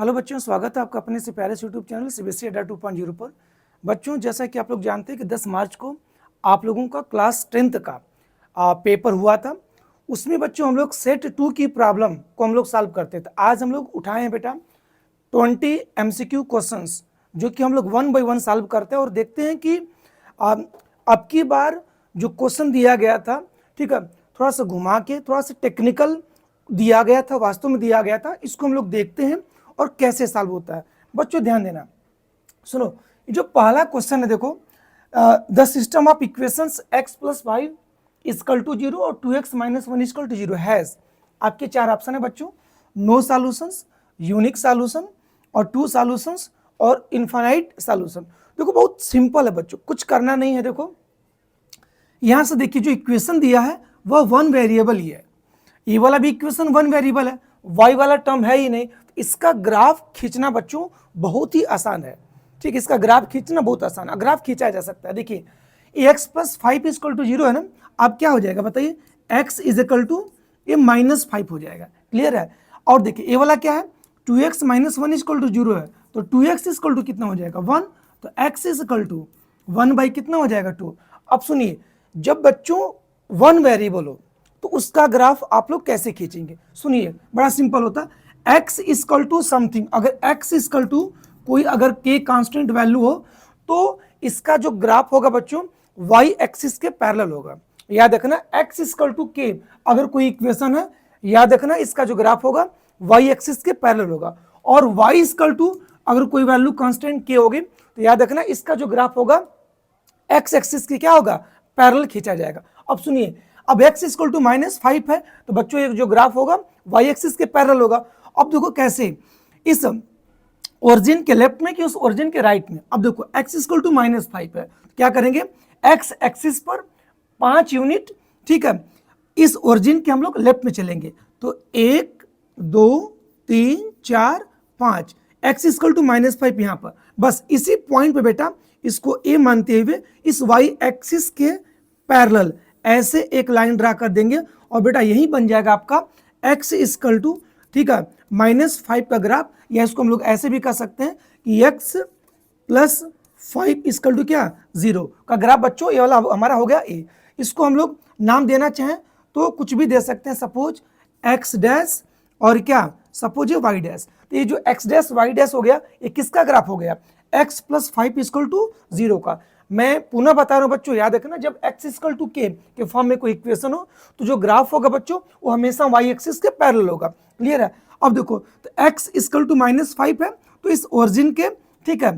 Hello बच्चों, स्वागत है आपका अपने से प्यारे से यूट्यूब चैनल सीबीएसई अड्डा 2.0 पर। बच्चों, जैसा कि आप लोग जानते हैं कि 10 मार्च को आप लोगों का क्लास 10th का पेपर हुआ था। उसमें बच्चों हम लोग सेट 2 की प्रॉब्लम को हम लोग सॉल्व करते थे। आज हम लोग उठाए हैं बेटा 20 MCQ क्वेश्चंस, जो कि हम लोग 1 बाय 1 सॉल्व करते हैं और देखते हैं कि अब की बार जो क्वेश्चन दिया गया था, ठीक है, थोड़ा सा घुमा के थोड़ा सा टेक्निकल दिया गया था, वास्तव में दिया गया था। इसको हम लोग देखते हैं और कैसे सॉल्व होता है। बच्चों ध्यान देना, सुनो, जो पहला क्वेश्चन है देखो, the system of equations x + 5 = 0 और 2x - 1 = 0 हैज, आपके 4 ऑप्शन है बच्चों, नो सॉल्यूशंस, यूनिक सॉल्यूशन और 2 सॉल्यूशंस और इनफाइनाइट सॉल्यूशन। देखो बहुत सिंपल है बच्चों, कुछ करना नहीं है। देखो यहां से देखिए, जो इक्वेशन दिया है वह 1 वेरिएबल ही है। ये वाला भी इक्वेशन 1 वेरिएबल है, y वाला टर्म है ही नहीं। इसका ग्राफ खींचना बच्चों बहुत ही आसान है, ठीक है, इसका ग्राफ खींचना बहुत आसान है, ग्राफ खींचा जा सकता है। देखिए x + 5 = 0 है ना, अब क्या हो जाएगा बताइए, x = ये -5 हो जाएगा। क्लियर है। और देखिए ये वाला क्या है, 2x - 1 = 0 है, तो 2x = कितना हो जाएगा 1, तो x = 1 बाई कितना हो जाएगा 2। अब सुनिए, जब बच्चों 1 वेरिएबल हो तो उसका ग्राफ आप लोग कैसे खींचेंगे। सुनिए बड़ा सिंपल होता है, x = समथिंग, अगर x = कोई अगर k कांस्टेंट वैल्यू हो तो इसका जो ग्राफ होगा बच्चों y एक्सिस के पैरेलल होगा। याद रखना, x = k अगर कोई इक्वेशन है, याद रखना इसका जो ग्राफ होगा y एक्सिस के पैरेलल होगा। और y = अगर कोई वैल्यू कांस्टेंट k होगी तो याद रखना इसका जो ग्राफ होगा x एक्सिस की क्या होगा, पैरेलल खींचा जाएगा। अब सुनिए, अब x = -5 है तो बच्चों ये जो ग्राफ होगा y एक्सिस के पैरेलल होगा। अब देखो कैसे, इस ओरिजिन के लेफ्ट में कि उस ओरिजिन के राइट में। अब देखो x = -5 है, क्या करेंगे, x एक्सिस पर 5 यूनिट, ठीक है, इस ओरिजिन के हम लोग लेफ्ट में चलेंगे, तो 1 2 3 4 5, x = -5 यहाँ पर। बस इसी पॉइंट पे बेटा इसको a मानते हुए इस y एक्सिस के पैरेलल ऐसे एक लाइन ड्रा कर देंगे और बेटा यही बन जाएगा आपका x = ठीक है -5 का ग्राफ। या इसको हम लोग ऐसे भी कर सकते हैं कि x + 5 = क्या 0 का ग्राफ। बच्चों ये वाला हमारा हो गया a। इसको हम लोग नाम देना चाहें तो कुछ भी दे सकते हैं, सपोज x' और क्या, सपोज ये y'। तो ये जो x' y' हो गया, ये किसका ग्राफ हो गया, x + 5 = 0 का। मैं पुनः बता रहा हूं बच्चों, याद रखना, जब x = k के फॉर्म में कोई इक्वेशन हो तो जो ग्राफ होगा बच्चों वो हमेशा y एक्सिस के पैरेलल होगा। क्लियर है। अब देखो, तो x = -5 है तो इस ओरिजिन के, ठीक है,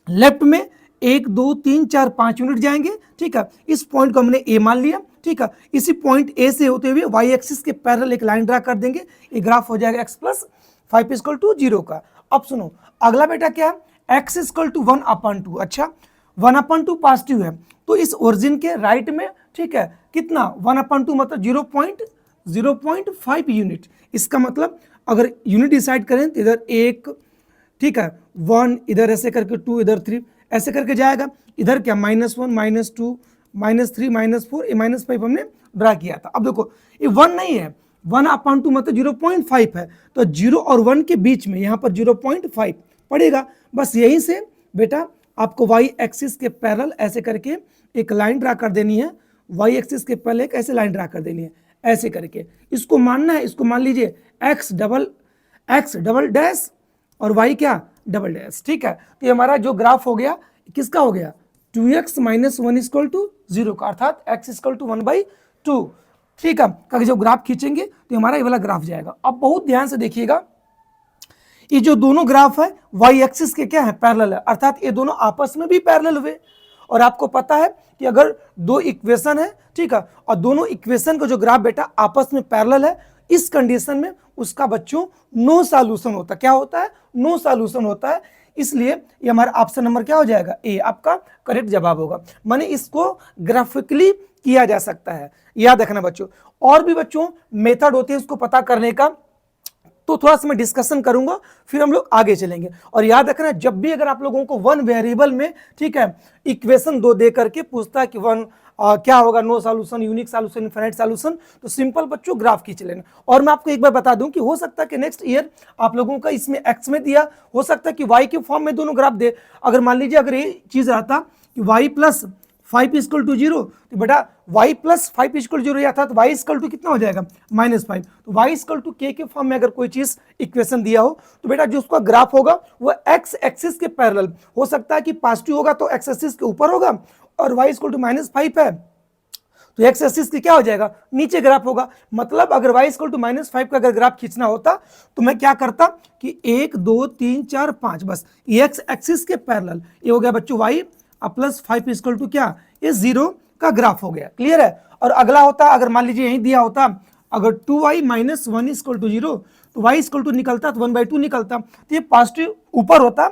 लेफ्ट में 1 2 3 4 5 यूनिट जाएंगे, ठीक है, इस पॉइंट को हमने a मान लिया, ठीक है, इसी पॉइंट a से होते हुए y एक्सिस के पैरेलल एक लाइन ड्रा कर देंगे, ये ग्राफ हो जाएगा x + 5 = 0 का। अब सुनो अगला बेटा क्या है, x = 1/2। अच्छा, 1/2 पॉजिटिव है तो इस ओरिजिन के राइट में, ठीक है, कितना 1/2 मतलब 0.05 यूनिट। इसका मतलब अगर यूनिट डिसाइड करें तो इधर 1, ठीक है, 1 इधर ऐसे करके 2 इधर 3 ऐसे करके जाएगा। इधर क्या -1 -2 -3 -4 ये -5 हमने ड्रा किया था। अब देखो ये 1 नहीं है, 1/2 मतलब 0.5 है, तो 0 और 1 के बीच में यहाँ पर 0.5 पड़ेगा। बस यहीं से बेटा आपको y एक्सिस के पैरेलल ऐसे करके एक लाइन ड्रा कर देनी है, y एक्सिस के पहले एक ऐसे लाइन ड्रा कर देनी है ऐसे करके। इसको मानना है, इसको मान लीजिए x डबल डैश और y क्या डबल डैश, ठीक है। तो ये हमारा जो ग्राफ हो गया किसका हो गया, 2x - 1 = 0 का, अर्थात x = 1/2, ठीक है, का जो ग्राफ खींचेंगे तो हमारा ये वाला ग्राफ जाएगा। अब बहुत ध्यान से देखिएगा, ये जो दोनों ग्राफ है y एक्सिस के क्या है पैरेलल है, अर्थात ये दोनों आपस में भी पैरेलल हुए। और आपको पता है कि अगर दो इक्वेशन है, ठीक है, और दोनों इक्वेशन का जो ग्राफ बेटा आपस में पैरेलल है, इस कंडीशन में उसका बच्चों नो सॉल्यूशन होता है। क्या होता है, नो सॉल्यूशन होता है। इसलिए ये हमारा ऑप्शन नंबर क्या हो जाएगा, ए आपका करेक्ट जवाब होगा। माने इसको ग्राफिकली किया जा सकता है, याद रखना बच्चों। और भी बच्चों मेथड होते हैं इसको पता करने का, तो थोड़ा सा मैं डिस्कशन करूंगा, फिर हम लोग आगे चलेंगे। और याद रखना, जब भी अगर आप लोगों को 1 वेरिएबल में, ठीक है, इक्वेशन 2 दे करके पूछता है कि 1 क्या होगा, no solution, unique solution, infinite solution. तो सिंपल बच्चों ग्राफ खींच लेना। और मैं आपको एक बार बता दूं कि हो सकता है कि नेक्स्ट ईयर आप लोगों का इसमें एक्स में दिया, हो सकता है कि वाई के फॉर्म में दोनों ग्राफ दे। अगर मान लीजिए अगर ये चीज रहता कि वाई प्लस 5 इक्वल टू 0, तो बेटा y प्लस 5 इक्वल टू 0 या था तो y इक्वल टू कितना हो जाएगा, -5। तो y इक्वल टू k के फॉर्म में अगर कोई चीज इक्वेशन दिया हो तो बेटा जो उसका ग्राफ होगा वो x एक्सिस के पैरेलल हो सकता है कि पॉजिटिव होगा तो x एक्सिस के ऊपर होगा, और y इक्वल टू -5 है तो x एक्सिस की क्या हो जाएगा, नीचे ग्राफ होगा। मतलब अगर y इक्वल टू -5 का अगर ग्राफ खींचना होता तो मैं क्या करता कि 1 2 3 4 5, बस ये x एक्सिस के पैरेलल, ये हो गया बच्चों y प्लस 5 इक्वल टू क्या, ये 0 का ग्राफ हो गया। क्लियर है। और अगला होता, अगर मान लीजिए यही दिया होता, अगर 2y - 1 इक्वल टू 0, तो y इक्वल टू निकलता तो 1/2 निकलता, तो ये पॉजिटिव ऊपर होता,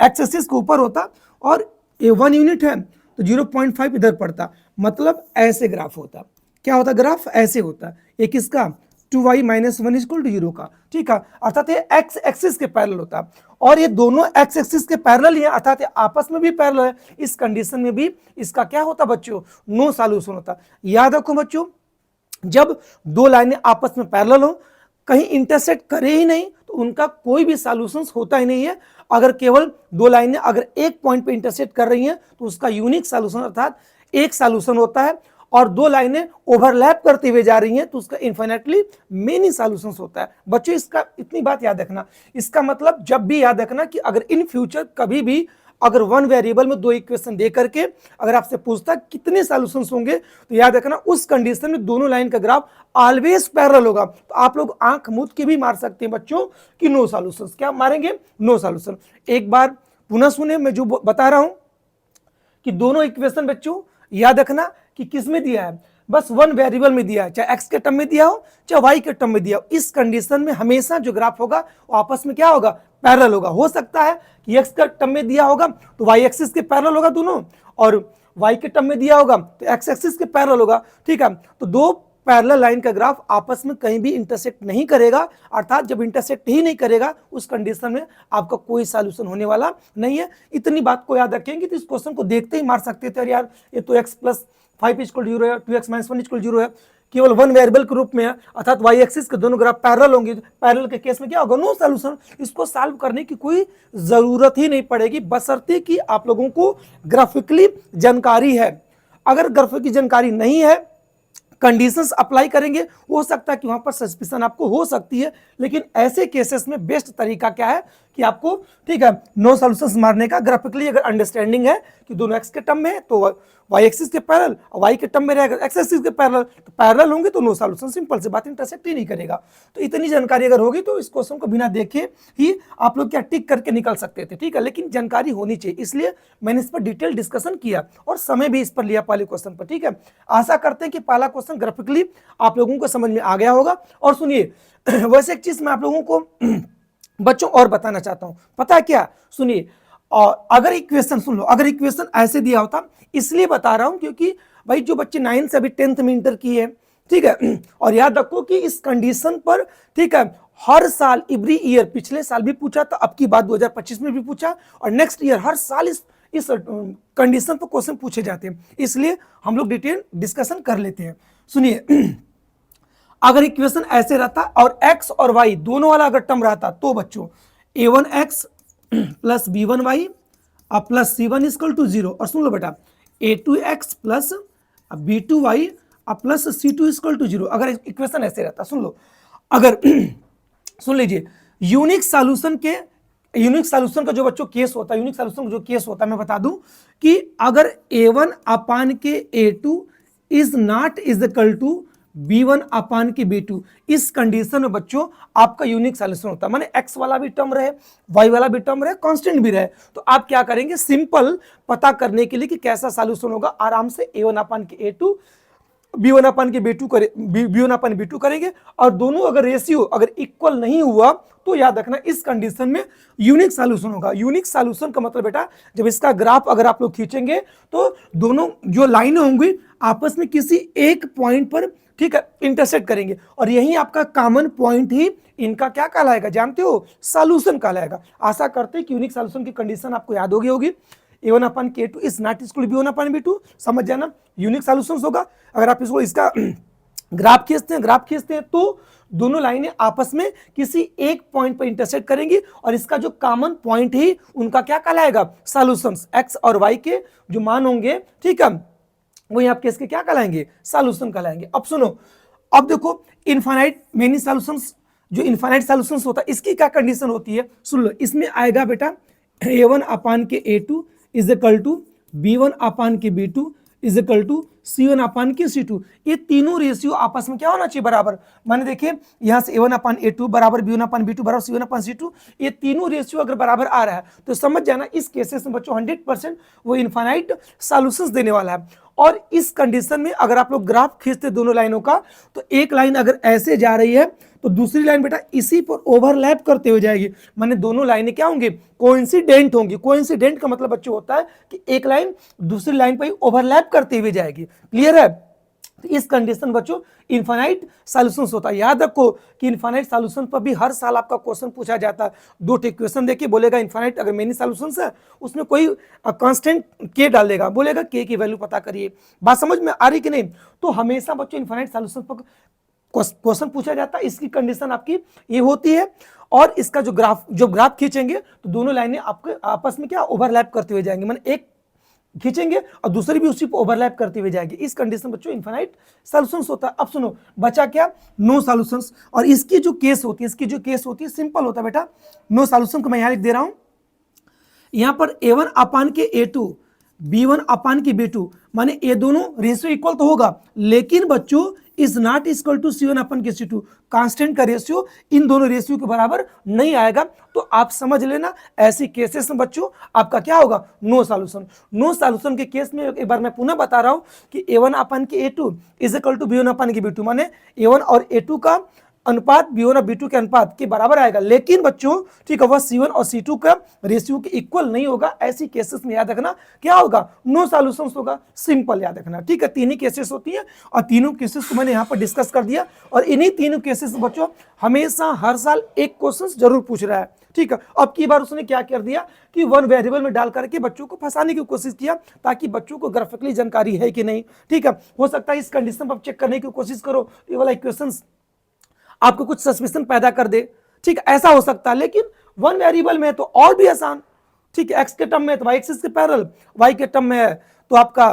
x एक्सिस के ऊपर होता, और ये 1 यूनिट है तो 0.5 इधर पड़ता। मतलब ऐसे ग्राफ होता, क्या होता, ग्राफ ऐसे होता, ये किसका, 2y - 1 इक्वल टू 0 का, ठीक है। अर्थात ये x एक्सिस के पैरेलल होता, और ये दोनों x एक्सिस के पैरेलल ही है, अर्थात आपस में भी पैरेलल है। इस कंडीशन में भी इसका क्या होता बच्चों, नो सॉल्यूशन होता। याद रखो बच्चों, जब दो लाइनें आपस में पैरेलल हो, कहीं इंटरसेक्ट करे ही नहीं, तो उनका कोई भी सॉल्यूशन होता ही नहीं है। अगर केवल दो लाइनें अगर एक पॉइंट पे इंटरसेक्ट कर रही हैं तो उसका यूनिक सॉल्यूशन अर्थात एक सॉल्यूशन होता है, और दो लाइनें ओवरलैप करते हुए जा रही हैं तो उसका इनफाइनाइटली मेनी सॉल्यूशंस होता है। बच्चों इसका इतनी बात याद रखना, इसका मतलब जब भी याद रखना कि अगर इन फ्यूचर कभी भी अगर वन वेरिएबल में दो इक्वेशन दे करके अगर आपसे पूछता कितने सॉल्यूशंस होंगे, तो याद रखना उस कंडीशन में दोनों लाइन का ग्राफ ऑलवेज पैरेलल होगा। तो आप लोग आंख मूंद के भी मार सकते हैं बच्चों कि नो सॉल्यूशंस, क्या मारेंगे, नो सॉल्यूशन। एक बार पुनः सुने, मैं जो बता रहा हूं कि दोनों इक्वेशन बच्चों याद रखना कि किस में दिया है, बस वन वेरिएबल में दिया है, चाहे एक्स के टर्म में दिया हो चाहे वाई के टर्म में दिया हो। इस कंडीशन में हमेशा जो ग्राफ होगा वो आपस में क्या होगा, पैरेलल होगा। हो सकता है कि एक्स का टर्म में दिया होगा तो वाई एक्सिस के पैरेलल होगा दोनों, और वाई के टर्म में दिया होगा तो एक्स एक्सिस के पैरेलल होगा, ठीक है। तो दो पैरेलल लाइन का ग्राफ आपस में कहीं भी इंटरसेक्ट नहीं करेगा, अर्थात जब इंटरसेक्ट ही नहीं करेगा उस कंडीशन में आपका कोई सॉल्यूशन होने वाला नहीं है। इतनी बात को याद रखेंगे तो इस क्वेश्चन को देखते ही मार सकते थे, अरे यार ये तो x प्लस 5 इक्वल 0 है, 2x - 1 इक्वल 0 है, केवल वन वेरिएबल के रूप में है, अर्थात y एक्सिस के दोनों ग्राफ पैरेलल होंगे। पैरेलल के केस में क्या होगा, नो सॉल्यूशन। इसको सॉल्व करने की कोई जरूरत ही नहीं पड़ेगी, बशर्ते कि आप लोगों को ग्राफिकली जानकारी है। अगर ग्राफिक की जानकारी नहीं है, कंडीशंस अप्लाई करेंगे, हो सकता है कि वहां पर सस्पिशन आपको हो सकती है, लेकिन ऐसे केसेस में बेस्ट तरीका क्या है कि आपको, ठीक है, नो सॉल्यूशंस मारने का। ग्राफिकली अगर अंडरस्टैंडिंग है कि दोनों एक्स के टर्म में है तो वाई एक्सिस के पैरेलल, और वाई के टर्म में रहेगा एक्स एक्सिस के पैरेलल, तो पैरेलल होंगे तो नो सॉल्यूशन, सिंपल से बात, इंटरसेक्ट ही नहीं करेगा। तो इतनी जानकारी अगर होगी तो इस क्वेश्चन को बिना देखे ही आप लोग क्या टिक करके निकल सकते थे, ठीक है। लेकिन जानकारी होनी चाहिए, इसलिए मैंने इस पर डिटेल डिस्कशन किया और समय भी इस पर लिया पहले क्वेश्चन पर, ठीक है। आशा करते हैं कि पहला क्वेश्चन ग्राफिकली आप लोगों को समझ में आ गया होगा। और सुनिए वैसे एक चीज मैं आप लोगों को बच्चों और बताना चाहता हूं, पता है क्या, सुनिए, और अगर इक्वेशन सुन लो, अगर इक्वेशन ऐसे दिया होता, इसलिए बता रहा हूं क्योंकि भाई जो बच्चे 9 से अभी 10th में इंटर किए हैं, ठीक है, और याद रखो कि इस कंडीशन पर, ठीक है, हर साल एवरी ईयर, पिछले साल भी पूछा था, अब की बात 2025 में भी पूछा, और नेक्स्ट ईयर हर साल इस कंडीशन पर क्वेश्चन पूछे जाते हैं, इसलिए हम लोग डिटेल डिस्कशन कर लेते हैं। सुनिए, अगर इक्वेशन ऐसे रहता और x और y दोनों वाला अगर टर्म रहता तो बच्चों a1x plus b1y plus c1 equal to 0, और सुन लो बेटा a2x plus b2y plus c2 equal to 0, अगर इक्वेशन ऐसे रहता, सुन लो, अगर सुन लीजिए, यूनिक सॉल्यूशन का जो बच्चों केस होता है, यूनिक सॉल्यूशन का जो केस होता है, मैं बता दूं कि अगर a1 अपान के a2 is not equal to b1 upon की b2, इस कंडीशन में बच्चों आपका यूनिक सॉल्यूशन होता है, माने x वाला भी टर्म रहे, y वाला भी टर्म रहे, कांस्टेंट भी रहे, तो आप क्या करेंगे, सिंपल पता करने के लिए कि कैसा सॉल्यूशन होगा, आराम से a1 अपान की a2 b1 अपान की b1 अपान b2 करेंगे, और दोनों अगर रेशियो अगर इक्वल नहीं हुआ तो याद रखना इस कंडीशन में यूनिक सॉल्यूशन होगा। यूनिक सॉल्यूशन का मतलब बेटा, जब इसका ग्राफ अगर आप लोग खींचेंगे तो दोनों जो लाइनें होंगी आपस में किसी एक पॉइंट पर, ठीक है, इंटरसेक्ट करेंगे, और यही आपका कॉमन पॉइंट ही इनका क्या कहलाएगा, जानते हो, सॉल्यूशन कहलाएगा। आशा करते हैं कि यूनिक सॉल्यूशन की कंडीशन आपको याद होगी। A1 upon K2 is not equal B1 upon B2, समझ जाना, यूनिक सॉल्यूशंस होगा। अगर आप इसको इसका ग्राफ खींचते हैं तो दोनों लाइनें आपस में किसी एक पॉइंट पर इंटरसेक्ट करेंगी और इसका जो कॉमन पॉइंट ही उनका क्या कहलाएगा, सॉल्यूशंस। एक्स और वाई के जो मान होंगे, ठीक है, वो यहाँ केस के क्या कहलाएंगे, सॉल्यूशन कहलाएंगे। अब सुनो, अब देखो इनफाइनाइट मेनी सॉल्यूशंस, जो इनफाइनाइट सॉल्यूशंस होता है इसकी क्या कंडीशन होती है, सुन लो। इसमें आएगा बेटा A1 अपान के A2 is equal to B1 अपान के B2 is equal to C1 अपान के C2। ये तीनों रेशियो आपस में क्या होना चाहिए, बराबर। माने देखिए यहाँ से A1 अपान A2 बराबर B1 अपान B2 बराबर C1 अपान C2, ये तीनों रेशियो अगर बराबर आ रहा है तो समझ जाना इस केसेस में बच्चों 100% वो इनफाइनाइट सॉल्यूशंस देने वाला है। और इस कंडीशन में अगर आप लोग ग्राफ खींचते दोनों लाइनों का, तो एक लाइन अगर ऐसे जा रही है तो दूसरी लाइन बेटा इसी पर ओवरलैप करते हुए जाएगी, माने दोनों लाइनें क्या होंगी, कोइंसिडेंट होंगी। कोइंसिडेंट का मतलब बच्चों होता है कि एक लाइन दूसरी लाइन पर ओवरलैप करते हुए जाएगी। क्लियर है? तो इस कंडीशन बच्चों इनफाइनाइट सॉल्यूशंस होता है। याद रखो कि इनफाइनाइट सॉल्यूशन पर भी हर साल आपका क्वेश्चन पूछा जाता है। दो इक्वेशन देखिए, बोलेगा इनफाइनाइट अगर मेनी सॉल्यूशंस है उसमें कोई कांस्टेंट के डाल देगा, बोलेगा के की वैल्यू पता करिए। बात समझ में आ रही कि नहीं? तो हमेशा बच्चों इनफाइनाइट सॉल्यूशन पर क्वेश्चन पूछा जाता है, इसकी कंडीशन आपकी ये होती है। और इसका जो ग्राफ खींचेंगे तो दोनों लाइनें आपके आपस में क्या ओवरलैप करते हुए जाएंगे, माने एक खींचेंगे और दूसरी भी उसी पर ओवरलैप करती हुई जाएगी। इस कंडीशन बच्चों इनफाइनाइट सॉल्यूशंस होता है। अब सुनो, बचा क्या, नो सॉल्यूशंस। और इसकी जो केस होती है सिंपल होता है बेटा। नो सॉल्यूशन को मैं यहां लिख दे रहा हूं, यहां पर A1 अपान के A2 B1 अपान के B2, माने ये दोनों रेशियो इक्वल तो होगा, लेकिन बच्चों is not equal to C1 upon के C2। कांस्टेंट का रेशियो इन दोनों रेशियो के बराबर नहीं आएगा। तो आप समझ लेना ऐसी केसेस में बच्चों आपका क्या होगा, नो सॉल्यूशन। नो सॉल्यूशन के केस में एक बार मैं पुनः बता रहा हूं कि A1 अपन के A2 is equal to B1 अपन के B2, माने A1 और A2 का अनुपात B1 और B2 के अनुपात के बराबर आएगा, लेकिन बच्चों ठीक है वह C1 और C2 का रेशियो के इक्वल नहीं होगा। ऐसी केसेस में याद रखना क्या होगा, नो सॉल्यूशंस होगा। सिंपल याद रखना, ठीक है। तीन ही केसेस होती है और तीनों केसेस को मैंने यहाँ पर डिस्कस कर दिया। और इन्हीं तीनों केसेस में बच्चों हमेशा हर साल एक क्वेश्चन जरूर पूछ रहा है, ठीक है। अब की बार उसने क्या कर दिया कि वन वेरिएबल में डाल करके बच्चों को फंसाने की कोशिश किया, ताकि बच्चों को ग्राफिकली जानकारी है कि नहीं, ठीक है। हो सकता है इस कंडीशन पर चेक करने की कोशिश करो, ये वाला इक्वेशन आपको कुछ सस्पिशन पैदा कर दे, ठीक है, ऐसा हो सकता है। लेकिन वन वेरिएबल में तो और भी आसान, ठीक है। एक्स के टर्म में तो वाई एक्सिस के पैरेलल, वाई के टर्म में तो आपका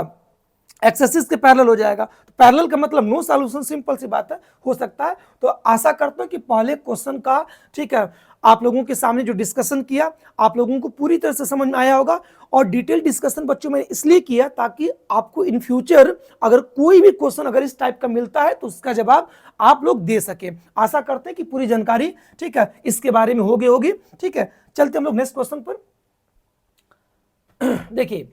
एक्स एक्सिस के पैरेलल हो जाएगा। तो पैरेलल का मतलब नो सॉल्यूशन, सिंपल सी बात है, हो सकता है। तो आशा करता हूं कि पहले क्वेश्चन का, ठीक है, आप लोगों के सामने जो डिस्कशन किया आप लोगों को पूरी तरह से समझ में आया होगा। और डिटेल डिस्कशन बच्चों में इसलिए किया ताकि आपको इन फ्यूचर अगर कोई भी क्वेश्चन अगर इस टाइप का मिलता है तो उसका जवाब आप लोग दे सके। आशा करते हैं कि पूरी जानकारी, ठीक है, इसके बारे में होगी, ठीक है। चलते हम लोग नेक्स्ट क्वेश्चन पर। देखिए,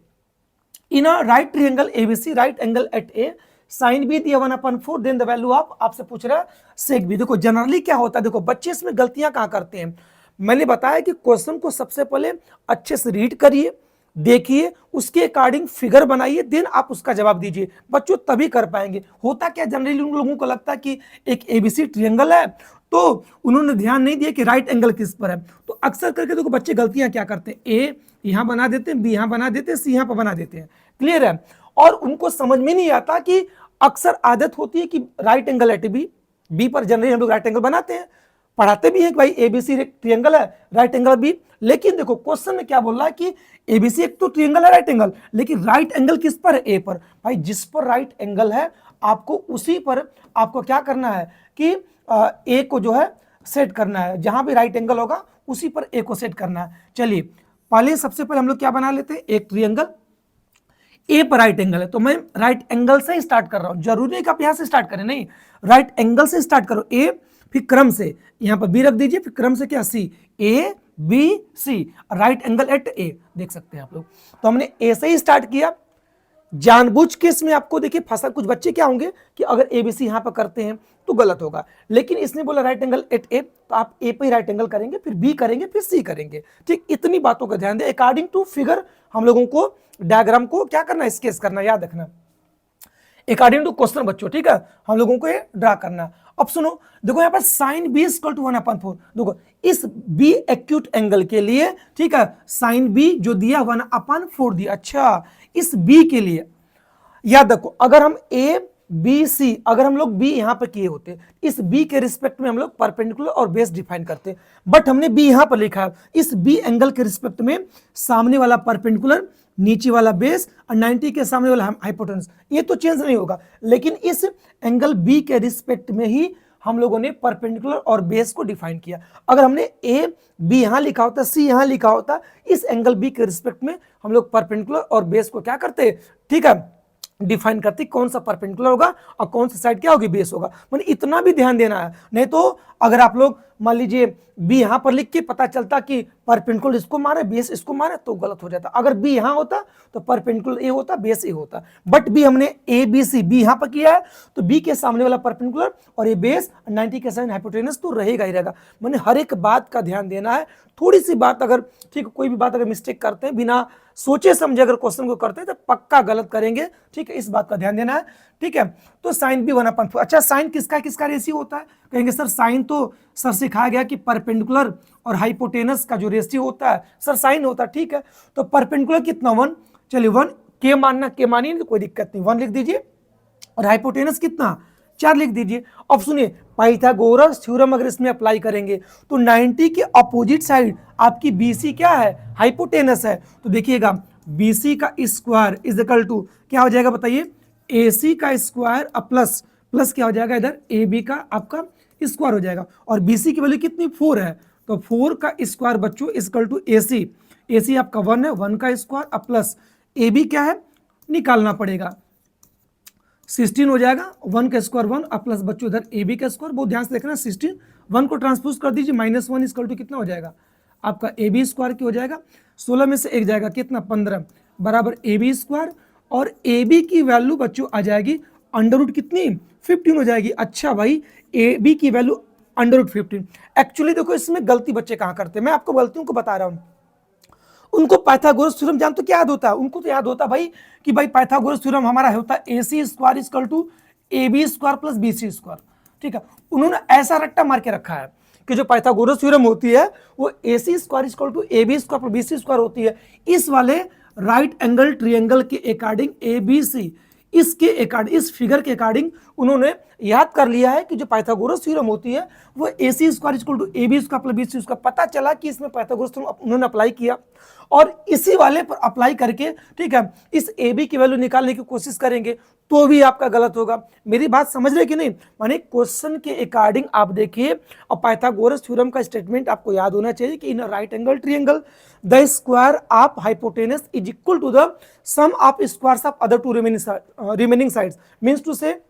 in a right triangle ABC, right angle at A, sine B दिया 1/4, देन द वैल्यू ऑफ, आपसे पूछ रहा है सेक बी। देखो जनरली क्या होता है, देखो बच्चे इसमें गलतियां कहां करते हैं। मैंने बताया कि क्वेश्चन को सबसे पहले अच्छे से रीड करिए, देखिए, उसके अकॉर्डिंग फिगर बनाइए, देन आप उसका जवाब दीजिए, बच्चों तभी कर पाएंगे। होता क्या जनरली उन लोगों को लगता है कि एक ABC ट्रायंगल है तो उन्होंने ध्यान नहीं दिया कि राइट एंगल किस पर है। तो अक्सर करके देखो बच्चे गलतियां क्या करते हैं, ए यहां बना देते हैं, बी यहां बना देते हैं, सी यहां पर बना देते हैं। क्लियर है? और उनको समझ में नहीं आता कि अक्सर आदत होती है कि राइट एंगल एट बी पर जनरली हम लोग राइट एंगल बनाते हैं, पढ़ाते भी हैं कि भाई ABC ट्रायंगल है, राइट एंगल बी। लेकिन देखो क्वेश्चन में क्या बोल रहा है कि ABC एक तो ट्रायंगल है राइट एंगल, लेकिन राइट एंगल किस पर है, ए पर। भाई जिस पर राइट एंगल है आपको उसी पर आपको क्या करना है कि ए को जो है सेट करना है, जहां भी राइट एंगल होगा उसी पर ए को सेट करना है। चलिए पहले सबसे पहले हम लोग क्या बना लेते हैं, एक ट्रायंगल ए पर राइट एंगल है, तो मैं राइट एंगल से स्टार्ट कर रहा हूं। जरूरी है कि आप यहां से स्टार्ट करें, नहीं, राइट एंगल से स्टार्ट करो। ए फिर क्रम से यहां पर बी रख दीजिए, फिर क्रम से क्या C, A B C, right angle at A, देख सकते हैं आप लोग। तो हमने ए से ही स्टार्ट किया। जानबूझ के इसमें आपको देखिए फंसा, कुछ बच्चे क्या होंगे कि अगर ABC यहां पर करते हैं तो गलत होगा, लेकिन इसने बोला राइट एंगल एट ए, तो आप ए पे ही राइट एंगल करेंगे, फिर बी करेंगे, फिर सी करेंगे, ठीक। इतनी बातों का ध्यान दें। अकॉर्डिंग टू फिगर हम लोगों को डायग्राम को क्या करना है, स्केच करना, याद रखना, अकॉर्डिंग टू क्वेश्चन बच्चों, ठीक है, हम लोगों को ये ड्रा करना। अब सुनो, देखो यहाँ पर साइन बी इक्वल टू 1/4, देखो इस बी एक्यूट एंगल के लिए, ठीक है, साइन बी जो दिया 1/4 दिया। अच्छा, इस बी के लिए याद रखो, अगर हम ए बी सी, अगर हम लोग बी यहां पर किए होते, इस बी के रिस्पेक्ट में हम लोग परपेंडिकुलर और बेस डिफाइन करते, बट हमने बी यहां पर लिखा है, इस बी एंगल के रिस्पेक्ट में सामने वाला परपेंडिकुलर, नीचे वाला बेस और 90 के सामने वाला हाइपोटेनस, ये तो चेंज नहीं होगा, लेकिन इस एंगल बी के रिस्पेक्ट में ही हम लोगों ने परपेंडिकुलर और बेस को डिफाइन किया। अगर हमने ए बी यहां लिखा होता, सी यहां लिखा होता, इस एंगल बी के रिस्पेक्ट में हम लोग परपेंडिकुलर और बेस को क्या करते, ठीक है, डिफाइन करती, कौन सा परपेंडिकुलर होगा और कौन सी साइड क्या होगी, बेस होगा। मतलब इतना भी ध्यान देना है, नहीं तो अगर आप लोग मान लीजिए बी यहां पर लिख के पता चलता कि परपेंडिकुलर इसको मारे बेस इसको मारे तो गलत हो जाता। अगर बी यहां होता तो परपेंडिकुलर ए होता, बेस ए होता, बट बी हमने ए बी सी बी यहां पर किया है, तो बी के सामने वाला परपेंडिकुलर और ये बेस 90 के साइन हाइपोटेनस तो रहेगा ही रहेगा। मैंने हर एक बात का ध्यान देना है, थोड़ी सी बात अगर, ठीक है, कोई भी बात अगर मिस्टेक करते हैं, बिना सोचे समझे अगर क्वेश्चन को करते हैं तो पक्का गलत करेंगे, ठीक है, इस बात का ध्यान देना है, ठीक है। तो साइन बी 1/4। अच्छा, साइन किसका किसका रेशियो होता है, कहेंगे सर साइन तो सर सिखाया गया कि परपेंडिकुलर और हाइपोटेनस का जो रेशियो होता है सर साइन होता है, ठीक है, तो परपेंडिकुलर कितना 1, चलिए 1 के मानना, के मानिए तो कोई दिक्कत नहीं, 1 लिख दीजिए, और हाइपोटेनस कितना 4 लिख दीजिए। अब सुनिए, पाइथागोरस थ्योरम अगर इसमें अप्लाई करेंगे तो 90 के अपोजिट साइड आपकी BC क्या है, हाइपोटेनस है, तो देखिएगा BC का स्क्वायर इज इक्वल टू क्या हो जाएगा बताइए, AC का स्क्वायर प्लस प्लस क्या हो जाएगा इधर AB का आपका स्क्वायर हो जाएगा, और BC की वैल्यू कितनी 4 है, तो 4 का स्क्वायर बच्चों is equal to AC, AC आपका 1 है, 1 का स्क्वायर प्लस AB क्या है निकालना पड़ेगा, 16 हो जाएगा, 1 का स्क्वायर 1 प्लस बच्चों इधर AB का स्क्वायर, बहुत ध्यान से देखना, 16 1 को ट्रांसपोज कर दीजिए, -1 इक्वल टू कितना हो जाएगा आपका AB स्क्वायर की हो जाएगा, 16 में से 1 जाएगा कितना 15 बराबर AB स्क्वायर, और AB की वैल्यू बच्चों आ जाएगी अंडर रूट कितनी 15 हो जाएगी। अच्छा भाई, AB की वैल्यू अंडर रूट 15, एक्चुअली देखो इसमें गलती बच्चे कहाँ करते हैं, मैं आपको गलतियों को बता रहा हूँ। उनको पाइथागोरस थ्योरम जान तो क्या याद होता है, उनको तो याद होता भाई कि भाई पाइथागोरस थ्योरम हमारा होता है AC square equal to AB square plus BC square, ठीक है, उन्होंने ऐसा रट्टा मार के रखा है कि जो पाइथागोरस थ्योरम होती है वो AC square equal to AB square plus BC square होती है। इस वाले राइट एंगल ट्रायंगल के अकॉर्डिंग ABC, इसके अकॉर्डिंग, इस फिगर के अकॉर्डिंग उन्होंने याद कर लिया है कि जो पाइथागोरस थ्योरम होती है वो AC square equal to AB square plus BC square, पता चला कि इसमें पाइथागोरस थ्योरम उन्होंने अप्लाई किया, और इसी वाले पर अप्लाई करके, ठीक है, इस AB की वैल्यू निकालने की कोशिश करेंगे तो भी आपका गलत होगा। मेरी बात समझ रहे कि नहीं, माने क्वेश्चन के अकॉर्डिंग आप देखिए, और पाइथागोरस थ्योरम का स्टेटमेंट आपको याद होना चाहिए कि in right angle triangle the square of hypotenuse is equal to the sum of squares of other two remaining sides, means to say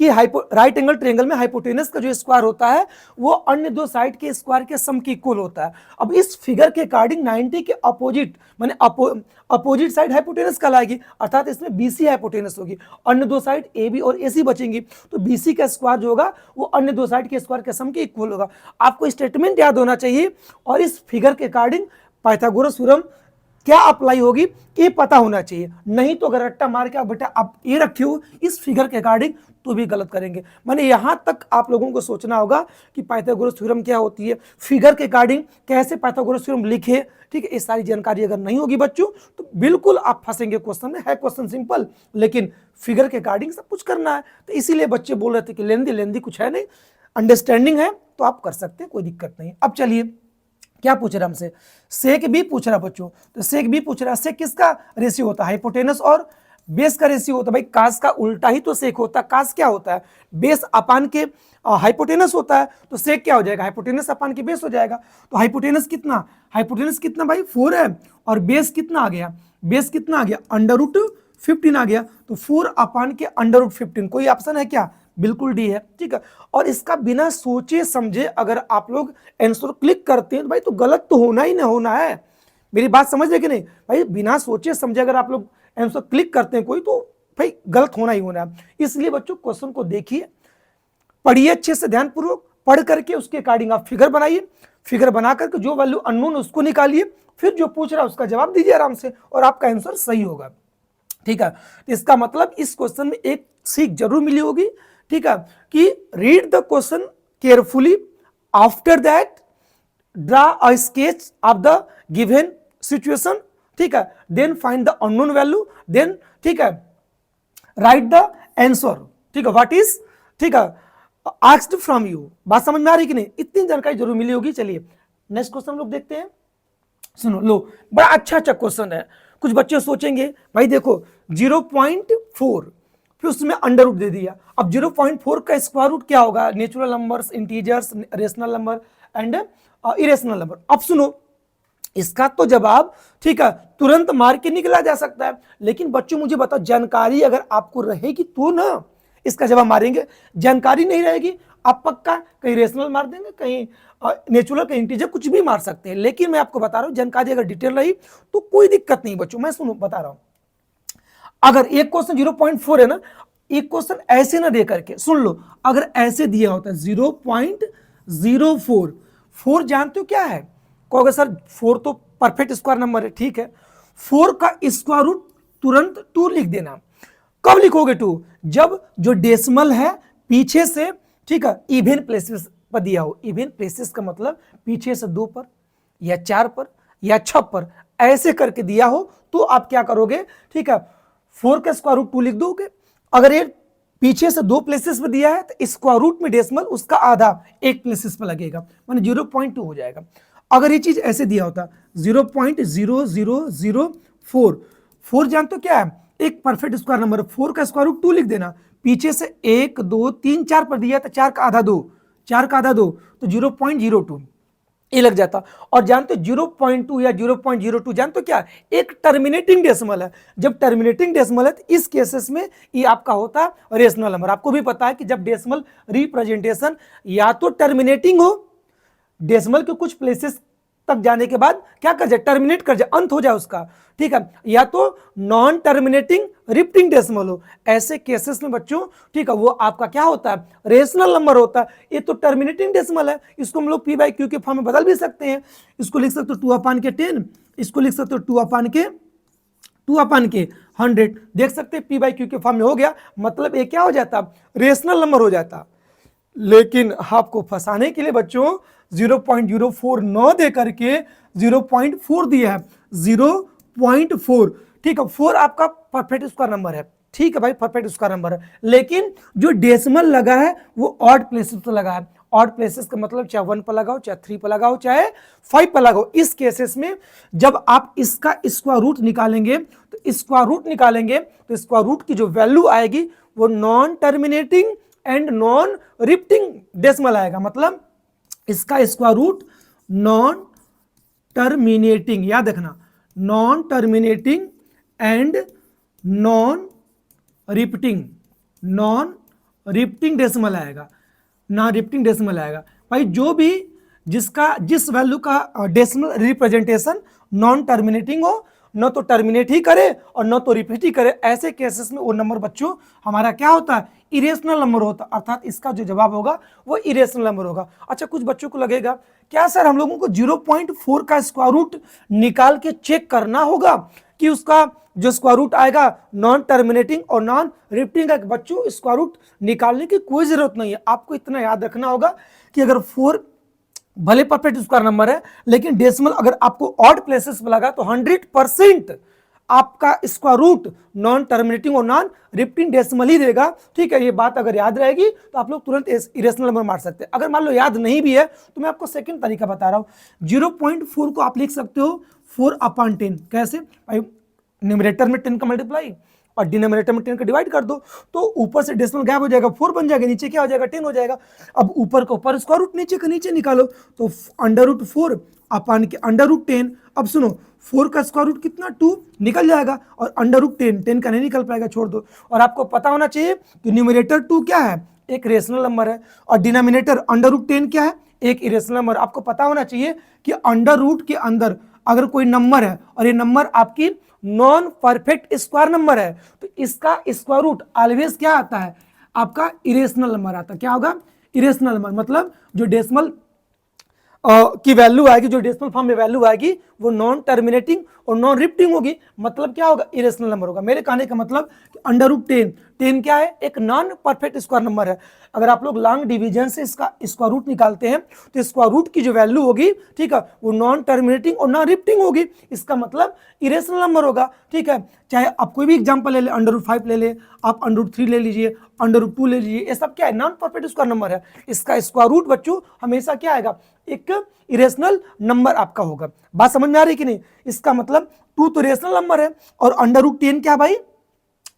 कि राइट एंगल ट्रायंगल में हाइपोटेनस का जो स्क्वायर होता है वो अन्य दो साइड के स्क्वायर के सम की इक्वल होता है। अब इस फिगर के अकॉर्डिंग 90 के अपोजिट माने अपोजिट साइड हाइपोटेनस कहलाएगी, अर्थात इसमें BC हाइपोटेनस होगी, अन्य दो साइड AB और AC बचेंगी, तो BC का स्क्वायर जो होगा वो अन्य दो साइड के स्क्वायर के सम के इक्वल होगा। आपको स्टेटमेंट याद होना चाहिए, और इस फिगर के अकॉर्डिंग पाइथागोरस थ्योरम क्या अप्लाई होगी ये पता होना चाहिए, नहीं तो अगर रट्टा मार के आप बेटा आप ये रखे हो इस फिगर के अकॉर्डिंग तो भी गलत करेंगे। माने यहां तक आप लोगों को सोचना होगा कि पाइथागोरस थ्योरम क्या होती है, फिगर के अकॉर्डिंग कैसे पाइथागोरस थ्योरम लिखे, ठीक है, ये सारी जानकारी अगर नहीं होगी बच्चों तो बिल्कुल आप फंसेंगे क्वेश्चन में। है क्वेश्चन सिंपल, लेकिन फिगर के अकॉर्डिंग सब कुछ करना है, तो इसीलिए बच्चे बोल रहे थे कि लेंदी कुछ है नहीं, अंडरस्टैंडिंग है तो आप कर सकते हैं, कोई दिक्कत नहीं। अब चलिए क्या पूछ रहा हमसे, सेक बी पूछ रहा बच्चों, तो सेक बी पूछ रहा है, सेक किसका रेशियो होता है, हाइपोटेनस और बेस का रेशियो होता है। भाई कास का उल्टा ही तो सेक होता है, कास क्या होता है बेस अपान के हाइपोटेनस होता है, तो सेक क्या हो जाएगा हाइपोटेनस अपान के बेस हो जाएगा। तो हाइपोटेनस कितना भाई 4 है, और बेस कितना आ गया, बेस कितना आ गया अंडर रूट 15 आ गया, तो 4 अपान के अंडर रूट 15, कोई ऑप्शन है क्या, बिल्कुल डी है, ठीक है। और इसका बिना सोचे समझे अगर आप लोग आंसर क्लिक करते हैं तो भाई तो गलत तो होना ही ना होना है, मेरी बात समझ रहे कि नहीं भाई, बिना सोचे समझे अगर आप लोग आंसर क्लिक करते हैं कोई तो भाई गलत होना ही होना है। इसलिए बच्चों क्वेश्चन को देखिए, पढ़िए अच्छे से ध्यानपूर्वक, पढ़ करके उसके अकॉर्डिंग आप फिगर बनाइए, फिगर बना करके जो वैल्यू अननोन उसको निकालिए, फिर जो पूछ रहा है उसका जवाब दीजिए आराम से, और आपका आंसर सही होगा, ठीक है। तो इसका मतलब इस क्वेश्चन में एक सीख जरूर मिली होगी, ठीक है, कि read the question carefully, after that draw a sketch of the given situation, ठीक है, then find the unknown value, then ठीक है राइट द आंसर, ठीक है, व्हाट इज, ठीक है, आस्क्ड फ्रॉम यू। बात समझ में आ रही कि नहीं, इतनी जानकारी जरूर मिली होगी। चलिए नेक्स्ट क्वेश्चन हम लोग देखते हैं। सुनो लो, बड़ा अच्छा क्वेश्चन है। कुछ बच्चे सोचेंगे भाई देखो 0.4 फिर उसमें अंडर रूट दे दिया, अब 0.4 का स्क्वायर रूट क्या होगा, natural numbers, integers, rational number and irrational number. अब सुनो इसका तो जवाब ठीक है तुरंत मार के निकला जा सकता है, लेकिन बच्चों मुझे बताओ जानकारी अगर आपको रहेगी तो ना इसका जवाब मारेंगे, जानकारी नहीं रहेगी आप पक्का कहीं रेशनल मार देंगे, कहीं नेचुरल, कहीं इंटीजर, कुछ भी मार सकते हैं। लेकिन मैं आपको बता रहा हूं जानकारी अगर डिटेल रही तो कोई दिक्कत नहीं बच्चों। मैं सुनो बता रहा हूं, अगर एक क्वेश्चन 0.4 है ना, एक क्वेश्चन ऐसे ना दे करके सुन लो, अगर ऐसे दिया होता 0.04, 4 जानते हो क्या है, कहोगे सर 4 तो परफेक्ट स्क्वायर नंबर है, ठीक है, 4 का स्क्वायर रूट तुरंत 2 लिख देना। कब लिखोगे 2, जब जो डेसिमल है पीछे से ठीक है इवन प्लेसेस पर दिया हो। इवन प्लेसेस का मतलब पीछे से 2 पर या 4 पर या 6 पर ऐसे करके दिया हो तो आप क्या करोगे, ठीक है 4 का स्क्वायर रूट 2 लिख दोगे। अगर ये पीछे से 2 प्लेसेस पे दिया है तो स्क्वायर रूट में डेसिमल उसका आधा एक प्लेसेस पे लगेगा, माने 0.2 हो जाएगा। अगर ये चीज ऐसे दिया होता 0.0004, 4 जानते हो क्या है, एक परफेक्ट स्क्वायर नंबर, 4 का स्क्वायर रूट 2 लिख देना, पीछे से 1 2 3 4 पर दिया तो 4 का आधा 2, 4 का आधा 2 तो 0.02 ये लग जाता। और जानते हो 0.2 या 0.02 जानते हो क्या, एक टर्मिनेटिंग डेसिमल है। जब टर्मिनेटिंग डेसिमल है तो इस केसेस में ये आपका होता है रेशनल नंबर। आपको भी पता है कि जब डेसिमल रिप्रेजेंटेशन या तो टर्मिनेटिंग हो, डेसिमल के कुछ प्लेसेस तक जाने के बाद क्या कर जाए, टर्मिनेट कर जाए, अंत हो जाए उसका, ठीक है, या तो नॉन टर्मिनेटिंग रिपीटिंग डेसिमल हो, ऐसे केसेस में बच्चों ठीक है वो आपका क्या होता है, रेशनल नंबर होता है। ये तो टर्मिनेटिंग डेसिमल है, इसको हम लोग पी बाई क्यू के फॉर्म में बदल भी सकते हैं। इसको लिख सकते हो 2/10, इसको लिख सकते हो 2/100, देख सकते हैं पी बाई क्यू के फॉर्म में हो गया, मतलब ये क्या हो जाता, रेशनल नंबर हो जाता। लेकिन आपको फंसाने के लिए बच्चों 0.04 न दे करके 0.4 दिया है, 0.4, ठीक है, 4 आपका परफेक्ट स्क्वायर नंबर है, ठीक है भाई परफेक्ट स्क्वायर नंबर है, लेकिन जो डेसिमल लगा है वो ऑड प्लेसेस पर लगा है। ऑड प्लेसेस का मतलब चाहे 1 पर लगाओ, चाहे 3 पर लगाओ, चाहे 5 पर लगाओ। इस केसेस में जब आप इसका स्क्वायर रूट निकालेंगे तो स्क्वायर रूट की जो वैल्यू आएगी वो non terminating and non repeating decimal आएगा। मतलब इसका स्क्वायर रूट नॉन टर्मिनेटिंग, याद रखना, non terminating and non repeating decimal आएगा, नॉन रिपीटिंग डेसिमल आएगा। भाई जो भी जिस वैल्यू का डेसिमल रिप्रेजेंटेशन नॉन टर्मिनेटिंग हो, न तो टर्मिनेट ही करे और न तो रिपीट ही करे, ऐसे केसेस में वो नंबर बच्चों हमारा क्या होता है, इरेशनल नंबर होता है, अर्थात इसका जो जवाब होगा वो इरेशनल नंबर होगा। अच्छा कुछ बच्चों को लगेगा क्या सर हम लोगों को 0.4 का स्क्वायर रूट निकाल के चेक करना होगा कि उसका जो स्क्वायर रूट आएगा नॉन टर्मिनेटिंग और नॉन रिपीटिंग का। बच्चों स्क्वायर रूट निकालने की कोई जरूरत नहीं है, आपको इतना याद रखना होगा कि अगर 4 भले परफेक्ट स्क्वायर नंबर है लेकिन डेसिमल अगर आपको ऑड प्लेसेस में लगा तो 100% आपका स्क्वायर रूट नॉन टर्मिनेटिंग और नॉन रिपीटिंग डेसिमल ही देगा, ठीक है। ये बात अगर याद रहेगी तो आप लोग तुरंत इरेशनल नंबर मार सकते हैं। अगर मान लो याद नहीं भी है तो मैं आपको सेकंड तरीका बता रहा हूं। 0.4 को आप लिख सकते हो 4/10, कैसे भाई, न्यूमरेटर में 10 का मल्टीप्लाई और डिनोमिनेटर में 10 का डिवाइड कर दो तो ऊपर से डेसिमल गायब हो जाएगा, 4 बन जाएगा, नीचे क्या हो जाएगा 10 हो जाएगा। अब ऊपर का ऊपर स्क्वायर रूट, नीचे का नीचे निकालो तो √4/10। अब सुनो 4 का स्क्वायर रूट कितना 2 निकल जाएगा और √10 का नहीं निकल पाएगा, छोड़ दो। और आपको पता होना चाहिए कि न्यूमरेटर 2 क्या है, एक रेशनल नंबर है, और डिनोमिनेटर √10 क्या है, एक इरेशनल नंबर। आपको पता होना चाहिए कि अंडर रूट के अंदर अगर कोई नंबर है और ये नंबर आपकी नॉन परफेक्ट स्क्वायर नंबर है तो इसका स्क्वायर रूट ऑलवेज क्या आता है, आपका इरेशनल नंबर आता है। क्या होगा, इरेशनल नंबर। मतलब जो डेसिमल की वैल्यू आएगी, जो डेसिमल फॉर्म में वैल्यू आएगी वो नॉन टर्मिनेटिंग और नॉन रिपीटिंग होगी। मतलब क्या होगा, इरेशनल नंबर होगा। मेरे कहने का मतलब √10, 10 क्या है, एक नॉन परफेक्ट स्क्वायर नंबर है। अगर आप लोग लॉन्ग डिवीजन से इसका स्क्वायर रूट निकालते हैं तो स्क्वायर रूट की जो वैल्यू होगी, ठीक है, वो नॉन टर्मिनेटिंग और नॉन रिपीटिंग होगी। इसका मतलब इरेशनल नंबर होगा, ठीक है। चाहे आप कोई भी एग्जांपल ले ले, √5 ले ले, आप √3 ले लीजिए, √2 ले लीजिए, ये सब क्या है, नॉन परफेक्ट स्क्वायर नंबर है। इसका स्क्वायर रूट बच्चों हमेशा क्या आएगा, एक इरेशनल नंबर आपका होगा। बात समझ में आ रही कि नहीं? इसका मतलब 2 तो रेशनल नंबर है और √10 क्या भाई,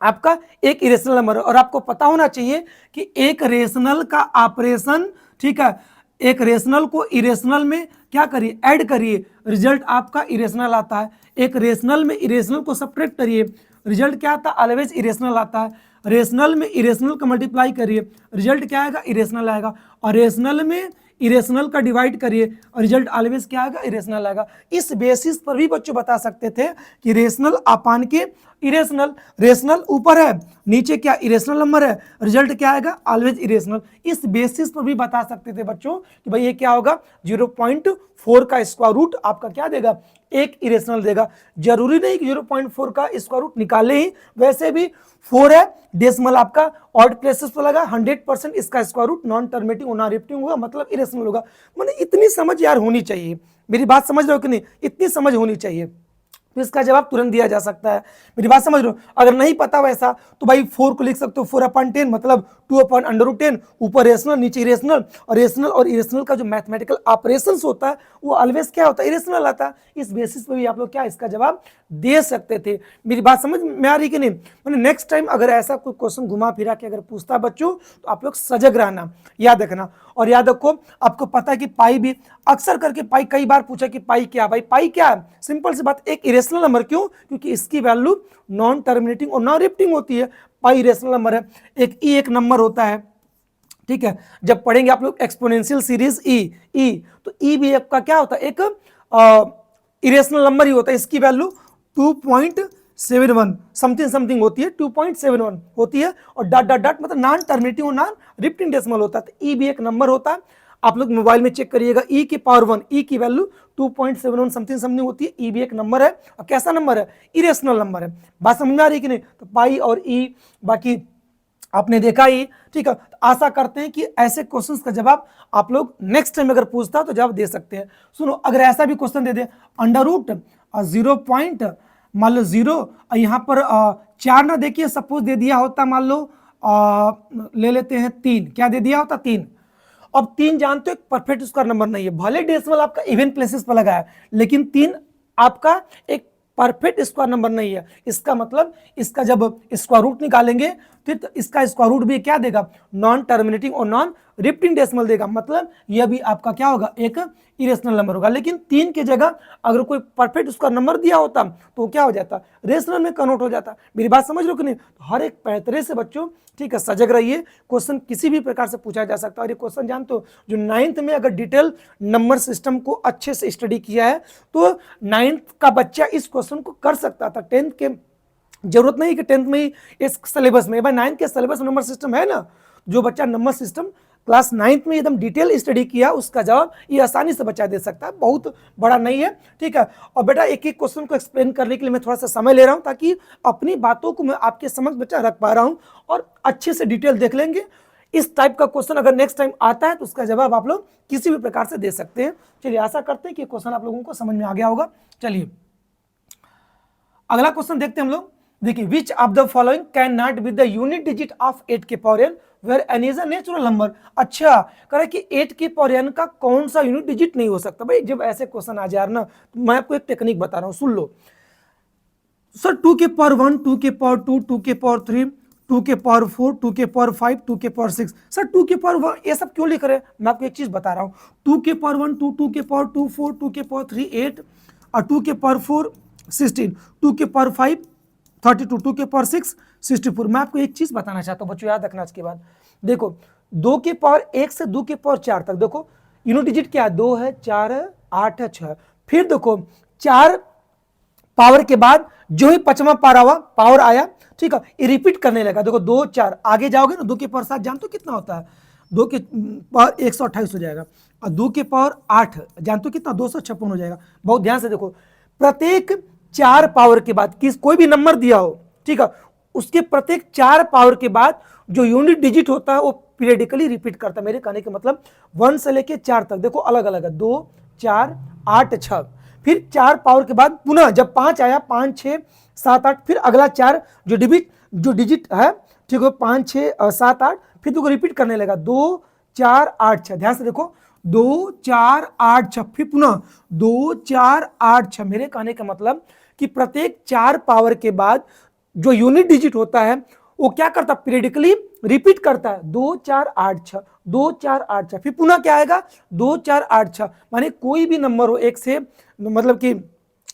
आपका एक इरेशनल नंबर है। और आपको पता होना चाहिए कि एक रेशनल का ऑपरेशन, ठीक है, एक रेशनल को इरेशनल में क्या करिए, ऐड करिए, रिजल्ट आपका इरेशनल आता है। एक रेशनल में इरेशनल को सब्ट्रैक्ट करिए, रिजल्ट क्या आता है, ऑलवेज इरेशनल आता है। रेशनल में इरेशनल का मल्टीप्लाई करिए, रिजल्ट क्या आएगा, इरेशनल आएगा। और रेशनल में इरेशनल का डिवाइड करिए और रिजल्ट ऑलवेज क्या आएगा, इरेशनल आएगा। इस बेसिस पर भी बच्चों बता सकते थे कि रेशनल अपान के इरेशनल, रेशनल ऊपर है, नीचे क्या इरेशनल नंबर है, रिजल्ट क्या आएगा, ऑलवेज इरेशनल। इस बेसिस पर भी बता सकते थे बच्चों कि भाई ये क्या होगा, 0.4 का स्क्वायर रूट आपका क्या देगा, एक इरेशनल देगा। जरूरी नहीं कि 0.4 का स्क्वायर रूट निकाले ही, वैसे भी 4 है, डेसिमल आपका ऑड प्लेसेस पर लगा, 100% इसका स्क्वायर रूट नॉन टर्मिनेटिंग और नॉन रिपीटिंग होगा, मतलब इरेशनल होगा। मैंने इतनी समझ यार होनी चाहिए, मेरी बात समझ रहे हो कि नहीं, इतनी समझ होनी चाहिए, तो इसका जवाब तुरंत दिया जा सकता है। मेरी बात समझ रहे हो? अगर नहीं पता वैसा तो भाई 4 को लिख सकते हो 4/10, मतलब 2/√10, ऊपर रेशनल नीचे इरेशनल। और रेशनल और इरेशनल का जो मैथमेटिकल ऑपरेशंस होता है वो ऑलवेज क्या होता है, इरेशनल आता है। इस बेसिस पे भी आप लोग क्या इसका जवाब दे सकते थे। मेरी बात समझ में आ रही कि नहीं? मैंने नेक्स्ट टाइम अगर ऐसा कोई क्वेश्चन घुमा फिरा के अगर पूछता बच्चों तो आप लोग सजग रहना, याद रखना। और याद रखो, आपको पता है कि पाई भी अक्सर करके, पाई कई बार पूछा कि पाई क्या, भाई पाई क्या है, सिंपल सी बात, एक इरेशनल नंबर। क्यों? क्योंकि इसकी वैल्यू नॉन टर्मिनेटिंग और नॉन रिपीटिंग होती है। पाई इरेशनल नंबर है। एक ई एक नंबर होता है, ठीक है, जब पढ़ेंगे आप लोग एक्सपोनेंशियल सीरीज ई, तो ई भी आपका क्या होता है, एक इरेशनल नंबर ही होता है। इसकी वैल्यू 2.71 समथिंग समथिंग होती है, 2.71 होती है। और डॉट डॉट डॉट मतलब नॉन टर्मिनेटिंग और नॉन रिपीटिंग डेसिमल होता है। तो ई भी एक नंबर होता है। आप लोग मोबाइल में चेक करिएगा, ई की पावर 1, ई की वैल्यू 2.71 समथिंग समथिंग होती है। ई भी एक नंबर है, और कैसा नंबर है, इरेशनल नंबर है। बात समझ में आ रही है कि नहीं? तो पाई और ई बाकी आपने देखा ही, ठीक है। तो आशा करते हैं कि ऐसे क्वेश्चंस का जवाब आप लोग नेक्स्ट टाइम अगर पूछता हो तो जवाब दे सकते हैं। सुनो, अगर ऐसा भी क्वेश्चन दे दे, √0 मान लो 0, यहाँ पर 4 ना देखिए, सपोज दे दिया होता, मान लो ले लेते हैं 3, क्या दे दिया होता, 3। अब 3 जानते हो एक परफेक्ट स्क्वायर नंबर नहीं है, भले डेसिमल आपका इवन प्लेसेस पर लगा है, लेकिन 3 आपका एक परफेक्ट स्क्वायर नंबर नहीं है। इसका मतलब इसका जब स्क्वायर रूट निकालेंगे तो इसका स्क्वायर रूट भी क्या देगा, नॉन टर्मिनेटिंग और नॉन रिपीटिंग डेसिमल देगा। मतलब यह भी आपका क्या होगा, एक इरेशनल नंबर होगा। लेकिन 3 की जगह अगर कोई परफेक्ट स्क्वायर नंबर दिया होता तो क्या हो जाता, रेशनल में कन्वर्ट हो जाता। मेरी बात समझ लो कि नहीं? तो हर एक पैतरे से बच्चों, ठीक है, सजग रहिए। क्वेश्चन किसी भी प्रकार से पूछा जा सकता है। और ये क्वेश्चन जानते हो, जो 9th में अगर डिटेल नंबर सिस्टम को अच्छे से स्टडी किया है तो 9th का बच्चा इस क्वेश्चन को कर सकता था। 10th के जरूरत नहीं कि 10th में ही इस सिलेबस में, भाई 9th के सिलेबस नंबर सिस्टम है ना, जो बच्चा नंबर सिस्टम क्लास 9th में एकदम डिटेल स्टडी किया उसका जवाब ये आसानी से बच्चा दे सकता है, बहुत बड़ा नहीं है, ठीक है। और बेटा एक एक क्वेश्चन को एक्सप्लेन करने के लिए मैं थोड़ा सा समय ले रहा हूं, ताकि अपनी बातों को मैं आपके समक्ष बच्चा रख पा रहा हूं और अच्छे से डिटेल देख लेंगे। इस टाइप का क्वेश्चन अगर नेक्स्ट टाइम आता है तो उसका जवाब आप लोग किसी भी प्रकार से दे सकते हैं। चलिए, आशा करते हैं कि क्वेश्चन आप लोगों को समझ में आ गया होगा। चलिए अगला क्वेश्चन देखते हैं हम लोग। देखिए, which of the following can not be the unit digit of 8 के power n where n is a natural number. अच्छा, कह रहा है कि 8 के पावर n का कौन सा यूनिट डिजिट नहीं हो सकता। भाई जब ऐसे क्वेश्चन आ जाए ना, तो मैं आपको एक टेक्निक बता रहा हूं, सुन लो। सर 2 के पावर 1, 2 के पावर 2, 2 के पावर 3, 2 के पावर 4, 2 के पावर 5, 2 के पावर 6। सर 2 के पावर 1 ये सब क्यों लिख रहे हैं? मैं आपको एक चीज बता रहा हूं। 2 के पावर 1 2, 2 के पावर 2 4, 2 के पावर 3 8, और 2 के पावर 4 16, 2 के पावर 5 32, 2 के पावर 6 64। मैं आपको एक चीज बताना चाहता हूं बच्चों, याद रखना इसके बाद। देखो 2 के पावर 1 से 2 के पावर 4 तक, देखो यूनिट डिजिट क्या है, 2 है, 4 है, 8 है, 6 है। फिर देखो 4 पावर के बाद जो ही 5वां पावर आया, ठीक है, ये रिपीट करने लगा। देखो 2 4 आगे जाओगे ना, 2 के पावर 7 जानते हो कितना होता है, 2 के पावर 128 हो जाएगा, और 2 के पावर 8 जानते हो कितना, 256 हो जाएगा। बहुत ध्यान से देखो, प्रत्येक 4 पावर के बाद कोई भी नंबर दिया हो, ठीक है, उसके प्रत्येक 4 पावर के बाद जो यूनिट डिजिट होता है वो पीरियडिकली रिपीट करता है। मेरे कहने का मतलब 1 से लेके 4 तक देखो अलग अलग है, 2 4 8 6, फिर 4 पावर के बाद पुनः जब 5 आया, 5 6 7 8, फिर अगला 4 जो डिजिट है, ठीक है, 5 6 7 8, फिर तुमको रिपीट करने लगा 2 4 8 6। ध्यान से देखो 2 4 8 6, फिर पुनः 2 4 8 6। मेरे कहने का मतलब कि प्रत्येक 4 पावर के बाद जो यूनिट डिजिट होता है वो क्या करता है, पीरियडिकली रिपीट करता है, 2 4 8 6 2 4 8 6, फिर पुनः क्या आएगा 2 4 8 6। माने कोई भी नंबर हो, एक से मतलब कि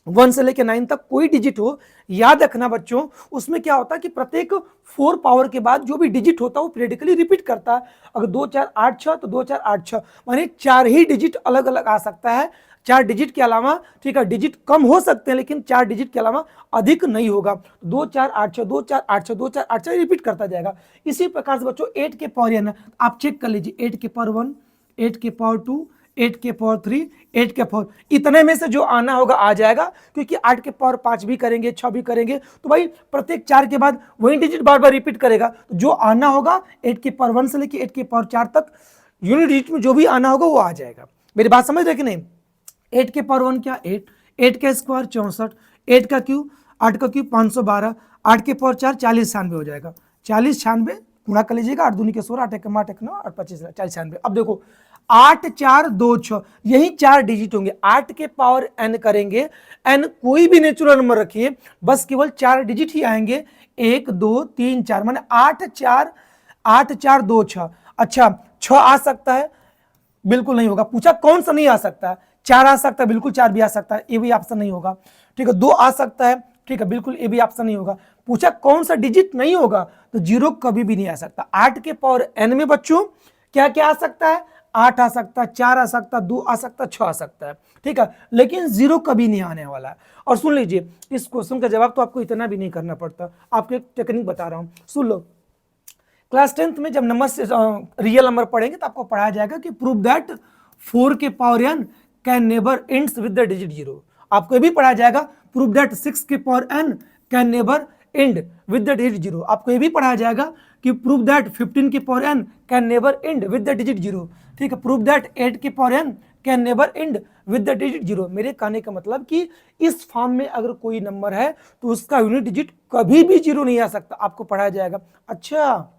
1 से लेकर 9 तक कोई डिजिट हो, याद रखना बच्चों, उसमें क्या होता है कि प्रत्येक 4 पावर के बाद जो भी डिजिट होता है वो पीरियडिकली रिपीट करता है। अगर 2 4 8 6 तो 2 4 8 6, माने 4 ही डिजिट अलग अलग आ सकता है, 4 डिजिट के अलावा, ठीक है, डिजिट कम हो सकते हैं लेकिन 4 डिजिट के अलावा अधिक नहीं होगा। 2 4 8 6 2 4 8 6 2 4 8 6 रिपीट करता जाएगा। इसी प्रकार से बच्चों 8 के पावर n आप चेक कर लीजिए, 8 के पावर 1, 8 के पावर 2, 8 के पावर 3, 8 के पावर, इतने में से जो आना होगा आ जाएगा, क्योंकि 8 के पावर 5 भी करेंगे, 6 भी करेंगे, तो भाई प्रत्येक 4 के बाद वही डिजिट बार बार रिपीट करेगा, तो जो आना होगा 8 के पावर 1 से लेकर 8 के पावर 4 तक यूनिट डिजिट में जो भी आना होगा वो आ जाएगा। मेरी बात समझ रहे कि नहीं? 8 के पावर 1 क्या 8, 8 का स्क्वायर 64, 8 का क्यूब 8 का क्यूब 512, 8 के पावर 4 40 96 हो जाएगा, 40 96 गुणा कर लीजिएगा, 8 दूनी के 16, 8 एक 8 एक 9, 8 25 40 96। अब देखो 8 4 2 6, यही 4 डिजिट होंगे। 8 के पावर n करेंगे, n कोई भी नेचुरल नंबर रखिए, बस केवल 4 डिजिट ही आएंगे, 1 2 3 4, माने 8 4 2 6। अच्छा 6 आ सकता है? बिल्कुल नहीं होगा। पूछा कौन सा नहीं आ सकता है? 4 आ सकता है, बिल्कुल 4 भी आ सकता है, ये भी ऑप्शन नहीं होगा, ठीक है। 2 आ सकता है, ठीक है, बिल्कुल ये भी ऑप्शन नहीं होगा। पूछा कौन सा डिजिट नहीं होगा, तो 0 कभी भी नहीं आ सकता। 8 के पावर n में बच्चों क्या क्या आ सकता है? 8 आ सकता है, 4 आ सकता है, 2 आ सकता है, 6 आ सकता है, ठीक है, लेकिन 0 कभी नहीं आने वाला है। और सुन लीजिए, इस क्वेश्चन का जवाब तो आपको इतना भी नहीं करना पड़ता, आपको एक टेक्निक बता रहा हूं, सुन लो। क्लास 10th में जब नंबर से रियल नंबर पढ़ेंगे तो आपको पढ़ाया जाएगा कि प्रूव दैट 4 के power n can never ends with the digit 0। आपको ये भी पढ़ाया जाएगा प्रूव दैट 6 के power n can never and with the digit 0। आपको ये भी पढ़ाया जाएगा कि प्रूव दैट 15 के power n can never and with the digit 0, ठीक है। प्रूव दैट 8 के power n can never and with the digit 0। मेरे कहने का मतलब कि इस फॉर्म में अगर कोई नंबर है तो उसका यूनिट डिजिट कभी भी 0 नहीं आ सकता, आपको पढ़ाया जाएगा। अच्छा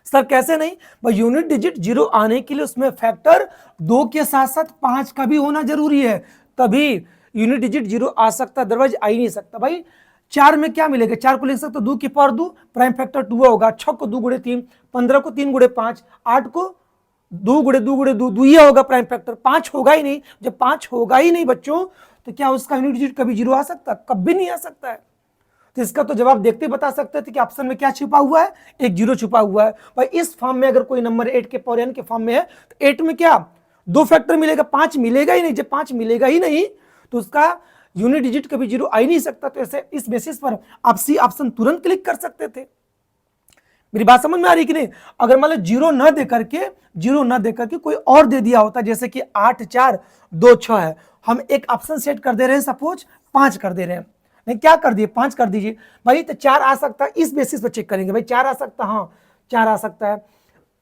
सर कैसे नहीं? भाई यूनिट डिजिट 0 आने के लिए उसमें फैक्टर 2 के साथ साथ 5 का भी होना जरूरी है, तभी यूनिट डिजिट 0 आ सकता, अदरवाइज आ ही नहीं सकता। भाई 4 में क्या मिलेगा? 4 को लिख सकते 2 की पावर 2, प्राइम फैक्टर 2 होगा, 6 को 2 गुणे 3, 15 को 3 गुणे 5, 8 को 2 गुणे 2 गुणे 2, 2 होगा प्राइम फैक्टर, 5 होगा ही नहीं। जब 5 होगा ही नहीं बच्चों तो क्या उसका यूनिट डिजिट कभी 0 आ सकता? कभी नहीं आ सकता है। तो इसका तो जवाब देखते बता सकते थे कि ऑप्शन में क्या छुपा हुआ है, एक 0 छुपा हुआ है। भाई इस फॉर्म में अगर कोई नंबर 8 के पावर n के फॉर्म में है तो 8 में क्या 2 फैक्टर मिलेगा, 5 मिलेगा ही नहीं। जब 5 मिलेगा ही नहीं तो उसका यूनिट डिजिट कभी 0 आ ही नहीं सकता। तो ऐसे इस बेसिस पर आप सी ऑप्शन तुरंत क्लिक कर सकते थे। मेरी बात समझ में आ रही कि नहीं? अगर मान लो 0 न दे करके कोई और दे दिया होता, जैसे कि 8 4 2 6 है, हम एक ऑप्शन सेट कर दे रहे हैं, सपोज 5 कर दे रहे हैं, नहीं क्या कर दिए 5 कर दीजिए। भाई तो 4 आ सकता है, इस बेसिस पर चेक करेंगे। भाई 4 आ सकता, हाँ 4 आ सकता है,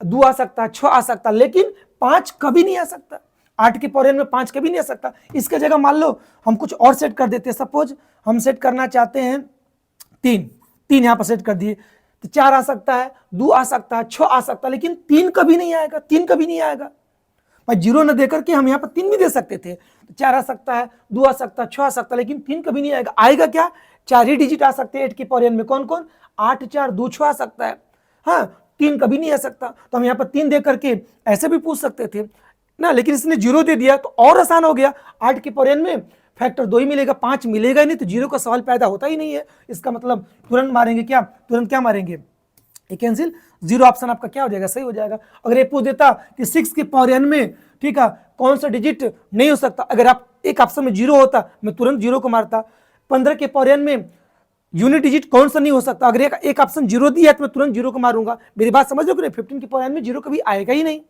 2 आ सकता है, 6 आ सकता है, लेकिन 5 कभी नहीं आ सकता। 8 के पावर n में 5 कभी नहीं आ सकता। इसके जगह मान लो हम कुछ और सेट कर देते हैं, सपोज हम सेट करना चाहते हैं 3 यहाँ पर सेट कर दिए, तो 4 आ सकता है, 2 आ सकता है, 6 आ सकता है, लेकिन 3 कभी नहीं आएगा, 3 कभी नहीं आएगा। भाई 0 न देकर के हम यहाँ पर 3 भी दे सकते थे, तो 4 आ सकता है, 2 आ सकता है, 6 आ सकता है, लेकिन 3 कभी नहीं आएगा। आएगा क्या? 4 ही डिजिट आ सकते हैं 8 की पावर n में, कौन कौन? 8 4 2 6 आ सकता है, हाँ 3 कभी नहीं आ सकता। तो हम यहाँ पर 3 दे करके ऐसे भी पूछ सकते थे ना, लेकिन इसने 0 दे दिया तो और आसान हो गया। 8 की पावर n में फैक्टर 2 ही मिलेगा, 5 मिलेगा ही नहीं, तो 0 का सवाल पैदा होता ही नहीं है। इसका मतलब तुरंत मारेंगे क्या? तुरंत क्या मारेंगे? ये कैंसिल, 0 ऑप्शन आपका क्या हो जाएगा? सही हो जाएगा। अगर ये पूछ देता कि 6 के पावर n में, ठीक है, कौन सा डिजिट नहीं हो सकता, अगर आप एक ऑप्शन में 0 होता मैं तुरंत 0 को मारता। 15 के पावर n में यूनिट डिजिट कौन सा नहीं हो सकता? अगर एक ऑप्शन जीरो दिया है तो मैं तुरंत जीरो को मारूंगा। मेरी बात समझ लो कि नहीं? 15 की पावर n में जीरो कभी आएगा ही नहीं।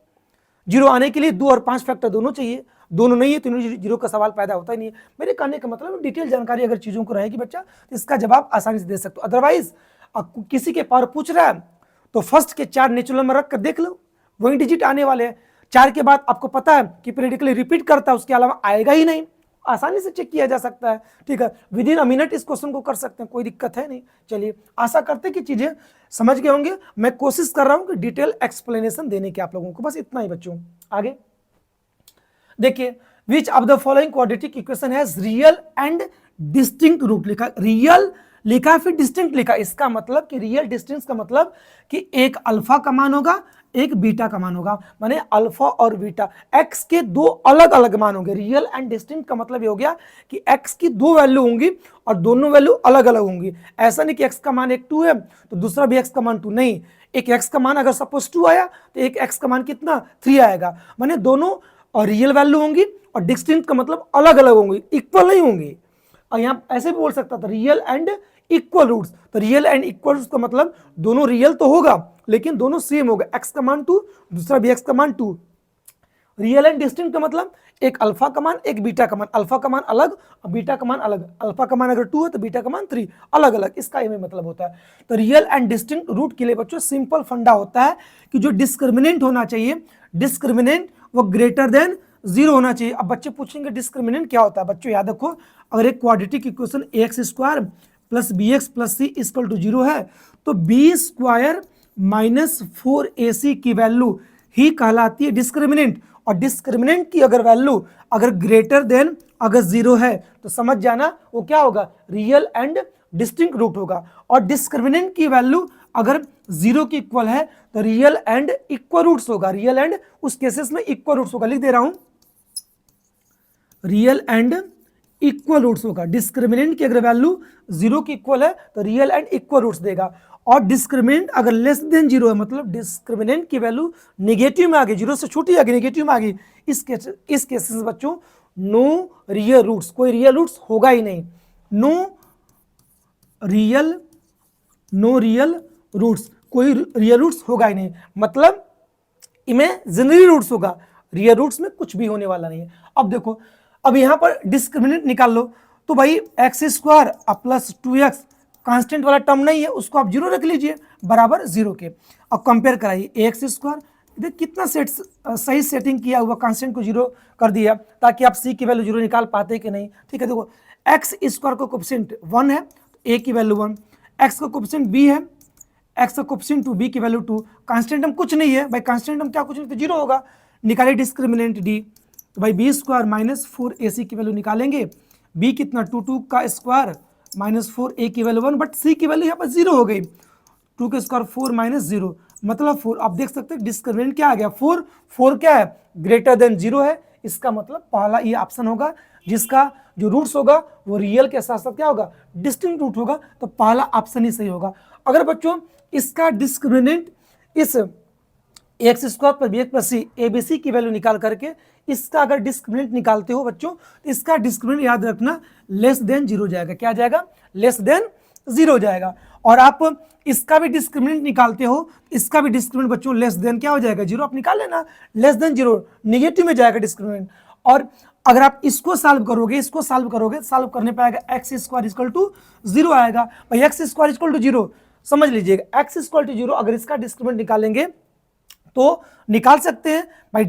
जीरो आने के लिए 2 और 5 फैक्टर दोनों चाहिए, दोनों नहीं है तो जीरो का सवाल पैदा होता ही नहीं है। मेरे कहने का मतलब डिटेल जानकारी अगर चीजों को रहेगी बच्चा तो इसका जवाब आसानी से दे सकते हो। अदरवाइज किसी के पावर पूछ रहा है तो फर्स्ट के 4 नेचुरल में रख कर देख लो, वही डिजिट आने वाले हैं। 4 के बाद आपको पता है कि पीरियडिकली रिपीट करता है, उसके अलावा आएगा ही नहीं। आसानी से चेक किया जा सकता है, ठीक है। विद इन अ मिनट इस क्वेश्चन को कर सकते हैं, कोई दिक्कत है नहीं। चलिए, आशा करते हैं कि चीजें समझ गए होंगे। मैं कोशिश कर रहा हूं कि डिटेल एक्सप्लेनेशन देने की आप लोगों को, बस इतना ही बच्चों। आगे देखिए, which of the following quadratic equation has real and distinct root लिखा, रियल लिखा फिर डिस्टिंक्ट लिखा। इसका मतलब कि रियल डिस्टिंक्ट का मतलब कि एक अल्फा का मान होगा, एक बीटा का मान होगा, माने अल्फा और बीटा, एक्स के दो अलग अलग मान होंगे। रियल एंड डिस्टिंक्ट का मतलब ये हो गया कि एक्स की दो वैल्यू होंगी और दोनों वैल्यू अलग अलग होंगी। ऐसा नहीं कि एक्स का मान एक 2 है तो दूसरा भी एक्स का मान 2, नहीं। एक एक्स का मान अगर सपोज 2 आया तो एक एक्स का मान कितना 3 आएगा, माने दोनों और रियल वैल्यू होंगी और डिस्टिंक्ट का मतलब अलग अलग होंगी, इक्वल नहीं होंगी। और यहाँ ऐसे भी बोल सकता था रियल एंड इक्वल रूट्स, तो रियल एंड इक्वल रूट्स का मतलब दोनों रियल तो होगा लेकिन दोनों सेम होगा, एक्स का मान 2 दूसरा भी एक्स का मान 2। रियल एंड डिस्टिंक्ट का मतलब एक अल्फा का मान एक बीटा का मान, अल्फा का मान अलग और बीटा का मान अलग, अल्फा का मान अगर 2 है तो बीटा का मान 3, अलग अलग, इसका ये मतलब होता है। तो रियल एंड डिस्टिंक्ट रूट के लिए बच्चों सिंपल फंडा होता है कि जो डिस्क्रिमिनेंट होना चाहिए, डिस्क्रिमिनेंट वो ग्रेटर देन 0 होना चाहिए। अब बच्चे पूछेंगे डिस्क्रिमिनेंट क्या होता है? बच्चों याद रखो, अगर एक quadratic equation ax square plus bx plus c equal to 0 है तो बी स्क्वायर माइनस 4ac की वैल्यू ही कहलाती है डिस्क्रिमिनेंट। और डिस्क्रिमिनेंट की अगर वैल्यू अगर ग्रेटर देन अगर 0 है तो समझ जाना वो क्या होगा, रियल एंड डिस्टिंक्ट रूट होगा। और डिस्क्रिमिनेंट की वैल्यू अगर 0 की इक्वल है तो रियल एंड इक्वल रूट्स होगा, रियल एंड उस केसेस में इक्वल रूट्स होगा। लिख दे रहा हूं, रियल एंड इक्वल रूट्स होगा। डिस्क्रिमिनेंट की अगर वैल्यू 0 की इक्वल है तो रियल एंड इक्वल रूट्स देगा। और डिस्क्रिमिनेंट अगर लेस देन 0 है मतलब डिस्क्रिमिनेंट की वैल्यू नेगेटिव में आ गई, 0 से छोटी आ गई, नेगेटिव में आ गई, इस केसेस में बच्चों नो रियल रूट्स, कोई रियल रूट्स होगा ही नहीं। नो रियल रूट्स, कोई रियल रूट्स होगा ही नहीं, मतलब इमेजिनरी रूट्स होगा, रियल रूट्स में कुछ भी होने वाला नहीं है। अब देखो, अब यहां पर डिस्क्रिमिनेंट निकाल लो तो भाई x square plus 2x constant वाला टर्म नहीं है, उसको आप 0 रख लीजिए बराबर 0 के। अब कंपेयर कराइए एक्स स्क्वायर, देख कितना सही सेटिंग किया हुआ, कांस्टेंट को 0 कर दिया ताकि आप c की वैल्यू 0 निकाल पाते कि नहीं। ठीक है, देखो एक्स स्क्वायर का कोएफिशिएंट 1 है तो a की वैल्यू 1, एक्स का कोएफिशिएंट b है, एक्स का कोएफिशिएंट 2, b की वैल्यू 2, कांस्टेंट हम कुछ नहीं है भाई, कांस्टेंट हम क्या कुछ नहीं तो 0 होगा। निकालिए डिस्क्रिमिनेंट d, तो भाई बी स्क्वायर माइनस 4ac की वैल्यू निकालेंगे, b कितना 2 का स्क्वायर माइनस 4a की वैल्यू 1, बट c की वैल्यू यहाँ पर 0 हो गई, 2 का स्क्वायर 4 माइनस 0 मतलब 4। आप देख सकते हैं डिस्क्रिमिनेंट क्या आ गया 4, 4 क्या है ग्रेटर देन 0 है, इसका मतलब पहला ये ऑप्शन होगा जिसका जो रूट्स होगा वो रियल के साथ साथ क्या होगा डिस्टिंक्ट रूट होगा, तो पहला ऑप्शन ही सही होगा। अगर बच्चों इसका डिस्क्रिमिनेंट इस एक्स स्क्वायर पर बी एक्स प्लस सी एबीसी की वैल्यू निकाल करके इसका अगर डिस्क्रिमिनेंट निकालते हो बच्चों तो इसका डिस्क्रिमिनेंट याद रखना लेस देन 0 जाएगा, क्या जाएगा लेस देन 0 जाएगा। और आप इसका भी डिस्क्रिमिनेंट निकालते हो, इसका भी डिस्क्रिमिनेंट बच्चों लेस देन क्या हो जाएगा 0, आप निकाल लेना, लेस देन 0 नेगेटिव में जाएगा डिस्क्रिमिनेंट। और अगर आप इसको सॉल्व करोगे, सॉल्व करने पे आएगा एक्स स्क्वायर इक्वल टू 0 आएगा। भाई एक्स स्क्वायर इक्वल टू 0 समझ लीजिएगा, एक्स स्क्वायर टू 0 अगर इसका डिस्क्रिमिनेंट निकालेंगे तो निकाल सकते हैं भाई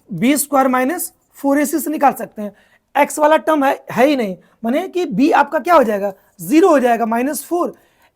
बी स्क्वायर माइनस 4ac से निकाल सकते हैं। एक्स वाला टर्म है ही नहीं, माने कि b आपका क्या हो जाएगा 0 हो जाएगा, माइनस 4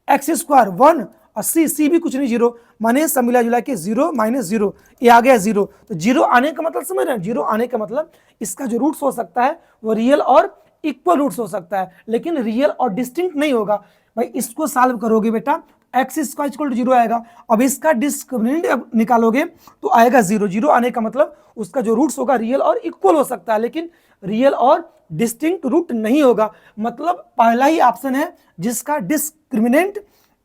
एक्स स्क्वायर 1 और c भी कुछ नहीं 0, माने सब मिला जुला के 0 माइनस 0 ये आ गया 0। तो 0 आने का मतलब समझ रहे हैं, 0 आने का मतलब इसका जो रूट्स हो सकता है वो रियल और इक्वल रूट्स हो सकता है, लेकिन रियल और डिस्टिंक्ट नहीं होगा। भाई इसको सॉल्व करोगे बेटा एक्स स्क्वायर इक्वल टू 0 आएगा, अब इसका डिस्क्रिमिनेंट निकालोगे तो आएगा 0, 0 आने का मतलब उसका जो रूट्स होगा रियल और इक्वल हो सकता है, लेकिन रियल और डिस्टिंक्ट रूट नहीं होगा। मतलब पहला ही ऑप्शन है जिसका डिस्क्रिमिनेंट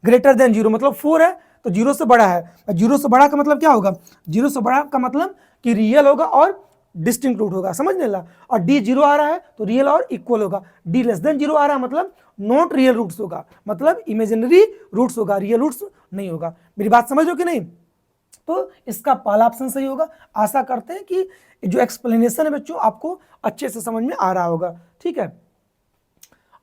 ग्रेटर देन 0 मतलब 4 है तो 0 से बड़ा है, 0 से बड़ा का मतलब क्या होगा, 0 से बड़ा का मतलब कि रियल होगा और डिस्टिंक्ट रूट होगा, समझ लेना। और डी जीरो आ रहा है तो रियल और इक्वल होगा, डी लेस देन जीरो आ रहा है मतलब नॉट रियल रूट्स होगा, मतलब इमेजिनरी रूट्स होगा, रियल रूट्स नहीं होगा। मेरी बात समझ लो कि नहीं? तो इसका पहला ऑप्शन सही होगा। आशा करते हैं कि जो एक्सप्लेनेशन है बच्चों आपको अच्छे से समझ में आ रहा होगा, ठीक है।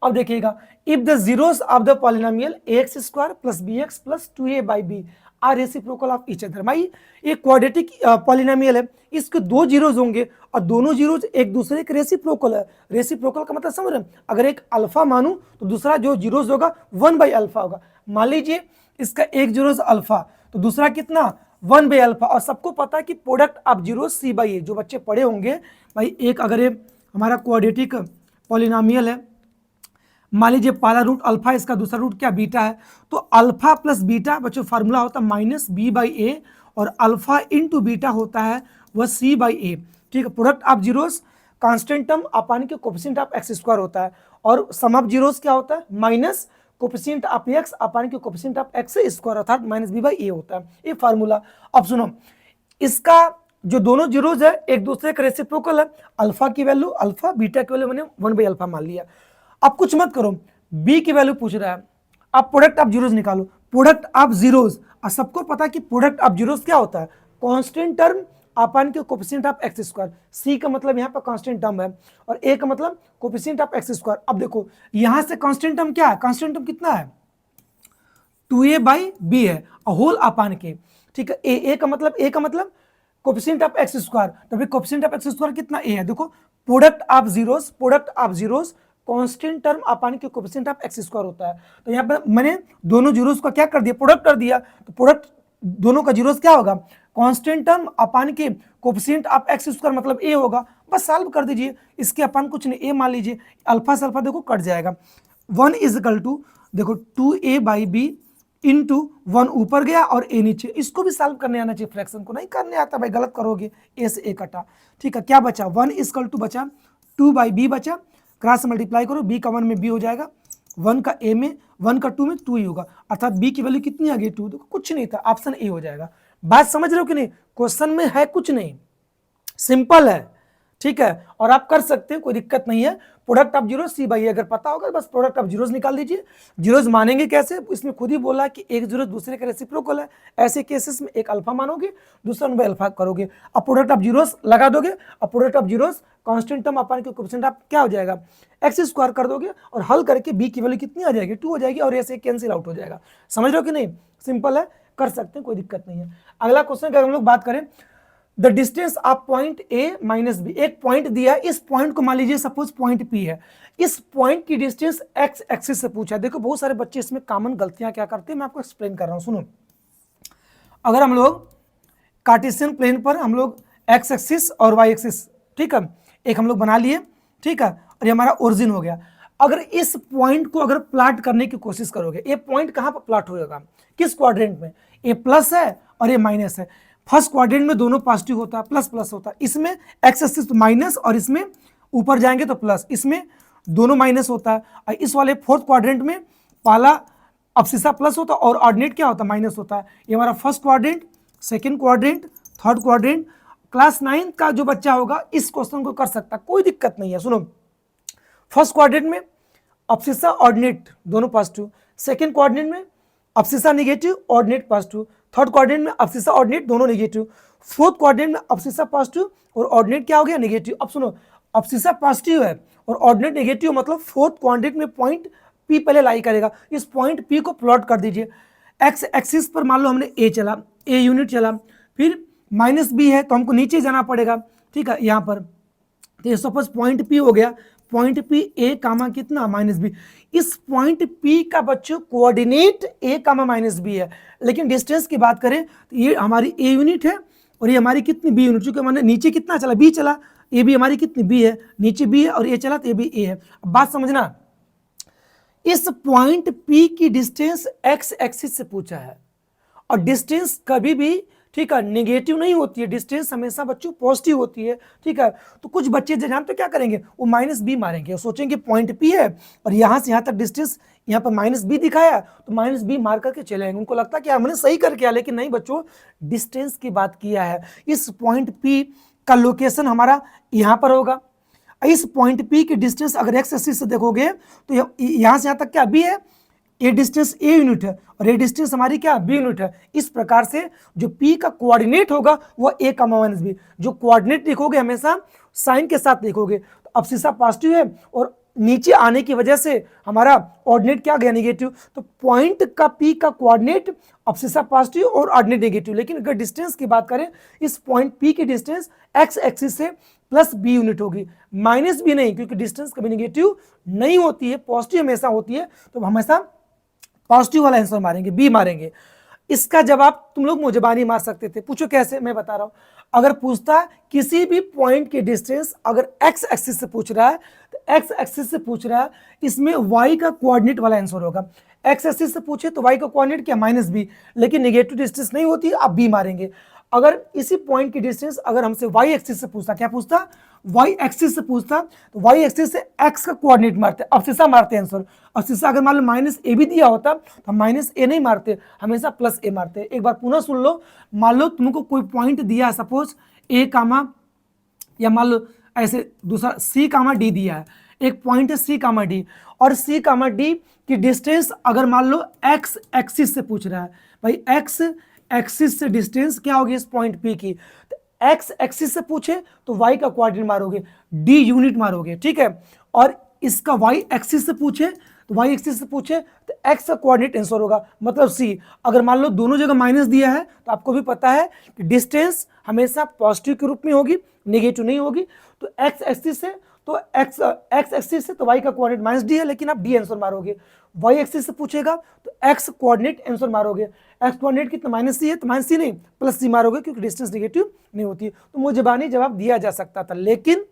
अब देखिएगा, if the zeros of the polynomial ax square plus bx plus 2a by B are reciprocal of each other. भाई ये क्वाड्रेटिक पॉलिनोमियल है, इसके दो जीरोज होंगे और दोनों जीरोज एक दूसरे के रेसिप्रोकल है। रेसिप्रोकल का मतलब समझ रहे हैं, अगर एक अल्फा मानूं तो दूसरा जो जीरोज होगा 1 बाई अल्फा होगा। मान लीजिए इसका एक जीरोज अल्फा तो दूसरा कितना 1 बाई अल्फा। और सबको पता है कि product of zero C by A, जो बच्चे पढ़े होंगे भाई, एक अगर ये हमारा क्वाड्रेटिक पॉलिनोमियल है, मान लीजिए पहला रूट अल्फा, इसका दूसरा रूट क्या बीटा है, तो अल्फा प्लस बीटा बच्चों फार्मूला होता है माइनस बी बाई ए, और अल्फा इंटू बीटा होता है वह सी बाई ए, ठीक है। Product of zeros constant term upon के कोफिशिएंट ऑफ एक्स स्क्वायर होता है, और सम ऑफ जीरोस क्या होता है माइनस कोफिशिएंट ऑफ एक्स अपान के कोफिशिएंट ऑफ एक्स स्क्वायर अर्थात माइनस बी बाई ए होता है, ये फार्मूला। अब सुनो, इसका जो दोनों जीरोज है एक दूसरे का रेसिप्रोकल है, अल्फा की वैल्यू अल्फा, बीटा की वैल्यू मैंने 1 बाई अल्फा मान लिया। अब कुछ मत करो, b की वैल्यू पूछ रहा है, अब प्रोडक्ट ऑफ जीरोज निकालो, प्रोडक्ट ऑफ जीरोज। और सबको पता है कि प्रोडक्ट ऑफ जीरोज क्या होता है, कांस्टेंट टर्म अपान के coefficient of x square. c का मतलब यहाँ पर कांस्टेंट टर्म है और a का मतलब कोफिशिएंट ऑफ एक्स स्क्वायर। अब देखो यहां से कांस्टेंट टर्म क्या है, कांस्टेंट टर्म कितना है 2a बाई बी है, होल अपान के, ठीक है। a का मतलब कोफिशिएंट ऑफ एक्स स्क्वायर, तो फिर कोफिशिएंट ऑफ एक्स स्क्वायर कितना a है, देखो product of zeros constant term upon के कोफिशिएंट ऑफ एक्स स्क्वायर होता है। तो यहाँ पर मैंने दोनों जीरोस का क्या कर दिया, प्रोडक्ट कर दिया, तो प्रोडक्ट दोनों का जीरोस क्या होगा, कांस्टेंट टर्म अपान के कोफिशिएंट ऑफ एक्स स्क्वायर मतलब a होगा। बस सॉल्व कर दीजिए, इसके अपान कुछ नहीं, a मान लीजिए, अल्फा से अल्फा देखो कट जाएगा, 1 इज इक्वल टू देखो 2a बाई बी इंटू 1 ऊपर गया और a नीचे। इसको भी सॉल्व करने आना चाहिए, फ्रैक्शन को नहीं करने आता भाई, गलत करोगे, a से a कटा, ठीक है। क्या बचा 1 इज इक्वल टू बचा 2 बाई बी बचा, क्रॉस मल्टीप्लाई करो, b का 1 में b हो जाएगा, 1 का a में 1 का 2 में 2 ही होगा, अर्थात b की वैल्यू कितनी आ गई 2, देखो कुछ नहीं था, ऑप्शन ए हो जाएगा। बात समझ रहे हो कि नहीं, क्वेश्चन में है कुछ नहीं, सिंपल है, ठीक है, और आप कर सकते हैं, कोई दिक्कत नहीं है। Product of zeros C by अगर पता होगा बस प्रोडक्ट ऑफ जीरोस निकाल दीजिए। जीरोस मानेंगे कैसे, इसमें खुद ही बोला कि एक जीरो दूसरे का रेसिप्रोकल है, ऐसे केसेस में एक अल्फा मानोगे दूसरा में अल्फा करोगे, अब प्रोडक्ट ऑफ जीरोस लगा दोगे, अब product of zeros constant term upon के कोफिशिएंट ऑफ क्या हो जाएगा एक्स स्क्वायर कर दोगे, और हल करके बी की वैल्यू कितनी आ जाएगी 2 हो जाएगी, और ऐसे कैंसिल आउट हो जाएगा। समझ रहे हो कि नहीं, सिंपल है, कर सकते हैं, कोई दिक्कत नहीं है। अगला क्वेश्चन अगर हम लोग बात करें, the distance of point A minus B, एक पॉइंट दिया है, इस पॉइंट को मान लीजिए सपोज पॉइंट पी है, इस पॉइंट की डिस्टेंस एक्स एक्सिस से पूछा है। देखो बहुत सारे बच्चे इसमें कॉमन गलतियां क्या करते हैं, मैं आपको एक्सप्लेन कर रहा हूं, सुनो। अगर हम लोग कार्टेशियन प्लेन पर हम लोग एक्स एक्सिस और वाई एक्सिस, ठीक है, एक हम लोग बना लिए, ठीक है, और ये हमारा ओरिजिन हो गया। अगर इस पॉइंट को अगर प्लॉट करने की कोशिश करोगे, ये पॉइंट कहां पर प्लॉट होगा, किस क्वाड्रेंट में, ये प्लस है और ये माइनस है। फर्स्ट क्वाड्रेंट में दोनों पॉजिटिव होता है, प्लस प्लस होता है, इसमें एक्स एक्सिस तो माइनस और इसमें ऊपर जाएंगे तो प्लस, इसमें दोनों माइनस होता है। और इस वाले फोर्थ क्वाड्रेंट में पहला अब्सिसा प्लस होता है और ऑर्डिनेट क्या होता है माइनस होता है। ये हमारा first quadrant, second quadrant, third quadrant. Class 9 का जो बच्चा होगा इस क्वेश्चन को कर सकता है, कोई दिक्कत नहीं है। सुनो, फर्स्ट क्वाड्रेंट में अब्सिसा ऑर्डिनेट दोनों पॉजिटिव, सेकंड क्वाड्रेंट में abscissa negative ordinate positive, third quadrant में अब्सिसा ऑर्डिनेट दोनों नेगेटिव, फोर्थ क्वाड्रेंट में अब्सिसा पॉजिटिव और ऑर्डिनेट क्या हो गया नेगेटिव। अब सुनो, अब्सिसा पॉजिटिव है और ऑर्डिनेट नेगेटिव, मतलब फोर्थ क्वाड्रेंट में पॉइंट पी पहले लाई करेगा। इस पॉइंट पी को प्लॉट कर दीजिए, एक्स एक्सिस पर मान लो हमने ए चला, ए यूनिट चला, फिर माइनस बी है तो हमको नीचे जाना पड़ेगा, ठीक है, यहाँ पर। तो सपोज पॉइंट पी हो गया, पॉइंट पी ए कामा कितना माइनस बी। इस पॉइंट पी का बच्चों कोऑर्डिनेट ए कामा माइनस बी है, लेकिन डिस्टेंस की बात करें तो ये हमारी ए यूनिट है और ये हमारी कितनी बी यूनिट, चूंकि मैंने नीचे कितना चला बी चला, ए भी हमारी कितनी बी है, नीचे बी है और ए चला तो ये भी ए है। अब बात समझना, इस पॉइंट पी की डिस्टेंस एक्स एक्सिस से पूछा है, और डिस्टेंस कभी भी, ठीक है, नेगेटिव नहीं होती है, डिस्टेंस हमेशा बच्चों पॉजिटिव होती है, ठीक है। तो कुछ बच्चे जो जानते क्या करेंगे, वो माइनस बी मारेंगे, सोचेंगे पॉइंट पी है और यहाँ से यहाँ तक डिस्टेंस यहाँ पर माइनस बी दिखाया तो माइनस बी मार करके चले जाएंगे, उनको लगता है कि हमने सही करके आया, लेकिन नहीं बच्चों, डिस्टेंस की बात किया है। इस पॉइंट पी का लोकेशन हमारा यहाँ पर होगा। इस पॉइंट P की डिस्टेंस अगर एक्स एक्सिस से देखोगे तो यहाँ से यहाँ तक क्या बी है, ये डिस्टेंस ए यूनिट है और ये डिस्टेंस हमारी क्या बी यूनिट है। इस प्रकार से जो P का कोऑर्डिनेट होगा वो a माइनस बी, जो कोऑर्डिनेट लिखोगे हमेशा साइन के साथ लिखोगे। तो अब्सिसा पॉजिटिव है और नीचे आने की वजह से हमारा ऑर्डिनेट क्या गया नेगेटिव, तो पॉइंट का P का कोऑर्डिनेट अब्सिसा पॉजिटिव और ऑर्डिनेट नेगेटिव। लेकिन अगर डिस्टेंस की बात करें, इस पॉइंट P की डिस्टेंस एक्स एक्सिस से प्लस बी यूनिट होगी, माइनस बी नहीं, क्योंकि डिस्टेंस कभी नेगेटिव नहीं होती है, पॉजिटिव हमेशा होती है। तो हमेशा पॉजिटिव वाला आंसर मारेंगे, बी मारेंगे। इसका जवाब तुम लोग मुजबानी मार सकते थे, पूछो कैसे, मैं बता रहा हूं। अगर पूछता किसी भी पॉइंट की डिस्टेंस अगर एक्स एक्सिस से पूछ रहा है तो एक्स एक्सिस से पूछ रहा है, इसमें वाई का कोऑर्डिनेट वाला आंसर होगा। एक्स एक्सिस से पूछे तो वाई का कोऑर्डिनेट क्या माइनस बी, लेकिन नेगेटिव डिस्टेंस नहीं होती, आप बी मारेंगे। अगर इसी पॉइंट की डिस्टेंस अगर हमसे वाई एक्सिस से पूछता, क्या पूछता, वाई एक्सिस से पूछता, तो वाई एक्सिस से एक्स का कोऑर्डिनेट मारते, अब्सिसा मारते आंसर। अब्सिसा अगर मान लो माइनस ए भी दिया होता तो हम माइनस ए नहीं मारते, हमेशा प्लस ए मारते। एक बार पुनः सुन लो, मान लो तुमको कोई पॉइंट दिया है, सपोज ए कामा, या मान लो ऐसे दूसरा सी कामा डी दिया है, एक पॉइंट है सी कामा डी, और सी कामा डी की डिस्टेंस अगर मान लो एक्स एक्सिस से पूछ रहा है, भाई एक्स एक्सिस से डिस्टेंस क्या होगी इस पॉइंट पी की, तो एक्स एक्सिस से पूछे तो वाई का कोऑर्डिनेट मारोगे, डी यूनिट मारोगे, ठीक है। और इसका वाई एक्सिस से पूछे तो वाई एक्सिस से पूछे तो एक्स का कोऑर्डिनेट आंसर होगा, मतलब सी। अगर मान लो दोनों जगह माइनस दिया है तो आपको भी पता है कि डिस्टेंस हमेशा पॉजिटिव के रूप में होगी, नेगेटिव नहीं होगी। तो एक्स एक्सिस से तो एक्स एक्सिस से तो वाई का कोऑर्डिनेट माइनस डी है, लेकिन आप डी आंसर मारोगे। वाई एक्सिस से पूछेगा तो एक्स कोऑर्डिनेट आंसर मारोगे, एक्स कोऑर्डिनेट कितना माइनस सी है तो माइनस सी नहीं प्लस सी मारोगे, क्योंकि डिस्टेंस नेगेटिव नहीं होती। तो मुजबानी जवाब दिया जा सकता था, लेकिन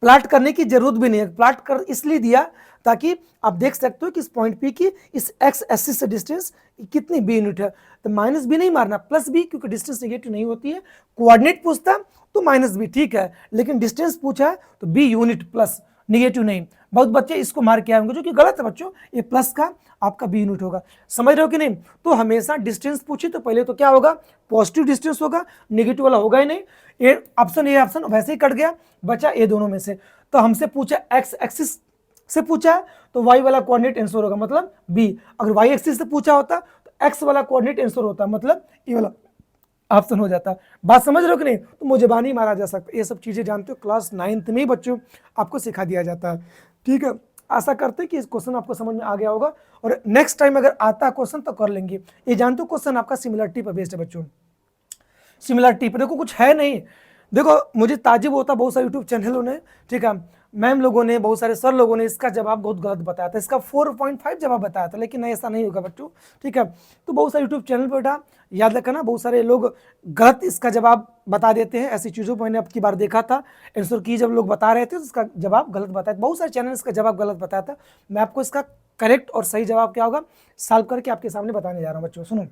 प्लाट करने की जरूरत भी नहीं है। प्लाट कर इसलिए दिया ताकि आप देख सकते हो कि इस पॉइंट पी की इस एक्स एक्सिस से डिस्टेंस कितनी बी यूनिट है, तो माइनस बी नहीं मारना, प्लस बी, क्योंकि डिस्टेंस नेगेटिव नहीं होती है। कोऑर्डिनेट पूछता तो माइनस बी ठीक है, लेकिन डिस्टेंस पूछा है तो बी यूनिट प्लस, नेगेटिव नहीं। बहुत बच्चे इसको मार के आएंगे, जो कि गलत है बच्चों, ये प्लस का आपका बी यूनिट होगा। समझ रहे हो कि नहीं। तो हमेशा डिस्टेंस पूछी तो पहले तो क्या होगा, पॉजिटिव डिस्टेंस होगा, नेगेटिव वाला होगा ही नहीं। ये ऑप्शन वैसे ही कट गया, बचा ए दोनों में से। तो हमसे पूछा एक्स एक्सिस से पूछा है तो वाई वाला कोऑर्डिनेट आंसर होगा, मतलब बी। अगर वाई एक्सिस से पूछा होता तो एक्स वाला कोऑर्डिनेट आंसर होता, मतलब ये वाला ऑप्शन हो जाता। बात समझ रहे हो कि नहीं। तो मुजबानी मारा जा सकता है, ये सब चीजें जानते हो, क्लास 9th में ही बच्चों आपको सिखा दिया जाता है, ठीक है। आशा करते हैं कि इस क्वेश्चन आपको समझ में आ गया होगा, और नेक्स्ट टाइम अगर आता है क्वेश्चन तो कर लेंगे। ये जानते हो क्वेश्चन आपका सिमिलरिटी पर बेस्ड है बच्चों। सिमिलरिटी पर देखो कुछ है नहीं, देखो मुझे ताजुब होता, बहुत सारे यूट्यूब चैनलों ने, ठीक है, मैम लोगों ने, बहुत सारे सर लोगों ने इसका जवाब बहुत गलत बताया था, इसका 4.5 जवाब बताया था, लेकिन नहीं, ऐसा नहीं होगा बच्चों, ठीक है। तो बहुत सारे यूट्यूब चैनल पर बेटा याद रखना, बहुत सारे लोग गलत इसका जवाब बता देते हैं। ऐसी चीज़ों पर मैंने अब की बार देखा था, आंसर की जब लोग बता रहे थे तो इसका जवाब गलत बताया, बहुत सारे चैनल इसका जवाब गलत बताया था। मैं आपको इसका करेक्ट और सही जवाब क्या होगा सॉल्व करके आपके सामने बताने जा रहा हूँ बच्चों। सुनो,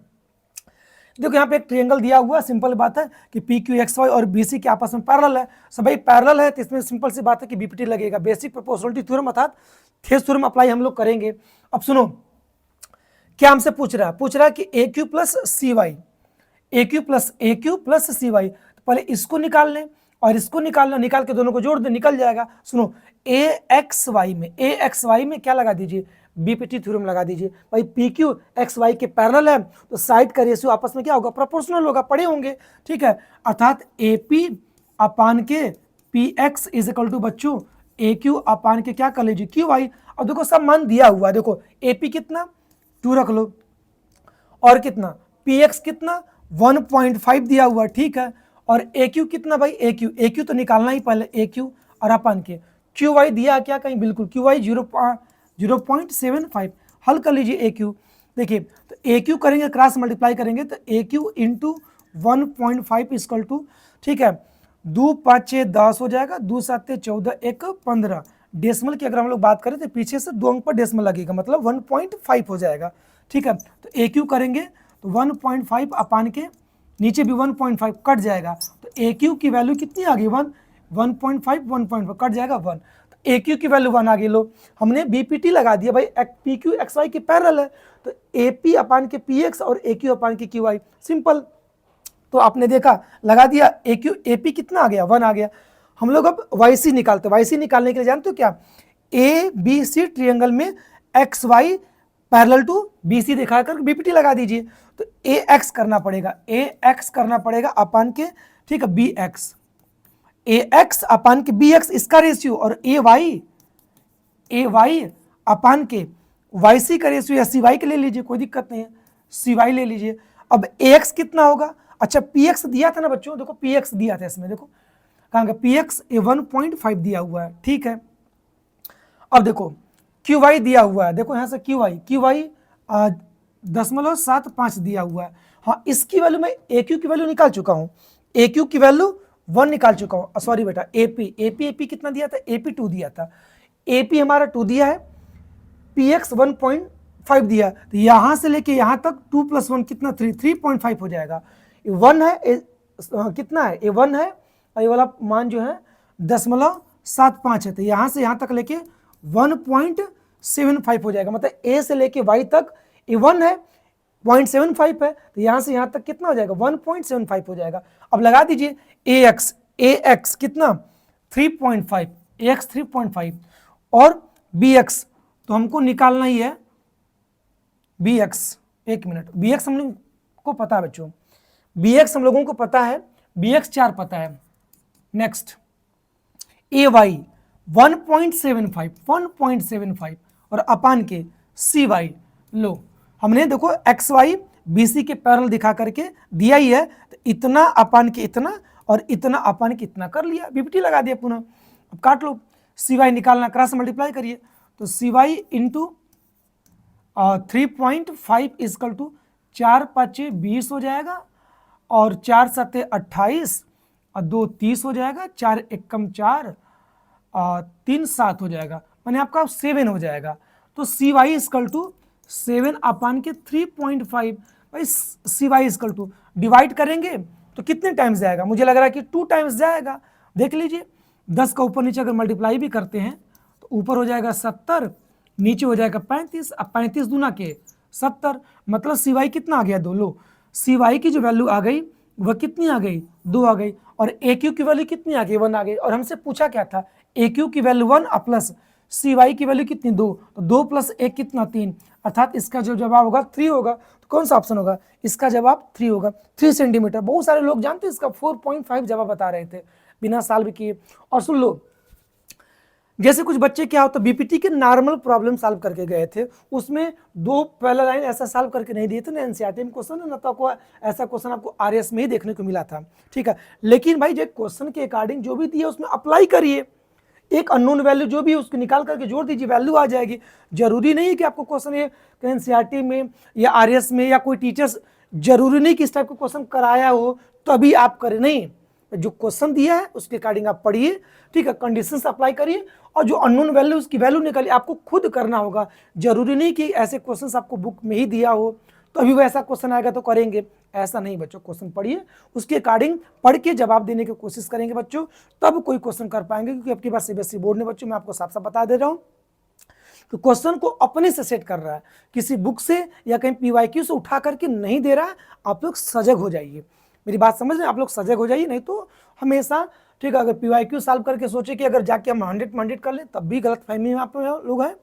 देखो यहाँ पे एक ट्रायंगल दिया हुआ है, सिंपल बात है कि पी क्यू एक्स वाई और बी सी के आपस में पैरेलल है। सब भाई पैरेलल है तो इसमें सिंपल सी बात है कि बीपीटी लगेगा, बेसिक प्रोपोर्शनलिटी थ्योरम अर्थात थेस थ्योरम अप्लाई हम लोग करेंगे। अब सुनो क्या हमसे पूछ रहा है कि ए क्यू प्लस सी वाई, ए क्यू प्लस सी वाई, तो पहले इसको निकाल लें और इसको निकाल के दोनों को जोड़ दे, निकल जाएगा। सुनो ए एक्स वाई में क्या लगा दीजिए, बीपीटी थ्योरम लगा दीजिए। भाई पी क्यू एक्स वाई के पैरेलल है तो साइड का रेशियो आपस में क्या होगा, प्रोपोर्शनल होगा, पड़े होंगे, ठीक है। अर्थात ए पी अपान के P X is equal to बच्चों ए क्यू अपान के क्या कर लीजिए क्यू वाई। और देखो सब मान दिया हुआ है, देखो ए पी कितना 2 रख लो, और कितना पी एक्स कितना 1.5 दिया हुआ, ठीक है। और ए क्यू कितना भाई, ए क्यू तो निकालना ही पहले, ए क्यू और अपान के क्यू वाई दिया क्या कहीं, बिल्कुल क्यू वाई 0.75 हल कर लीजिए ए क्यू। देखिए तो ए क्यू करेंगे, क्रॉस मल्टीप्लाई करेंगे तो ए क्यू इंटू 1.5 इक्वल टू, ठीक है, 2 5 6 10 हो जाएगा, 2 7 14 1 15। डेसिमल की अगर हम लोग बात करें तो पीछे से 2 अंक पर डेसिमल लगेगा, मतलब 1.5 हो जाएगा, ठीक है। तो ए क्यू करेंगे तो 1.5 अपान के नीचे भी 1.5 कट जाएगा, तो ए क्यू की वैल्यू कितनी आ गई 1.5 कट जाएगा 1, ए क्यू की वैल्यू 1 आ गई। लो हमने बीपीटी लगा दिया भाई, पी क्यू एक्स वाई के पैरेलल है तो ए पी अपान के पी एक्स और ए क्यू अपान के क्यू वाई, सिंपल। तो आपने देखा, लगा दिया, ए क्यू ए पी कितना आ गया, 1 आ गया। हम लोग अब वाई सी निकालते हैं। वाई सी निकालने के लिए जानते हो क्या, ए बी सी ट्रिएंगल में X Y parallel to B C दिखाकर बीपीटी लगा दीजिए। तो ए एक्स करना पड़ेगा, ए एक्स करना पड़ेगा अपान के, ठीक है, बी एक्स, ए एक्स अपान के बी एक्स इसका रेशियो, और ए वाई अपान के वाई सी का रेशियो, या सी वाई के ले लीजिए, कोई दिक्कत नहीं है, सी वाई ले लीजिए। अब ए एक्स कितना होगा, अच्छा पी एक्स दिया था ना बच्चों, देखो पी एक्स दिया था इसमें, देखो कहाँ का पी एक्स 1.5 दिया हुआ है, ठीक है। अब देखो क्यू वाई दिया हुआ है, देखो यहाँ से क्यू वाई 0.75 दिया हुआ है। हाँ, इसकी वैल्यू मैं ए क्यू की वैल्यू निकाल चुका हूँ, ए क्यू की वैल्यू 1 निकाल चुका हूँ, सॉरी बेटा, ए पी कितना दिया था, ए पी 2 दिया था, ए पी हमारा 2 दिया है, पी एक्स 1.5 दिया, तो यहाँ से लेके यहाँ तक 2 + 1 कितना, 3.5 हो जाएगा। 1 है, कितना है, ए 1 है, और ये वाला मान जो है 0.75 है, तो यहाँ से यहाँ तक लेके 1.75 हो जाएगा। मतलब ए से लेके वाई तक ए 1 है, 0.75 है, तो यहाँ से यहाँ तक कितना हो जाएगा, 1.75 हो जाएगा। अब लगा दीजिए ए एक्स कितना, 3.5, ए एक्स 3.5, और बी एक्स तो हमको निकालना ही है, बी एक्स, एक मिनट, बी एक्स हम लोग को पता है बच्चों, बी एक्स हम लोगों को पता है, बी एक्स 4 पता है। नेक्स्ट ए वाई 1.75 और अपान के सी वाई, लो हमने देखो एक्स वाई बी सी के पैरेलल दिखा करके दिया ही है, तो इतना अपान के इतना और इतना अपान के इतना कर लिया, बीपीटी लगा दिया पुनः। अब काट लो, सी वाई निकालना, क्रॉस मल्टीप्लाई करिए, तो सी वाई इंटू 3.5 इजकल टू 4 × 5 = 20 हो जाएगा, और 4 × 7 = 28, और 2 = 30 हो जाएगा, 4 × 1 = 4, 3 × 7 हो जाएगा, माने आपका 7 हो जाएगा। तो सी वाई इजकल टू 7 अपान के 3.5, भाई सी वाई इजकल टू डिवाइड करेंगे तो कितने टाइम्स जाएगा, मुझे लग रहा है कि 2 टाइम्स जाएगा। देख लीजिए 10 का ऊपर नीचे अगर मल्टीप्लाई भी करते हैं तो ऊपर हो जाएगा 70, नीचे हो जाएगा 35, अब 35 दूना के 70, मतलब सी वाई कितना आ गया, 2। लो सी वाई की जो वैल्यू आ गई वह कितनी आ गई, 2 आ गई, और ए क्यू की वैल्यू कितनी आ गई, 1 आ गई। और हमसे पूछा क्या था, ए क्यू की वैल्यू 1 प्लस सी वाई की वैल्यू कितनी, 2, तो 2 + 1 कितना, 3, अर्थात इसका जो जवाब होगा 3 होगा। तो कौन सा ऑप्शन होगा, इसका जवाब 3 होगा, 3 सेंटीमीटर। बहुत सारे लोग जानते हैं इसका 4.5 जवाब बता रहे थे बिना सॉल्व किए। और सुन लो, जैसे कुछ बच्चे क्या होता है बीपीटी के नॉर्मल प्रॉब्लम सॉल्व करके गए थे, उसमें 2 पहला लाइन ऐसा सॉल्व करके नहीं दिए थे ना एनसीईआरटी में क्वेश्चन, ना तो को ऐसा क्वेश्चन आपको आरएस में ही देखने को मिला था, ठीक है। लेकिन भाई जो क्वेश्चन के अकॉर्डिंग जो भी दिया उसमें अप्लाई करिए, एक अननोन वैल्यू जो भी उसको निकाल करके जोड़ दीजिए, वैल्यू आ जाएगी। जरूरी नहीं है कि आपको क्वेश्चन ये एनसीईआरटी में या आरएस में या कोई टीचर्स, जरूरी नहीं कि इस टाइप का क्वेश्चन कराया हो तभी आप करें, नहीं, जो क्वेश्चन दिया है उसके अकॉर्डिंग आप पढ़िए, ठीक है, कंडीशंस अप्लाई करिए, और जो अननोन वैल्यू उसकी वैल्यू निकालिए, आपको खुद करना होगा। जरूरी नहीं कि ऐसे क्वेश्चंस आपको बुक में ही दिया हो तो अभी वैसा क्वेश्चन आएगा तो करेंगे, ऐसा नहीं बच्चों। क्वेश्चन पढ़िए, उसके अकॉर्डिंग पढ़ के जवाब देने की कोशिश करेंगे बच्चों, तब कोई क्वेश्चन कर पाएंगे। क्योंकि आपके पास सीबीएसई बोर्ड ने बच्चों, मैं आपको साफ साफ बता दे रहा हूँ, तो क्वेश्चन को अपने से सेट कर रहा है, किसी बुक से या कहीं पीवाईक्यू से उठा करके नहीं दे रहा है। आप लोग सजग हो जाइए, मेरी बात समझ रहे हैं, आप लोग सजग हो जाइए, नहीं तो हमेशा, ठीक है, अगर पीवाईक्यू सॉल्व करके सोचे कि अगर जाके हम 100 कर ले तब भी गलत फहमी में आप लोग हैं,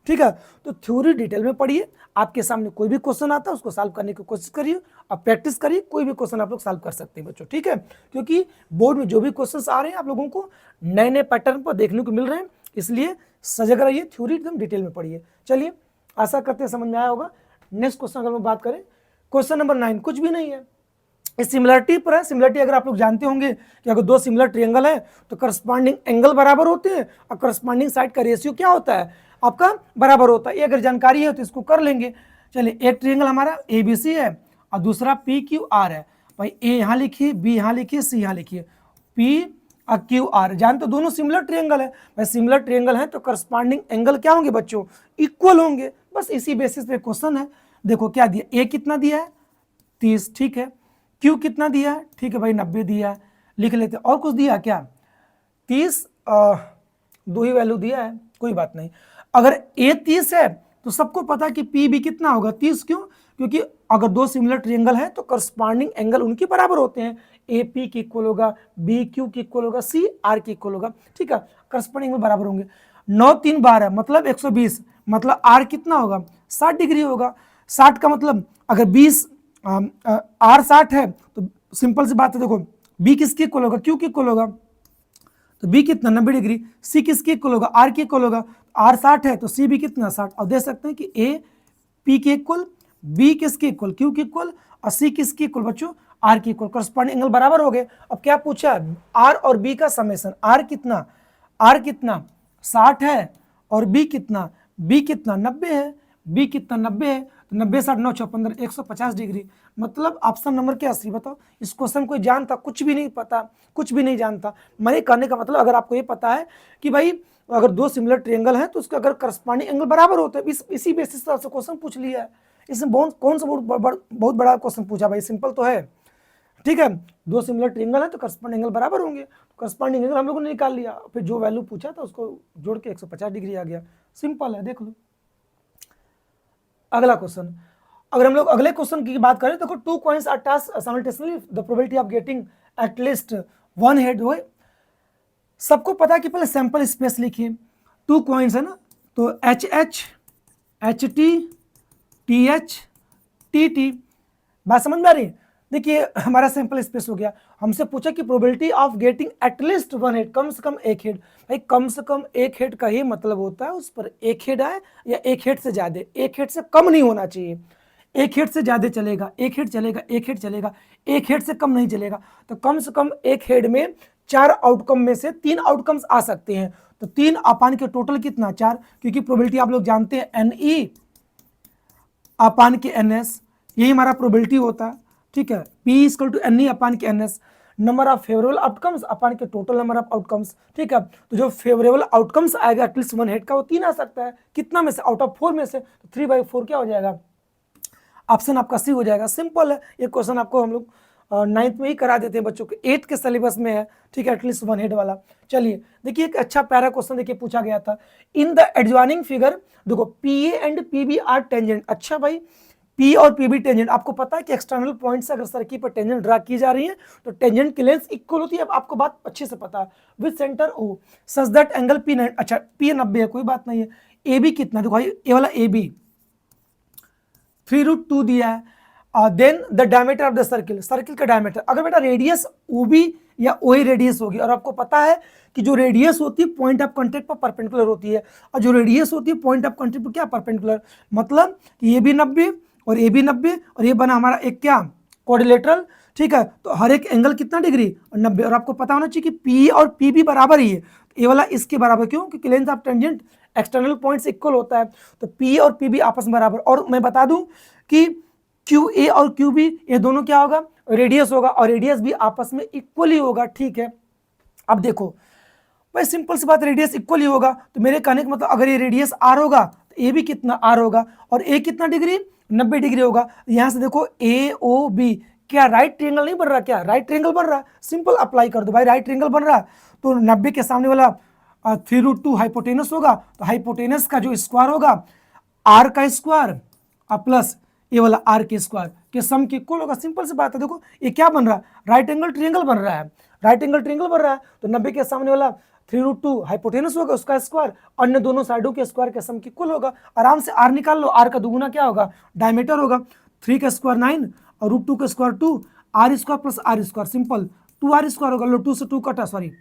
ठीक है। तो थ्योरी डिटेल में पढ़िए, आपके सामने कोई भी क्वेश्चन आता है उसको सॉल्व करने की कोशिश करिए और प्रैक्टिस करिए, कोई भी क्वेश्चन आप लोग सॉल्व कर सकते हैं बच्चों, ठीक है। क्योंकि बोर्ड में जो भी क्वेश्चन आ रहे हैं आप लोगों को नए नए पैटर्न पर देखने को मिल रहे हैं, इसलिए सजग रहिए, थ्योरी एकदम डिटेल में पढ़िए। चलिए, आशा करते हैं समझ में आया होगा। नेक्स्ट क्वेश्चन अगर हम बात करें, क्वेश्चन नंबर 9 कुछ भी नहीं है, इस सिमिलरिटी पर है। सिमिलरिटी अगर आप लोग जानते होंगे कि अगर 2 सिमिलर ट्रायंगल है तो करस्पॉन्डिंग एंगल बराबर होते हैं और करस्पॉन्डिंग साइड का रेशियो क्या होता है आपका, बराबर होता है। ये अगर जानकारी है तो इसको कर लेंगे। चलिए, एक ट्रायंगल हमारा ABC है और दूसरा PQR है। भाई A यहाँ लिखिए, B यहाँ लिखिए, C यहाँ लिखिए, P और QR, जानते तो दोनों सिमिलर ट्रायंगल है। भाई सिमिलर ट्रायंगल है तो करस्पॉन्डिंग एंगल क्या होंगे बच्चों, इक्वल होंगे। बस इसी बेसिस पे क्वेश्चन है। देखो क्या दिया, A कितना दिया है 30, ठीक है, Q कितना दिया है, ठीक है भाई 90 दिया है, लिख लेते। और कुछ दिया क्या, 30, 2 ही वैल्यू दिया है, कोई बात नहीं। अगर A 30 है तो सबको पता कि P भी कितना होगा 30, क्यों, क्योंकि अगर दो सिमिलर ट्रायंगल है तो करस्पॉन्डिंग एंगल उनके बराबर होते हैं, ए पी के इक्वल होगा, बी क्यू के इक्वल होगा, सी आर के इक्वल होगा, ठीक है, करस्पॉन्डिंग एंगल बराबर होंगे। 9 3 12 मतलब 120, मतलब आर कितना होगा 60 डिग्री होगा। 60 का मतलब अगर 20 आर 60 है तो सिंपल सी बात है, देखो बी किसके इक्वल होगा, क्यू के इक्वल होगा, तो बी कितना 90 डिग्री, सी किसके इक्वल होगा, आर के इक्वल होगा, आर 60 है तो सी भी कितना 60। और देख सकते हैं कि ए पी के इक्वल, बी किसके इक्वल, क्यू के इक्वल, और सी किसके इक्वल बच्चों, आर के इक्वल, करस्पॉन्डिंग एंगल बराबर हो गए। अब क्या पूछा, आर और बी का समेशन, आर कितना 60 है और बी कितना 90 है, बी कितना 90 है, तो 90 60 9 6 15 150 डिग्री। मतलब ऑप्शन नंबर क्या सी, बताओ इस क्वेश्चन कोई जानता, कुछ भी नहीं पता, कुछ भी नहीं जानता। मैंने कहने का मतलब अगर आपको ये पता है कि भाई अगर दो सिमिलर ट्रायंगल है तो उसके अगर करस्पॉन्डिंग एंगल बराबर होते हैं, इसी बेसिस पर आपसे क्वेश्चन पूछ लिया है। इसमें कौन सा बहुत बड़ा क्वेश्चन पूछा भाई, सिंपल तो है, ठीक है। दो सिमिलर ट्रायंगल है तो करस्पॉन्डिंग एंगल बराबर होंगे, तो करस्पॉन्डिंग एंगल हम लोगों ने निकाल लिया, फिर जो वैल्यू पूछा था उसको जोड़ के 150 डिग्री आ गया, सिंपल है, देख लो। अगला क्वेश्चन, अगर हम लोग अगले क्वेश्चन की बात करें तो देखो, 2 coins are tossed simultaneously, the probability of getting at least one head हो। सबको पता है कि पहले सैंपल स्पेस लिखिए, 2 कॉइन्स है ना, तो H H, H T, T H, T T, बात समझ में आ रही है। देखिए हमारा सैंपल स्पेस हो गया, हमसे पूछा कि probability of getting at least one head, कम से कम एक हेड। भाई कम से कम एक हेड का ही मतलब होता है उस पर एक हेड आए या एक हेड से ज्यादा, एक हेड से कम नहीं होना चाहिए, एक हेड से ज्यादा चलेगा, एक हेड चलेगा, एक हेड चलेगा, एक हेड से कम नहीं चलेगा। तो कम से कम एक हेड में 4 आउटकम में से 3 आउटकम्स आ सकते हैं, तो 3 अपान के टोटल कितना 4, क्योंकि प्रोबेबिलिटी आप लोग जानते हैं एन ई अपान के एन एस, यही हमारा प्रोबेबिलिटी होता है, ठीक है। P equal to n E upon के n S, number of favourable outcomes upon के टोटल नंबर ऑफ आउटकम्स, ठीक है। तो जो फेवरेबल आउटकम्स आएगा एटलीस्ट वन हेड का, वो 3 आ सकता है, कितना में से, आउट ऑफ 4 में से, तो 3/4 क्या हो जाएगा, ऑप्शन आपका सी हो जाएगा। सिंपल है, ये क्वेश्चन आपको हम लोग 9th में ही करा देते हैं बच्चों के, 8th के सिलेबस में है, ठीक है, एटलीस्ट वन हेड वाला। चलिए देखिए एक अच्छा प्यारा क्वेश्चन देखिए पूछा गया था, इन द एडजॉइनिंग फिगर, देखो P A and P B are tangent. अच्छा भाई पी और पी बी टेंजेंट, आपको पता है कि एक्सटर्नल पॉइंट से अगर सर्किल पर टेंजेंट ड्रा की जा रही है तो टेंजेंट की लेंथ इक्वल होती है, अब आपको बात अच्छे से पता है, with centre O such that angle P, अच्छा पी 90 है, कोई बात नहीं है। ए बी कितना, देखो भाई ए वाला ए बी 3√2 दिया है, then the diameter of the circle, circle का डायमीटर, अगर बेटा रेडियस ओबी या ओए रेडियस होगी, और आपको पता है कि जो रेडियस होती है पॉइंट ऑफ कांटेक्ट पर परपेंडिकुलर होती है, और जो रेडियस होती है पॉइंट ऑफ कांटेक्ट पर क्या परपेंडिकुलर, मतलब कि ये भी 90 और ये भी 90, और ये बना हमारा एक क्या क्वाड्रिलेटरल, ठीक है। तो हर एक एंगल कितना डिग्री 90, और आपको पता होना चाहिए कि पी और पी भी बराबर ही है, ये वाला इसके बराबर, क्यों, क्योंकि length of tangent external points equal होता है, तो पी और पी भी आपस में बराबर। और मैं बता दूं कि क्यू ए और क्यू बी ये दोनों क्या होगा, रेडियस होगा, और रेडियस भी आपस में इक्वल ही होगा, ठीक है। अब देखो भाई सिंपल सी बात, रेडियस इक्वल ही होगा, तो मेरे कहने का मतलब अगर ये रेडियस आर होगा तो ए भी कितना आर होगा, और ए कितना डिग्री 90 डिग्री होगा। यहां से देखो ए ओ बी क्या राइट ट्रायंगल नहीं बन रहा, क्या राइट ट्रायंगल बन रहा है, सिंपल अप्लाई कर दो भाई, राइट ट्रायंगल बन रहा है, तो 90 के सामने वाला 3√2 हाइपोटेनस होगा, तो हाइपोटेनस का जो स्क्वायर होगा आर का स्क्वायर प्लस ये वाला आर के स्क्वायर के सम के इक्वल होगा, सिंपल सी बात है। देखो ये क्या बन रहा है, राइट एंगल ट्रायंगल बन रहा है, राइट एंगल ट्रायंगल बन रहा है, तो 90 के सामने वाला 3√2 हाइपोटेनस होगा, उसका स्क्वायर अन्य दोनों साइडों के स्क्वायर के सम के इक्वल होगा। आराम से आर निकाल लो, आर का दुगुना क्या होगा, डायमीटर होगा, 3 का स्क्वायर 9 और √2 का square 2, R square plus R square, simple 2r square होगा, लो 2 से 2 कटा, सॉरी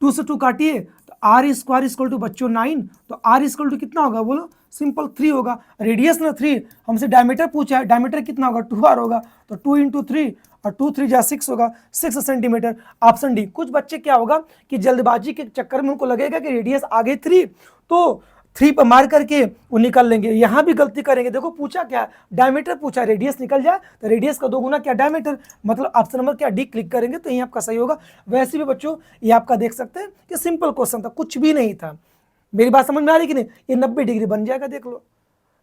2 से 2 काटिए, तो आर स्क्वायर इक्वल टू बच्चों 9, तो आर इक्वल टू कितना होगा बोलो, सिंपल 3 होगा, रेडियस ना 3, हमसे डायमीटर पूछा है, डायमीटर कितना होगा 2r होगा, तो 2 × 3 और 2 3 जा 6 होगा, 6 सेंटीमीटर, ऑप्शन डी। कुछ बच्चे क्या होगा कि जल्दबाजी के चक्कर में उनको लगेगा कि रेडियस आगे 3, तो 3 पर मार करके वो निकल लेंगे, यहाँ भी गलती करेंगे। देखो पूछा क्या, डायमीटर पूछा, रेडियस निकल जाए तो रेडियस का 2 गुना क्या डायमीटर, मतलब ऑप्शन नंबर क्या डी क्लिक करेंगे तो ये आपका सही होगा। वैसे भी बच्चों ये आपका देख सकते हैं कि सिंपल क्वेश्चन था, कुछ भी नहीं था। मेरी बात समझ में आ रही कि नहीं, ये 90 डिग्री बन जाएगा, देख लो,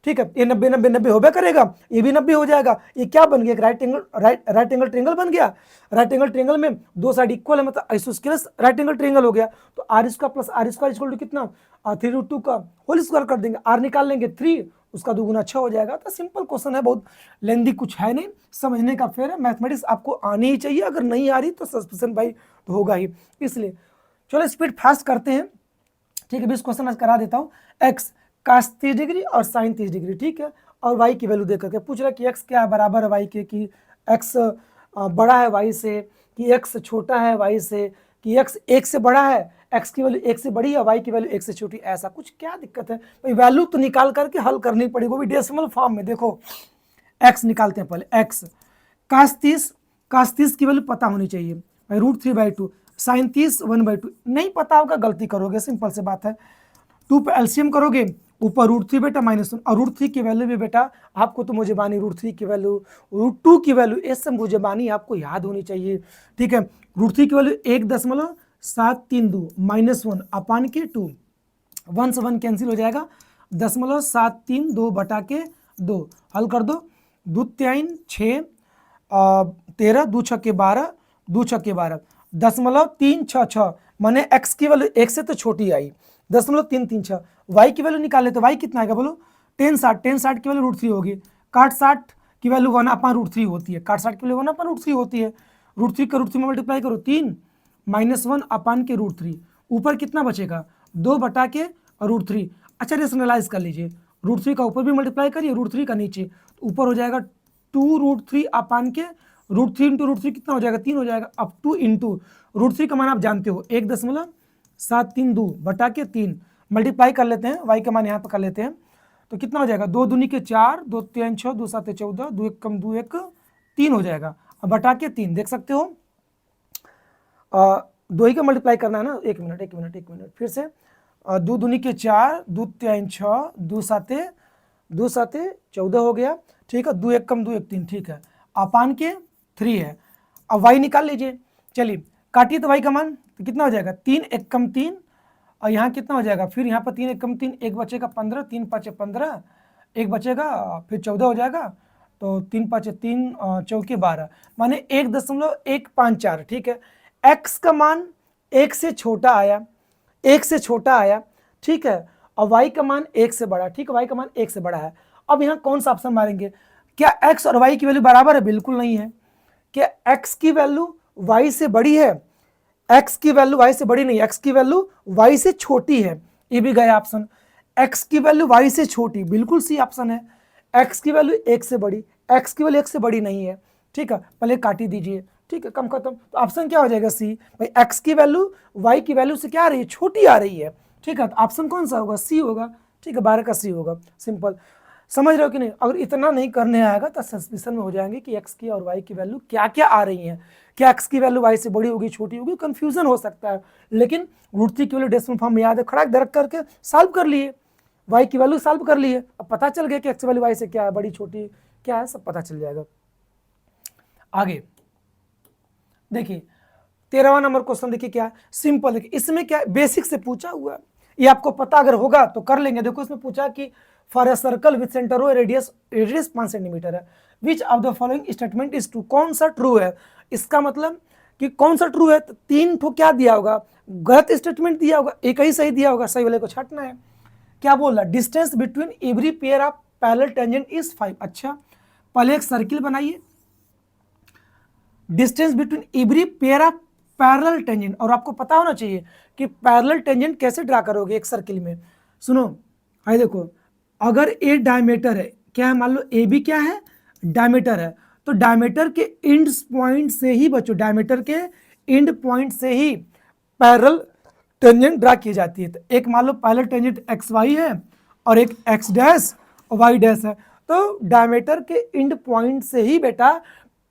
ठीक है, ये 90 90 90 होबे करेगा, ये भी 90 हो जाएगा, ये क्या बन गया, राइट एंगल ट्रायंगल बन गया। राइट एंगल ट्रायंगल में दो साइड इक्वल है, मतलब आइसोस्केलस राइट एंगल ट्रायंगल हो गया, तो R square plus R square equal to कितना 3√2 का होल स्क्वायर कर देंगे, आर निकाल लेंगे 3, उसका दुगुना 6 हो जाएगा। तो सिंपल क्वेश्चन है, बहुत लेंदी कुछ है नहीं, समझने का फेर है। मैथमेटिक्स आपको आनी ही चाहिए, अगर नहीं आ रही तो सस्पेंशन भाई तो होगा ही। इसलिए चलो स्पीड फास्ट करते हैं, ठीक है। 20 क्वेश्चन आज करा देता हूँ। एक्स cos 30 डिग्री और sin 30 डिग्री, ठीक है। और y की वैल्यू दे करके पूछ रहा है कि x क्या बराबर है y के, कि x बड़ा है y से, कि x छोटा है y से, कि x 1 से बड़ा है, x की वैल्यू 1 से बड़ी है, y की वैल्यू 1 से छोटी, ऐसा कुछ क्या दिक्कत है भाई। वैल्यू तो निकाल करके हल करनी पड़ेगी, वो भी डेसिमल फॉर्म में। देखो x निकालते हैं पहले, x cos 30 की वैल्यू पता होनी चाहिए भाई, √3/2, sin 30 1/2, नहीं पता होगा गलती करोगे, सिंपल से बात है। 2 पे एलसीएम करोगे, ऊपर √3 बेटा -1, और √3 की वैल्यू भी बेटा आपको तो मुझे बानी √3 की वैल्यू, √2 की वैल्यू, ऐसे मुझे बानी आपको याद होनी चाहिए, ठीक है। √3 की वैल्यू 1.732 -1 अपान के 2, 1 से 1 कैंसिल हो जाएगा, 0.732 बटा के 2, हल कर दो। 2 3 6 13, 2 6 12, 2 6 12, 0.366, माने x की वैल्यू 1 से तो छोटी आई, 0.336। y की वैल्यू निकाले तो y कितना आएगा बोलो, tan 60 की वैल्यू √3 होगी, cot 60 की वैल्यू 1/√3 होती है, cot 60 की वैल्यू 1/√3 होती है। √3 का √3 में मल्टीप्लाई करो 3 -1 अपान के √3, ऊपर कितना बचेगा 2 बटा के √3। अच्छा रेशनलाइज कर लीजिए, √3 का ऊपर भी मल्टीप्लाई करिए, √3 का नीचे, ऊपर हो जाएगा 2√3 अपान के √3 इंटू √3 कितना हो जाएगा 3 हो जाएगा। अब 2 इंटू √3 का मान आप जानते हो 1.732 बटा के 3, मल्टीप्लाई कर लेते हैं, y का मान यहाँ पर कर लेते हैं, तो कितना हो जाएगा 2 दूनी के 4, 2 3 6, 2 7 14, 2 1 कम 2 1 3 हो जाएगा। अब बटा के 3 देख सकते हो, 2 ही का मल्टीप्लाई करना है ना, एक मिनट फिर से, 2 दूनी के 4, 2 3 6, 2 7 14 हो गया, ठीक है। 2 1 कम 2 1 3, ठीक है, अपान के 3 है। अब y निकाल लीजिए, चलिए काटिए तो y का मान तो कितना हो जाएगा 3 1 कम 3, और यहाँ कितना हो जाएगा, फिर यहाँ पर 3 1 कम 3, एक बचेगा 15, 3 5 15, एक बचेगा फिर 14 हो जाएगा, तो 3 5 3 चौके 12, माने 1.154, ठीक है। x का मान 1 से छोटा आया, 1 से छोटा आया, ठीक है, और y का मान 1 से बड़ा, ठीक है, y का मान 1 से बड़ा है। अब यहाँ कौन सा ऑप्शन मारेंगे, क्या x और y की वैल्यू बराबर है, बिल्कुल नहीं है। क्या x की वैल्यू y से बड़ी है, x की वैल्यू y से बड़ी नहीं, x की वैल्यू y से छोटी है, ये भी गया ऑप्शन। x की वैल्यू y से छोटी, बिल्कुल सी ऑप्शन है। x की वैल्यू 1 से बड़ी, x की वैल्यू 1 से बड़ी नहीं है, ठीक है, पहले काटी दीजिए, ठीक है, कम खत्म। तो ऑप्शन क्या हो जाएगा सी, भाई x की वैल्यू y की वैल्यू से क्या आ रही है, छोटी आ रही है, ठीक है, तो ऑप्शन कौन सा होगा, सी होगा, ठीक है, 12 का सी होगा। सिंपल, समझ रहे हो कि नहीं। अगर इतना नहीं करने आएगा तो सस्पिशन में हो जाएंगे कि x की और y की वैल्यू क्या क्या आ रही हैं, क्या x की वैल्यू y से बड़ी होगी छोटी होगी, कंफ्यूजन हो सकता है। लेकिन √3 की वैल्यू डेसिमल फॉर्म में याद है, खड़ा दरक करके सॉल्व कर लिए, y की वैल्यू सॉल्व कर लिए, अब पता चल गया कि x वैल्यू y से क्या है, बड़ी छोटी क्या है, सब पता चल जाएगा। आगे देखिए 13वां नंबर क्वेश्चन, देखिए क्या सिंपल, देखिए इसमें क्या बेसिक से पूछा हुआ है, ये आपको पता अगर होगा तो कर लेंगे। देखो इसमें पूछा कि for a circle with centre O radius 5 centimetre है, which of the following statement is true, कौन सा ट्रू है, इसका मतलब कि कौन सा ट्रू है, तो 3 ठो क्या दिया होगा, गलत स्टेटमेंट दिया होगा, एक ही सही दिया होगा, सही वाले को छाटना है। क्या बोल रहा, distance between every pair of parallel tangent is 5। अच्छा पहले एक सर्किल बनाइए, distance between every pair of parallel tangent, और आपको पता होना चाहिए कि पैरेलल टेंजेंट कैसे ड्रा करोगे एक सर्किल में। सुनो हाय देखो, अगर ए डायमीटर है, क्या है, मान लो ए बी क्या है, डायमीटर है, तो डायमीटर के एंड पॉइंट से ही बच्चों, डायमीटर के एंड पॉइंट से ही पैरेलल टेंजेंट ड्रा की जाती है। तो एक मान लो पैरेलल टेंजेंट एक्स वाई है और एक एक्स डैश और वाई डैश है, तो डायमीटर के एंड पॉइंट से ही बेटा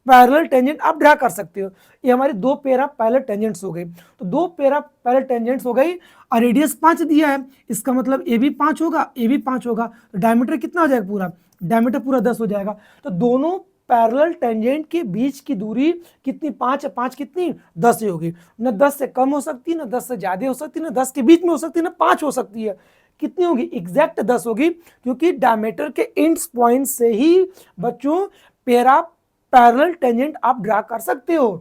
पैरेलल टेंजेंट आप ड्रा कर सकते हो। ये हमारी 2 पेयर ऑफ पैरेलल टेंजेंट्स हो गई, तो 2 पेयर ऑफ पैरेलल टेंजेंट्स हो गई, और रेडियस 5 दिया है, इसका मतलब ए भी 5 होगा, ए भी 5 होगा, तो डायमीटर कितना हो जाएगा, पूरा डायमीटर पूरा 10 हो जाएगा। तो दोनों पैरेलल टेंजेंट के बीच की दूरी कितनी, 5 है, 5 कितनी 10 ही होगी, न 10 से कम हो सकती, न 10 से ज्यादा हो सकती, न 10 के बीच में हो सकती, न 5 हो सकती है, कितनी होगी, एग्जैक्ट 10 होगी, क्योंकि डायमीटर के एंड्स पॉइंट से ही बच्चों पेयर ऑफ पैरेलल टेंजेंट आप ड्रा कर सकते हो।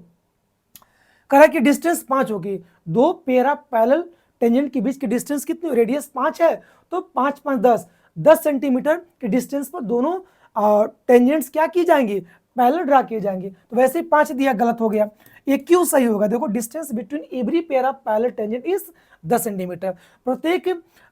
कह रहा है कि डिस्टेंस 5 होगी, 2 पेयर ऑफ पैरेलल टेंजेंट के बीच की डिस्टेंस कितनी, रेडियस 5 है, तो 5 5 10, 10 सेंटीमीटर के डिस्टेंस पर दोनों टेंजेंट्स क्या की जाएंगी, पैरेलल ड्रा किए जाएंगे। तो वैसे ही 5 दिया, गलत हो गया। ये क्यों सही होगा, देखो distance between every pair of parallel tangent is 10 centimetre. प्रत्येक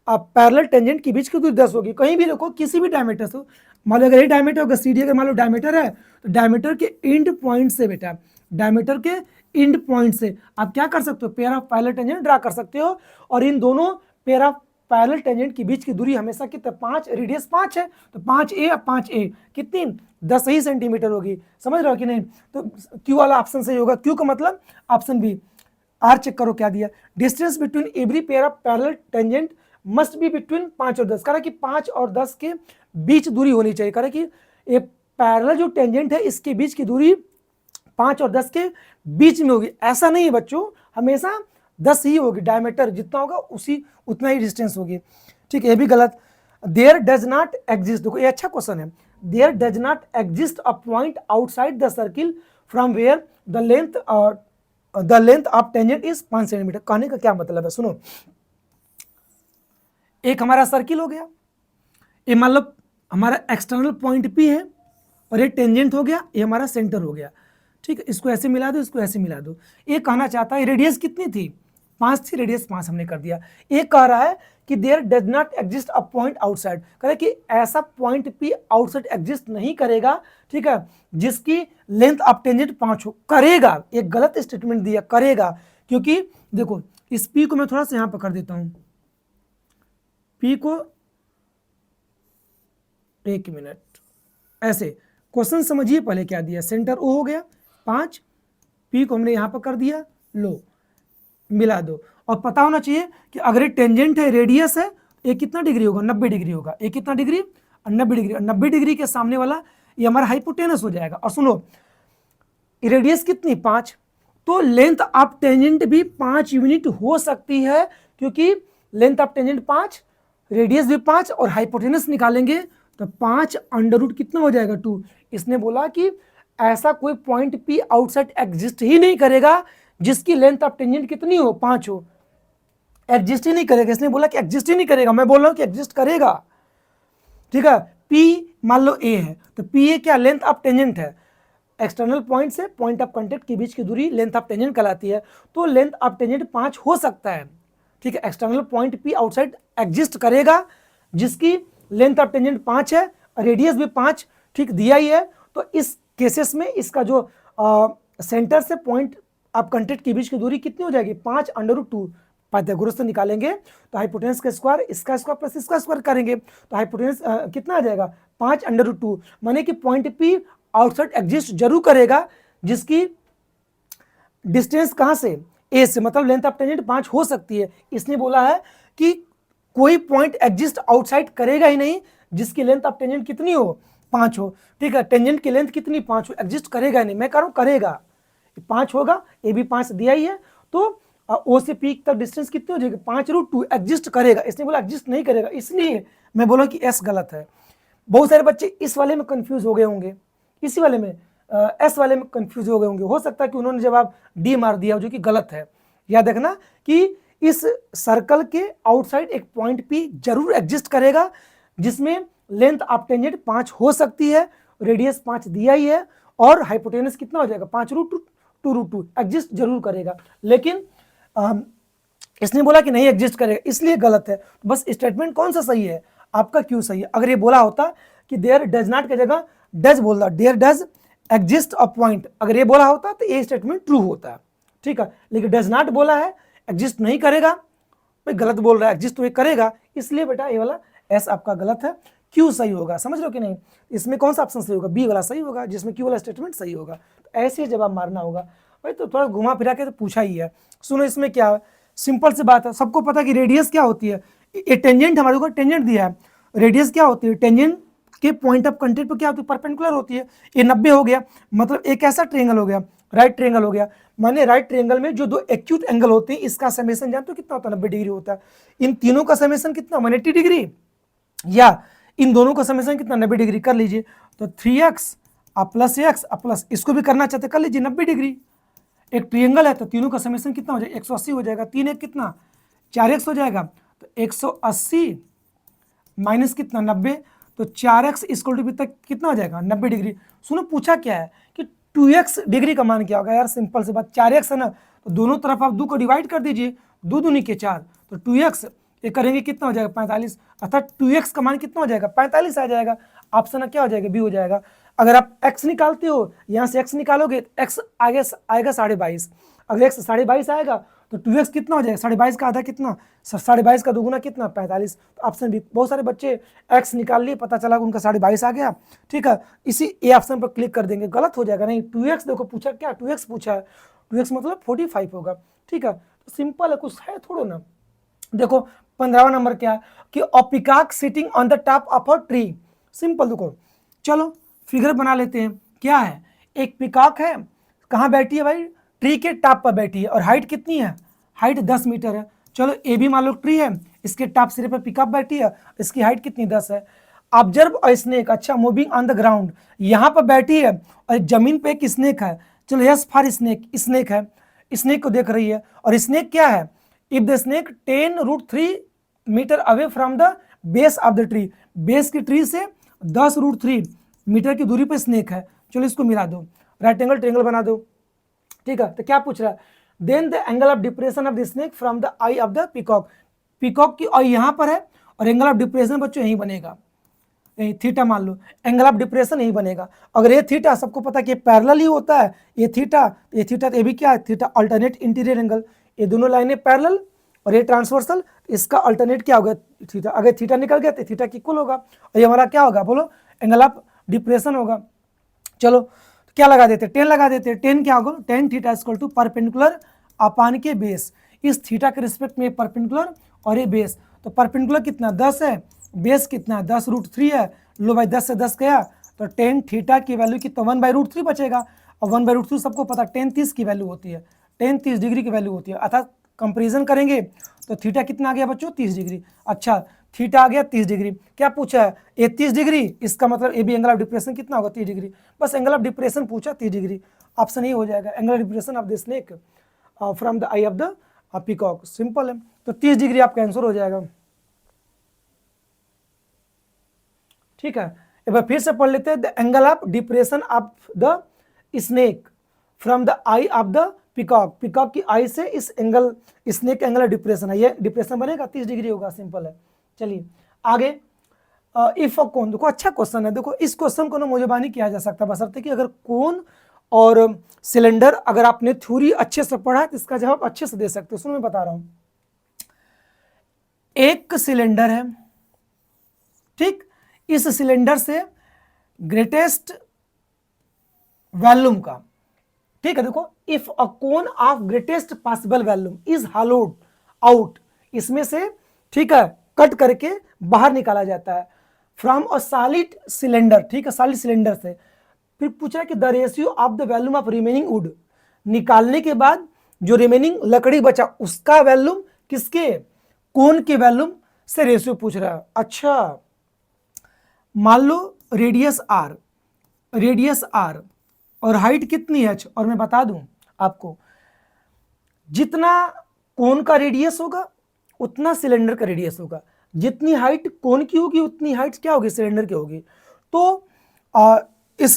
पैरेलल टेंजेंट की बीच की दूरी 10 होगी। कहीं भी देखो किसी भी डायमीटर से, मान लो अगर ये डायमीटर होगा, CD अगर मान लो डायमीटर है, तो डायमीटर के एंड पॉइंट से बेटा, डायमीटर के एंड पॉइंट से आप क्या कर सकते हो, pair of parallel tangent draw कर सकते हो। और इन दोनों पेयर ऑफ पैरेलल टेंजेंट के बीच की दूरी हमेशा कितना, 5, रेडियस 5 है, तो 5a अब 5a कितनी 10 ही सेंटीमीटर होगी। समझ रहे हो कि नहीं। तो क्यू वाला ऑप्शन सही होगा। क्यू का मतलब ऑप्शन बी। आर चेक करो क्या दिया, distance between every pair of parallel tangent must be between 5 और 10। कह रहा कि 5 और 10 के बीच दूरी होनी चाहिए। कह रहा कि ये पैरेलल जो टेंजेंट है इसके बीच की दूरी 5 और 10 के बीच में होगी। ऐसा नहीं है बच्चों, हमेशा 10 ही होगी, डायमीटर जितना होगा उसी उतना ही डिस्टेंस होगी। ठीक है, ये भी गलत। देयर डज नॉट एग्जिस्ट, देखो ये अच्छा क्वेश्चन है। There does not exist a point outside the circle from where the length of tangent is 5 centimetre. कहने का क्या मतलब है, सुनो। एक हमारा सर्किल हो गया, ये मान लो हमारा एक्सटर्नल पॉइंट P है, और ये टेंजेंट हो गया, ये हमारा सेंटर हो गया। ठीक है, इसको ऐसे मिला दो, इसको ऐसे मिला दो। ये कहना चाहता है रेडियस कितनी थी, 5 थी, रेडियस 5 हमने कर दिया। ये कह रहा है कि there does not exist a point outside, कह रहे कि ऐसा पॉइंट P आउटसाइड एग्जिस्ट नहीं करेगा, ठीक है, जिसकी लेंथ ऑफ टेंजेंट 5 हो। करेगा, एक गलत स्टेटमेंट दिया, करेगा, क्योंकि देखो इस P को मैं थोड़ा सा यहां पर कर देता हूं, P को, एक मिनट, ऐसे क्वेश्चन समझिए। पहले क्या दिया, सेंटर O हो गया 5, P को हमने यहां पर कर दिया, लो मिला दो। और पता होना चाहिए कि अगर ये टेंजेंट है, रेडियस है, ये कितना डिग्री होगा, 90 डिग्री होगा। ये कितना डिग्री, 90 डिग्री। 90 डिग्री के सामने वाला ये हमारा हाइपोटेनस हो जाएगा। और सुनो, रेडियस कितनी, 5, तो लेंथ ऑफ टेंजेंट भी 5 यूनिट हो सकती है, क्योंकि लेंथ ऑफ टेंजेंट 5, रेडियस भी 5, और हाइपोटेनस निकालेंगे तो 5 अंडर रूट कितना हो जाएगा, 2। इसने बोला कि ऐसा कोई पॉइंट P आउटसाइड एग्जिस्ट ही नहीं करेगा जिसकी लेंथ ऑफ टेंजेंट कितनी हो, 5 हो। एग्जिस्ट ही नहीं करेगा, इसने बोला कि एग्जिस्ट ही नहीं करेगा, मैं बोल रहा हूं कि एग्जिस्ट करेगा। ठीक है, P मान लो A है, तो P A क्या, लेंथ ऑफ टेंजेंट है। एक्सटर्नल पॉइंट से पॉइंट ऑफ कांटेक्ट के बीच की दूरी लेंथ ऑफ टेंजेंट कहलाती है। तो लेंथ ऑफ टेंजेंट 5 हो सकता है। ठीक है, external point P outside exist करेगा जिसकी लेंथ ऑफ टेंजेंट 5 है, रेडियस भी 5, ठीक दिया ही है। तो इस केसेस में इसका जो सेंटर से पॉइंट ऑफ कांटेक्ट के बीच की दूरी कितनी हो जाएगी, 5 अंडर रूट 2। पाइथागोरस से निकालेंगे तो हाइपोटेनस का स्क्वायर, इसका स्क्वायर प्लस इसका स्क्वायर करेंगे तो हाइपोटेनस कितना आ जाएगा, 5 अंडर रूट 2। माने कि पॉइंट P आउटसाइड एग्जिस्ट जरूर करेगा जिसकी डिस्टेंस कहां से, A से, मतलब लेंथ ऑफ टेंजेंट 5 हो सकती है। इसने बोला है कि कोई पॉइंट एग्जिस्ट आउटसाइड करेगा ही नहीं जिसकी लेंथ ऑफ टेंजेंट कितनी हो, 5 हो। ठीक है, टेंजेंट की लेंथ कितनी, 5 हो, एग्जिस्ट करेगा ही नहीं। मैं कह रहा हूं करेगा, 5 होगा, ए भी 5 दिया ही है। तो O से P तक डिस्टेंस कितनी हो जाएगी, 5 रूट 2, एग्जिस्ट करेगा। इसने बोला एग्जिस्ट नहीं करेगा, इसलिए मैं बोला कि S गलत है। बहुत सारे बच्चे इस वाले में कंफ्यूज हो गए होंगे, इसी वाले में S वाले में कंफ्यूज हो गए होंगे। हो सकता है कि उन्होंने जवाब D मार दिया, जो कि गलत है। याद रखना कि इस सर्कल के आउटसाइड एक पॉइंट P जरूर एग्जिस्ट करेगा जिसमें लेंथ ऑफ टेंजेंट 5 हो सकती है, रेडियस 5 दिया ही है, और हाइपोटेनस कितना हो जाएगा, 5 रूट 2 रूट 2, एग्जिस्ट जरूर करेगा। लेकिन इसने बोला कि नहीं एग्जिस्ट करेगा, इसलिए गलत है। बस स्टेटमेंट कौन सा सही है, आपका क्यों सही है। अगर ये बोला होता कि देयर डज नॉट की जगह डज बोलता, there does exist a point, अगर ये बोला होता तो ये स्टेटमेंट ट्रू होता। ठीक है, लेकिन डज नॉट बोला है, एग्जिस्ट नहीं करेगा, भाई गलत बोल रहा है, एग्जिस्ट तो ये करेगा, इसलिए बेटा ये वाला एस आपका गलत है। क्यों सही होगा, समझ लो कि नहीं। इसमें कौन सा ऑप्शन सही होगा, बी वाला सही होगा, जिसमें क्यू वाला स्टेटमेंट सही होगा। तो ऐसे जवाब मारना होगा भाई। तो थोड़ा घुमा फिरा के तो पूछा ही है। सुनो, इसमें क्या है, सिंपल सी बात है, सबको पता कि रेडियस क्या होती है। ये टेंजेंट हमारे को टेंजेंट दिया है, रेडियस क्या होती है, टेंजेंट के पॉइंट ऑफ कांटेक्ट पर क्या होती है, परपेंडिकुलर होती है। ये 90 हो गया, मतलब एक ऐसा ट्रायंगल हो गया, राइट ट्रायंगल हो गया। माने राइट ट्रायंगल में जो दो एक्यूट एंगल होते हैं, इसका समेशन जानते हो कितना होता है, 90 डिग्री होता है। इन तीनों का समेशन कितना, 180 डिग्री, या इन दोनों का समेशन कितना, 90 डिग्री कर लीजिए। तो 3x प्लस x प्लस, इसको भी करना चाहते कर लीजिए 90 डिग्री। एक ट्रायंगल है तो तीनों का समेशन कितना हो जाएगा, 180 हो जाएगा। 3 एक कितना, 4x हो जाएगा, तो 180 माइनस कितना 90, तो 4x इक्वल टू तक कितना हो जाएगा 90 डिग्री। सुनो पूछा क्या है कि 2x डिग्री का मान क्या होगा यार, सिंपल सी बात 4x है ना, तो दोनों तरफ आप 2 को डिवाइड कर दीजिए, 2 दूनी के 4, तो 2x ये करेंगे कितना हो जाएगा 45, अर्थात 2x का मान कितना हो जाएगा 45 आ जाएगा। ऑप्शन क्या हो जाएगा बी हो जाएगा। अगर आप x निकालते हो यहाँ से x निकालोगे x आगे आएगा 22.5, अगर x 22.5 आएगा तो 2x कितना हो जाएगा 22.5 का आधा कितना 22.5 का दोगुना कितना 45। तो ऑप्शन बी, बहुत सारे बच्चे x निकाल लिए पता चला उनका 22.5 आ गया, ठीक है, इसी ए ऑप्शन पर क्लिक कर देंगे, गलत हो जाएगा। नहीं 2x देखो पूछा क्या 2x पूछा है, 2x मतलब 45 होगा, ठीक है, तो सिंपल है, कुछ है थोड़ा ना। देखो 15वां नंबर क्या है कि अ peacock sitting on the top of a tree. Simple, देखो चलो फिगर बना लेते हैं। क्या है, एक पीकॉक है, कहाँ बैठी है भाई, ट्री के टॉप पर बैठी है, और हाइट कितनी है, हाइट 10 मीटर है। चलो ए भी मान लो ट्री है, इसके टॉप सिरे पर पीकॉक बैठी है, इसकी हाइट कितनी 10 है। ऑब्जर्व अ स्नेक, अच्छा मूविंग ऑन द ग्राउंड, यहाँ पर बैठी है और जमीन पे एक स्नेक है। चलो यस फॉर स्नेक, स्नेक है, स्नेक को देख रही है, और स्नेक क्या है, if the snake 10√3 metre away from the base of the tree, base की ट्री से 10√3 मीटर की दूरी पर स्नेक है। चलो इसको मिला दो, राइट एंगल ट्रायंगल बना दो, ठीक है। तो क्या पूछ रहा है, then the angle of depression of the snake from the eye of the peacock, peacock की आई यहाँ पर है और एंगल ऑफ डिप्रेशन बच्चों यहीं बनेगा, यही थीटा मान लो, एंगल ऑफ डिप्रेशन यही बनेगा। अगर ये थीटा सबको पता कि पैरेलल ही होता है, ये थीटा तो ये भी क्या है थीटा, अल्टरनेट इंटीरियर एंगल, ये दोनों लाइनें पैरेलल और ये ट्रांसवर्सल, इसका अल्टरनेट क्या होगा थीटा, अगर थीटा निकल गया तो थीटा की इक्वल होगा, और ये हमारा क्या होगा बोलो एंगल ऑफ डिप्रेशन होगा। चलो तो क्या लगा देते 10 लगा देते, 10 क्या होगा, 10 theta equal to perpendicular upon के बेस, इस थीटा के रिस्पेक्ट में परपेंडिकुलर और ये बेस, तो परपेंडिकुलर कितना 10 है, बेस कितना 10√3 है, लो भाई 10 से 10 गया तो 10 थीटा की वैल्यू कितना 1/√3 बचेगा, और 1/√3 सबको पता 10 30 की वैल्यू होती है, 10 30 डिग्री की वैल्यू होती है, अर्थात कंपेरिजन करेंगे तो थीटा कितना आ गया बच्चों 30 डिग्री। अच्छा थीटा आ गया 30 डिग्री, क्या पूछा है ये 30 डिग्री, इसका मतलब A B angle of depression कितना होगा 30 डिग्री, बस एंगल ऑफ डिप्रेशन पूछा 30 डिग्री, ऑप्शन ये हो जाएगा angle of depression of the snake from the eye of the peacock, simple है, तो 30 डिग्री आपका आंसर हो जाएगा, ठीक है। एक बार फिर से पढ़ लेते हैं, the angle of depression of the snake from the eye of the peacock, peacock की आई से इस angle snake angle of depression है, ये डिप्रेशन बनेगा 30 डिग्री होगा, सिंपल है। चलिए आगे, इफ अ कोन, देखो अच्छा क्वेश्चन है, देखो इस क्वेश्चन को ना मुझे किया जा सकता है, बशर्ते कि अगर कोन और सिलेंडर अगर आपने थ्योरी अच्छे से पढ़ा है तो इसका जवाब अच्छे से दे सकते हो। सुनो मैं बता रहा हूं, एक सिलेंडर है, ठीक, इस सिलेंडर से ग्रेटेस्ट वॉल्यूम का, ठीक है, देखो if a cone of greatest possible volume is होलोड out, इसमें से ठीक है कट करके बाहर निकाला जाता है फ्रॉम अ सॉलिड सिलेंडर, ठीक है, सॉलिड सिलेंडर से, फिर पूछा है कि the ratio of the volume of remaining would, निकालने के बाद जो रिमेनिंग लकड़ी बचा उसका वॉल्यूम किसके कोन के वॉल्यूम से रेशियो पूछ रहा है। अच्छा मान लो रेडियस आर और हाइट कितनी है h, और मैं बता दूं आपको जितना कोन का रेडियस होगा उतना सिलेंडर का रेडियस होगा, जितनी हाइट कोन की होगी उतनी हाइट क्या होगी सिलेंडर की होगी। तो इस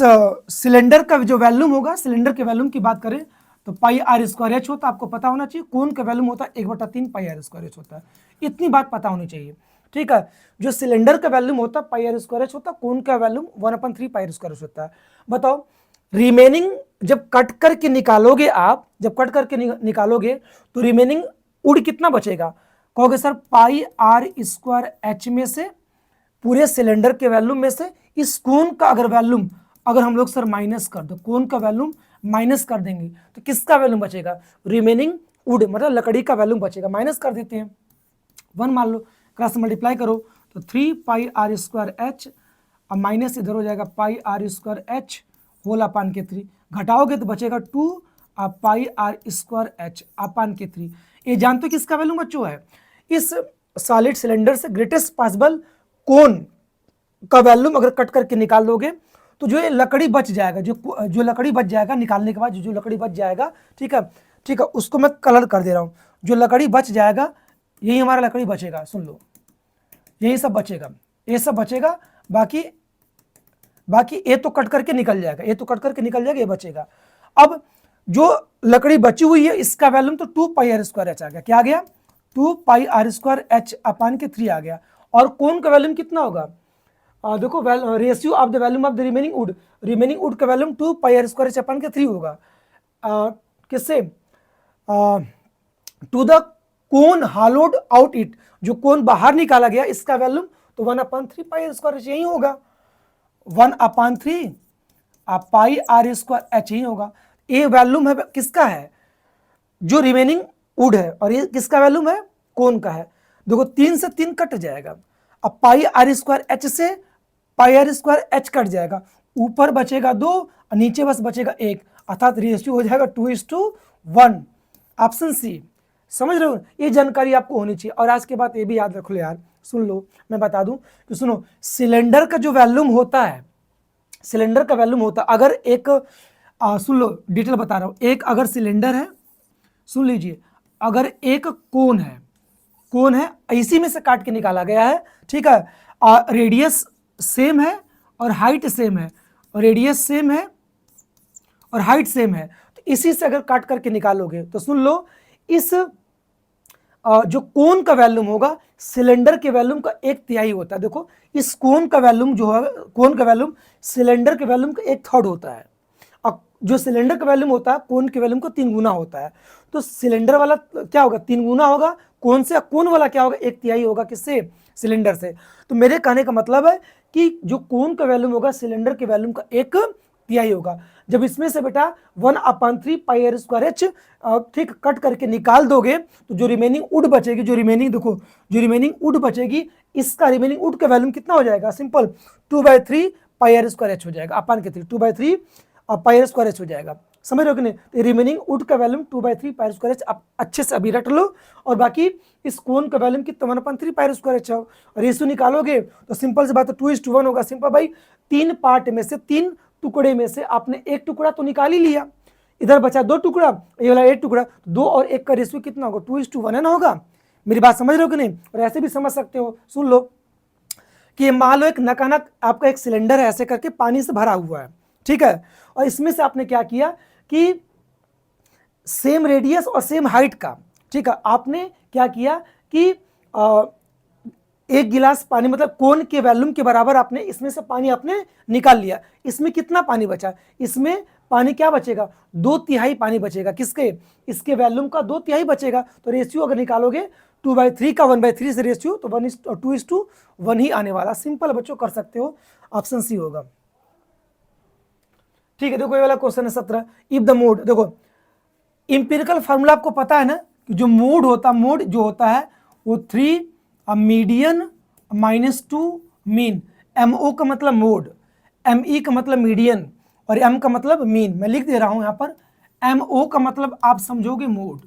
सिलेंडर का जो वॉल्यूम होगा, सिलेंडर के वॉल्यूम की बात करें तो πr² होता है, आपको पता होना चाहिए, कोन का वॉल्यूम होता है 1/3 πr² होता है, इतनी बात पता होनी चाहिए, ठीक है। जो सिलेंडर का वॉल्यूम होता है πr² होता है, कोन का वॉल्यूम 1/3 πr² होता है। बताओ रिमेनिंग जब कट करके निकालोगे आप, जब कट करके निकालोगे तो रिमेनिंग उड़ कितना बचेगा, कहोगे सर πr² में से पूरे सिलेंडर के वॉल्यूम में से इस कोन का अगर वॉल्यूम अगर हम लोग सर माइनस कर दो, कोन का वॉल्यूम माइनस कर देंगे तो किसका वॉल्यूम बचेगा, रिमेनिंग वुड मतलब लकड़ी का वॉल्यूम बचेगा, माइनस कर देते हैं 1 मान लो, क्रॉस मल्टीप्लाई करो तो 3πr²h, अब माइनस इधर हो जाएगा πr²h होल अपान के 3, घटाओगे तो बचेगा 2πr²h अपान के 3। ये जानते हो किसका वैल्यू बच्चों है, इस सॉलिड सिलेंडर से ग्रेटेस्ट पॉसिबल कोन का वैल्यूम अगर कट करके निकाल दोगे तो जो ये लकड़ी बच जाएगा, जो लकड़ी बच जाएगा निकालने के बाद जो लकड़ी बच जाएगा, ठीक है, उसको मैं कलर कर दे रहा हूँ, जो लकड़ी बच जाएगा यही हमारा लकड़ी बचेगा, सुन लो यही सब बचेगा, ये सब बचेगा, बाकी ए तो कट करके निकल जाएगा, ये तो कट करके निकल जाएगा, ये बचेगा। अब जो लकड़ी बची हुई है इसका वैल्यूम तो 2 पाई आर स्क्वायर एच आ गया। क्या आ गया? 2 pi are square h upon के 3 आ गया। और कोन का वैल्यूम कितना होगा? देखो ratio of the volume of the remaining wood का volume 2 pi are square h upon के 3 होगा। किससे? To the cone hollowed out it, जो कोन बाहर निकाला गया इसका वैल्यूम तो 1/3 पाई आर स्क्वायर एच यही होगा, 1/3 पाई आर स्क्वायर एच ही होगा। ये वैल्यूम है किसका है? जो रिमेनिंग वुड है, और ये किसका वैल्यूम है? कोन का है। देखो 3 से 3 कट जाएगा, अब पाई आर स्क्वायर एच से पाई आर स्क्वायर एच कट जाएगा, ऊपर बचेगा 2 और नीचे बस बचेगा 1, अर्थात रेशियो हो जाएगा 2:1। Option C. समझ रहे हो? ये जानकारी आपको होनी चाहिए। और आज के बाद ये भी याद रख लो यार, सुन लो, मैं बता दूं कि सुनो, सिलेंडर का जो वैल्यूम होता है, सिलेंडर का वैल्यूम होता है, अगर एक सुन लो, डिटेल बता रहा हूं, एक अगर सिलेंडर है, सुन लीजिए, अगर एक कोन है इसी में से काट के निकाला गया है, ठीक है, रेडियस सेम है और हाइट सेम है, और रेडियस सेम है और हाइट सेम है, तो इसी से अगर काट करके निकालोगे तो सुन लो, इस जो कोन का वैल्यूम होगा सिलेंडर के वैल्यूम का 1/3 होता है। देखो इस कोन का वैल्यूम जो है, कोन का वैल्यूम सिलेंडर के वैल्यूम का 1/3 होता है, और जो सिलेंडर का वैल्यूम होता है कोन के वैल्यूम का 3 गुना होता है। तो सिलेंडर वाला क्या होगा? 3 गुना होगा कोन से, कोन वाला क्या होगा? 1/3 होगा। किससे? सिलेंडर से। तो मेरे कहने का मतलब है कि जो कोन का वैल्यूम होगा सिलेंडर के वैल्यूम का 1/3 होगा। जब इसमें से बेटा 1/3 पाई आर स्क्वायर एच ठीक कट करके निकाल दोगे तो जो रिमेनिंग वुड बचेगी, जो रिमेनिंग वुड बचेगी, इसका रिमेनिंग वुड का वैल्यूम कितना हो जाएगा? Simple 2/3 pi are square H हो जाएगा, अपान के 3 2/3 पाई आर स्क्वायर एच हो जाएगा। समझ रहे हो कि नहीं? तो रिमेनिंग वुड का volume 2/3 pi are square H आप अच्छे से अभी रट लो, और बाकी इस कोन का वैल्यूम कितना? 1/3 पाई आर स्क्वायर एच है। और रेशियो निकालोगे तो सिंपल सी बात है 2:1 होगा। सिंपल भाई, 3 पार्ट में से 3 टुकड़े में से आपने 1 टुकड़ा तो निकाल ही लिया, इधर बचा 2 टुकड़ा, ये वाला 1 टुकड़ा, 2 और 1 का रेशियो कितना होगा? 2:1 है ना होगा। मेरी बात समझ रहे हो कि नहीं? और ऐसे भी समझ सकते हो, सुन लो कि मान लो एक नकानक आपका एक सिलेंडर है, ऐसे करके पानी से भरा हुआ है, ठीक है, और इसमें से आपने क्या किया कि सेम रेडियस और सेम हाइट का, ठीक है, आपने क्या किया कि 1 गिलास पानी, मतलब कोन के वैल्यूम के बराबर आपने इसमें से पानी आपने निकाल लिया। इसमें कितना पानी बचा? इसमें पानी क्या बचेगा? 2/3 पानी बचेगा। किसके? इसके वैल्यूम का 2/3 बचेगा। तो रेशियो अगर निकालोगे 2/3 का 1/3 से रेशियो तो 2:1 ही आने वाला। सिंपल बच्चों, कर सकते हो, ऑप्शन सी होगा। ठीक है, देखो ये वाला क्वेश्चन है 17। इफ द मोड, देखो इंपिरिकल फार्मूला आपको पता है ना कि जो मोड जो होता है वो 3 मीडियन -2 मीन। MO का मतलब मोड, ME का मतलब मीडियन, और M का मतलब मीन। मैं लिख दे रहा हूं यहां पर, MO का मतलब आप समझोगे मोड,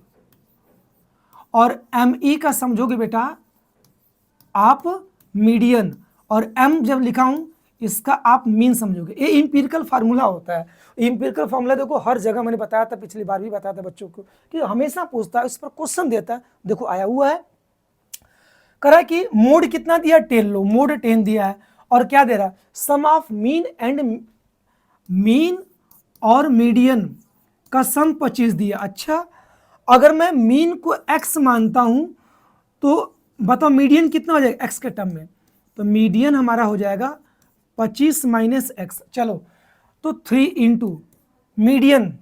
और ME का समझोगे बेटा आप मीडियन, और M जब लिखा हूं इसका आप मीन समझोगे। ये इंपिरिकल फार्मूला होता है। इंपिरिकल फार्मूला देखो हर जगह मैंने बताया था, पिछली बार भी बताया था बच्चों को, कि हमेशा पूछता है, उस पर क्वेश्चन देता है। देखो आया हुआ है, करा कि मोड कितना दिया? 10 लो, मोड 10 दिया है, और क्या दे रहा है? सम ऑफ मीन और मीडियन का सम 25 दिया। अच्छा, अगर मैं मीन को x मानता हूं तो बताओ मीडियन कितना हो जाएगा x के टर्म में? तो मीडियन हमारा हो जाएगा 25 - x। चलो, तो 3 इंटू मीडियन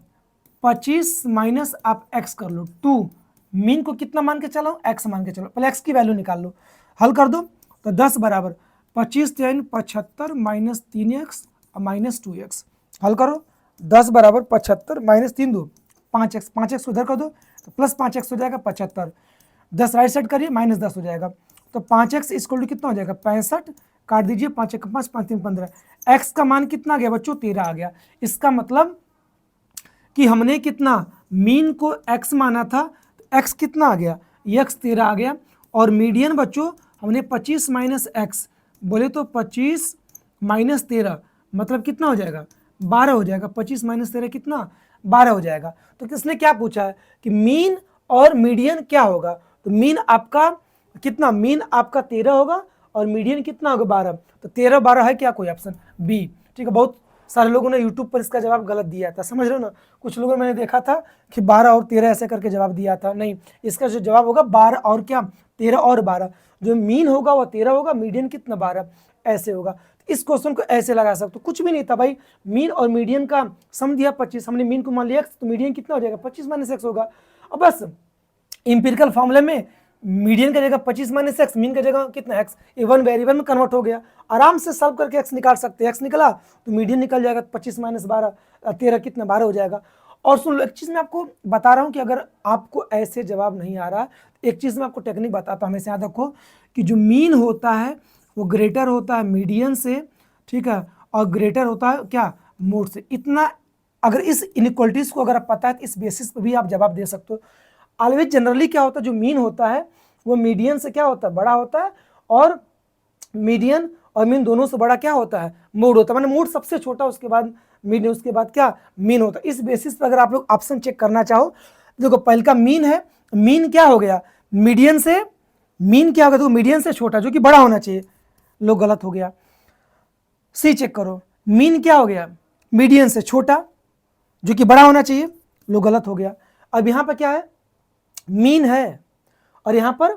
25 माइनस आप x कर लो 2, मीन को कितना मान के चलो? x मान के चलो। पहले x की वैल्यू निकाल लो, हल कर दो। तो 10 बराबर 25 3 75 माइनस 3x -2x। हल करो, 10 बराबर 75 माइनस 3 2 5x, 5x उधर कर दो तो प्लस 5x हो जाएगा 75। 10 राइट साइड करिए, -10 हो जाएगा। तो 5x इक्वल टू कितना हो जाएगा? 65। काट दीजिए, 5 1 5 5 3 15। x का मान कितना आ गया बच्चों? 13 आ गया। इसका मतलब कि हमने कितना मीन को x माना था, तो x कितना आ गया? x 13 आ गया। और मीडियन बच्चों हमने 25 माइनस x बोले तो 25 माइनस 13 मतलब कितना हो जाएगा? 12 हो जाएगा। 25 माइनस 13 कितना? 12 हो जाएगा। तो किसने क्या पूछा है कि मीन और मीडियन क्या होगा? तो मीन आपका कितना? मीन आपका 13 होगा, और मीडियन कितना होगा 12, तो 13 12 है क्या, कोई ऑप्शन बी। ठीक है, बहुत सारे लोगों ने यूट्यूब पर इसका जवाब गलत दिया था, समझ रहे हो ना। कुछ लोगों मैंने देखा था कि 12 और 13 ऐसे करके जवाब दिया था, नहीं, इसका जो जवाब होगा 12 और क्या 13 और 12, जो मीन होगा वो 13 होगा, मीडियन कितना 12, ऐसे होगा। इस क्वेश्चन को ऐसे लगा सकते हो, कुछ भी नहीं था भाई, मीन और मीडियन का सम दिया 25, हमने मीन को मान लिया x, तो मीडियन कितना हो जाएगा 25 - x होगा। अब बस इंपिरिकल फॉर्मूले में मीडियन का जगह 25 - x, मीन का जगह कितना x, ये वन वेरिएबल में कन्वर्ट हो गया, आराम से सॉल्व करके x निकाल सकते हैं। x निकला तो मीडियन निकल जाएगा, 25 - 12 13 कितना 12 हो जाएगा। और सुन लो, एक चीज़ मैं आपको बता रहा हूँ कि अगर आपको ऐसे जवाब नहीं आ रहा, एक चीज़ मैं आपको टेक्निक बताता हूँ, हमेशा याद रखो कि जो मीन होता है वो ग्रेटर होता है मीडियन से, ठीक है, और ग्रेटर होता है क्या मोड से। इतना अगर इस इनइक्वालिटीज़ को अगर आप पता है तो इस बेसिस पर भी आप जवाब दे सकते हो। ऑलवेज जनरली क्या होता है, जो मीन होता है वो मीडियन से क्या होता है बड़ा होता है, और मीडियन और मीन दोनों से बड़ा क्या होता है मोड होता है, माने मोड सबसे छोटा, उसके बाद मीडियन, उसके बाद क्या मीन होता है। इस बेसिस पर अगर आप लोग ऑप्शन चेक करना चाहो, देखो पहले का मीन है, मीन क्या हो गया मीडियन से, मीन क्या होगा देखो मीडियन से छोटा जो कि बड़ा होना चाहिए, लोग गलत हो गया। सी चेक करो, मीन क्या हो गया मीडियन से छोटा जो कि बड़ा होना चाहिए, लोग गलत हो गया। अब यहाँ पर क्या है मीन है और यहाँ पर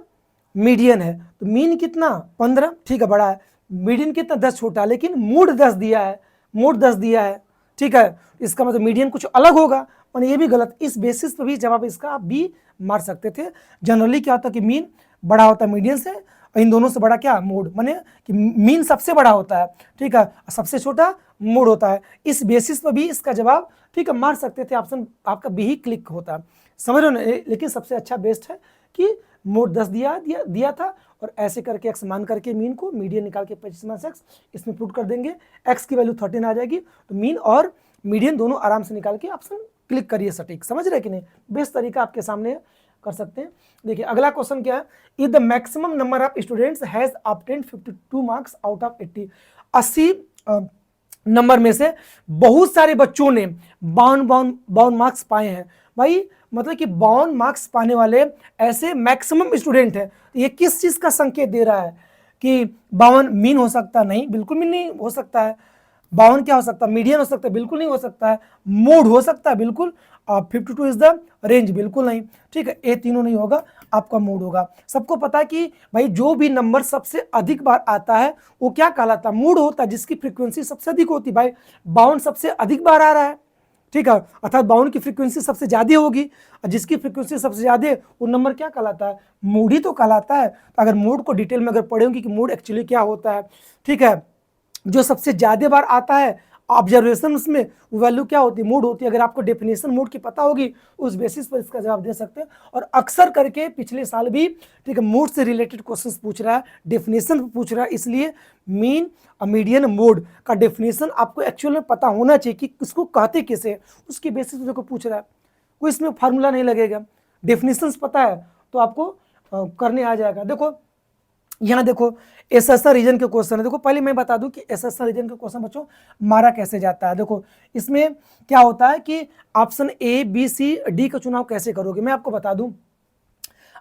मीडियन है, तो मीन कितना 15, ठीक है बड़ा है, मीडियन कितना 10 छोटा, लेकिन मूड 10 दिया है, मूड 10 दिया है, ठीक है, इसका मतलब मीडियन कुछ अलग होगा, और ये भी गलत। इस बेसिस पर भी जवाब इसका आप बी मार सकते थे। जनरली क्या होता है कि मीन बड़ा होता है मीडियन से, और इन दोनों से बड़ा क्या मोड, माने कि मीन सबसे बड़ा होता है, ठीक है, सबसे छोटा मोड होता है। इस बेसिस पर भी इसका जवाब ठीक है मार सकते थे, ऑप्शन आपका बी ही क्लिक होता, समझ रहे हो ना। लेकिन सबसे अच्छा बेस्ट है कि मोड 10 दिया था, और ऐसे करके x मान करके मीन को मीडियन निकाल के 25 - x इसमें पुट कर देंगे, x की वैल्यू 13 आ जाएगी, तो मीन और मीडियन दोनों आराम से निकाल के ऑप्शन क्लिक करिए सटीक, समझ रहे कि नहीं। बेस्ट तरीका आपके सामने कर सकते हैं। देखिए अगला क्वेश्चन क्या है, if the maximum number of students has obtained 52 marks out of 80, 80 number में से बहुत सारे बच्चों ने 52 मार्क्स पाए हैं। भाई मतलब कि 52 मार्क्स पाने वाले ऐसे मैक्सिमम स्टूडेंट है, तो ये किस चीज़ का संकेत दे रहा है कि 52 मीन हो सकता नहीं, बिल्कुल भी नहीं हो सकता है। 52 क्या हो सकता है मीडियन हो सकता है, बिल्कुल नहीं हो सकता है। मोड हो सकता है बिल्कुल, 52 इज द रेंज, बिल्कुल नहीं, ठीक है, ये तीनों नहीं होगा, आपका मोड होगा। सबको पता है कि भाई जो भी नंबर सबसे अधिक बार आता है वो क्या कहलाता है मूड होता है, जिसकी फ्रीक्वेंसी सबसे अधिक होती है। भाई 52 सबसे अधिक बार आ रहा है, ठीक है, अर्थात 52 की फ्रीक्वेंसी सबसे ज़्यादा होगी, और जिसकी फ्रीक्वेंसी सबसे ज़्यादा है वो नंबर क्या कहलाता है मूड ही तो कहलाता है। तो अगर मूड को डिटेल में अगर पढ़ेंगे कि मूड एक्चुअली क्या होता है, ठीक है, जो सबसे ज़्यादा बार आता है ऑब्जर्वेशन उसमें वैल्यू क्या होती है मूड होती है। अगर आपको डेफिनेशन मूड की पता होगी उस बेसिस पर इसका जवाब दे सकते हैं। और अक्सर करके पिछले साल भी ठीक है मूड से रिलेटेड क्वेश्चंस पूछ रहा है, डेफिनेशन पूछ रहा है, इसलिए मीन और मीडियन मोड का डेफिनेशन आपको एक्चुअल में पता होना चाहिए कि किसको कहते कैसे, उसके बेसिस पर पूछ रहा है। कोई इसमें फार्मूला नहीं लगेगा, डेफिनेशंस पता है तो आपको करने आ जाएगा। देखो यहाँ देखो एसएसआर रीजन के क्वेश्चन है। देखो पहले मैं बता दूं कि एसएसआर रीजन के क्वेश्चन बच्चों मारा कैसे जाता है। देखो इसमें क्या होता है कि option A B C D का चुनाव कैसे करोगे, मैं आपको बता दूं।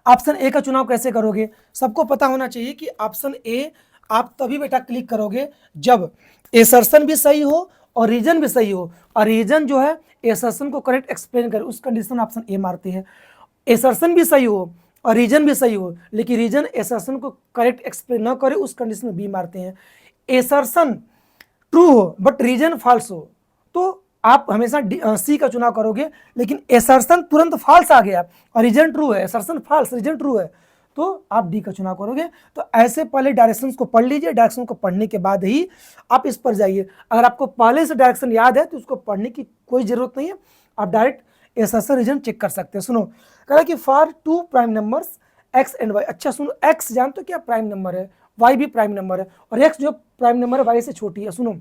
ऑप्शन ए का चुनाव कैसे करोगे, सबको पता होना चाहिए कि ऑप्शन ए आप तभी बेटा क्लिक करोगे जब एसर्शन भी सही हो और रीजन भी सही हो, और रीजन जो है एसर्शन को करेक्ट एक्सप्लेन करे, उस कंडीशन ऑप्शन ए मारते हैं। एसर्शन भी सही हो और रीजन भी सही हो, लेकिन रीजन एसर्शन को करेक्ट एक्सप्लेन न करे, उस कंडीशन में बी मारते हैं। एसर्शन ट्रू हो बट रीजन फॉल्स हो तो आप हमेशा सी का चुनाव करोगे, लेकिन एसर्शन तुरंत फॉल्स आ गया और रीजन ट्रू है, एसर्शन फॉल्स रीजन ट्रू है तो आप डी का चुनाव करोगे। तो ऐसे पहले डायरेक्शंस को पढ़ लीजिए, डायरेक्शन को पढ़ने के बाद ही आप इस पर जाइए। अगर आपको पहले से डायरेक्शन याद है तो उसको पढ़ने की कोई जरूरत नहीं है, आप डायरेक्ट एसर्शन रीजन चेक कर सकते हैं। सुनो कह रहा कि for 2 prime numbers X and Y, अच्छा सुनो एक्स जानते हो क्या प्राइम नंबर है, वाई भी प्राइम नंबर है, और एक्स जो प्राइम नंबर है वाई से छोटी है। सुनो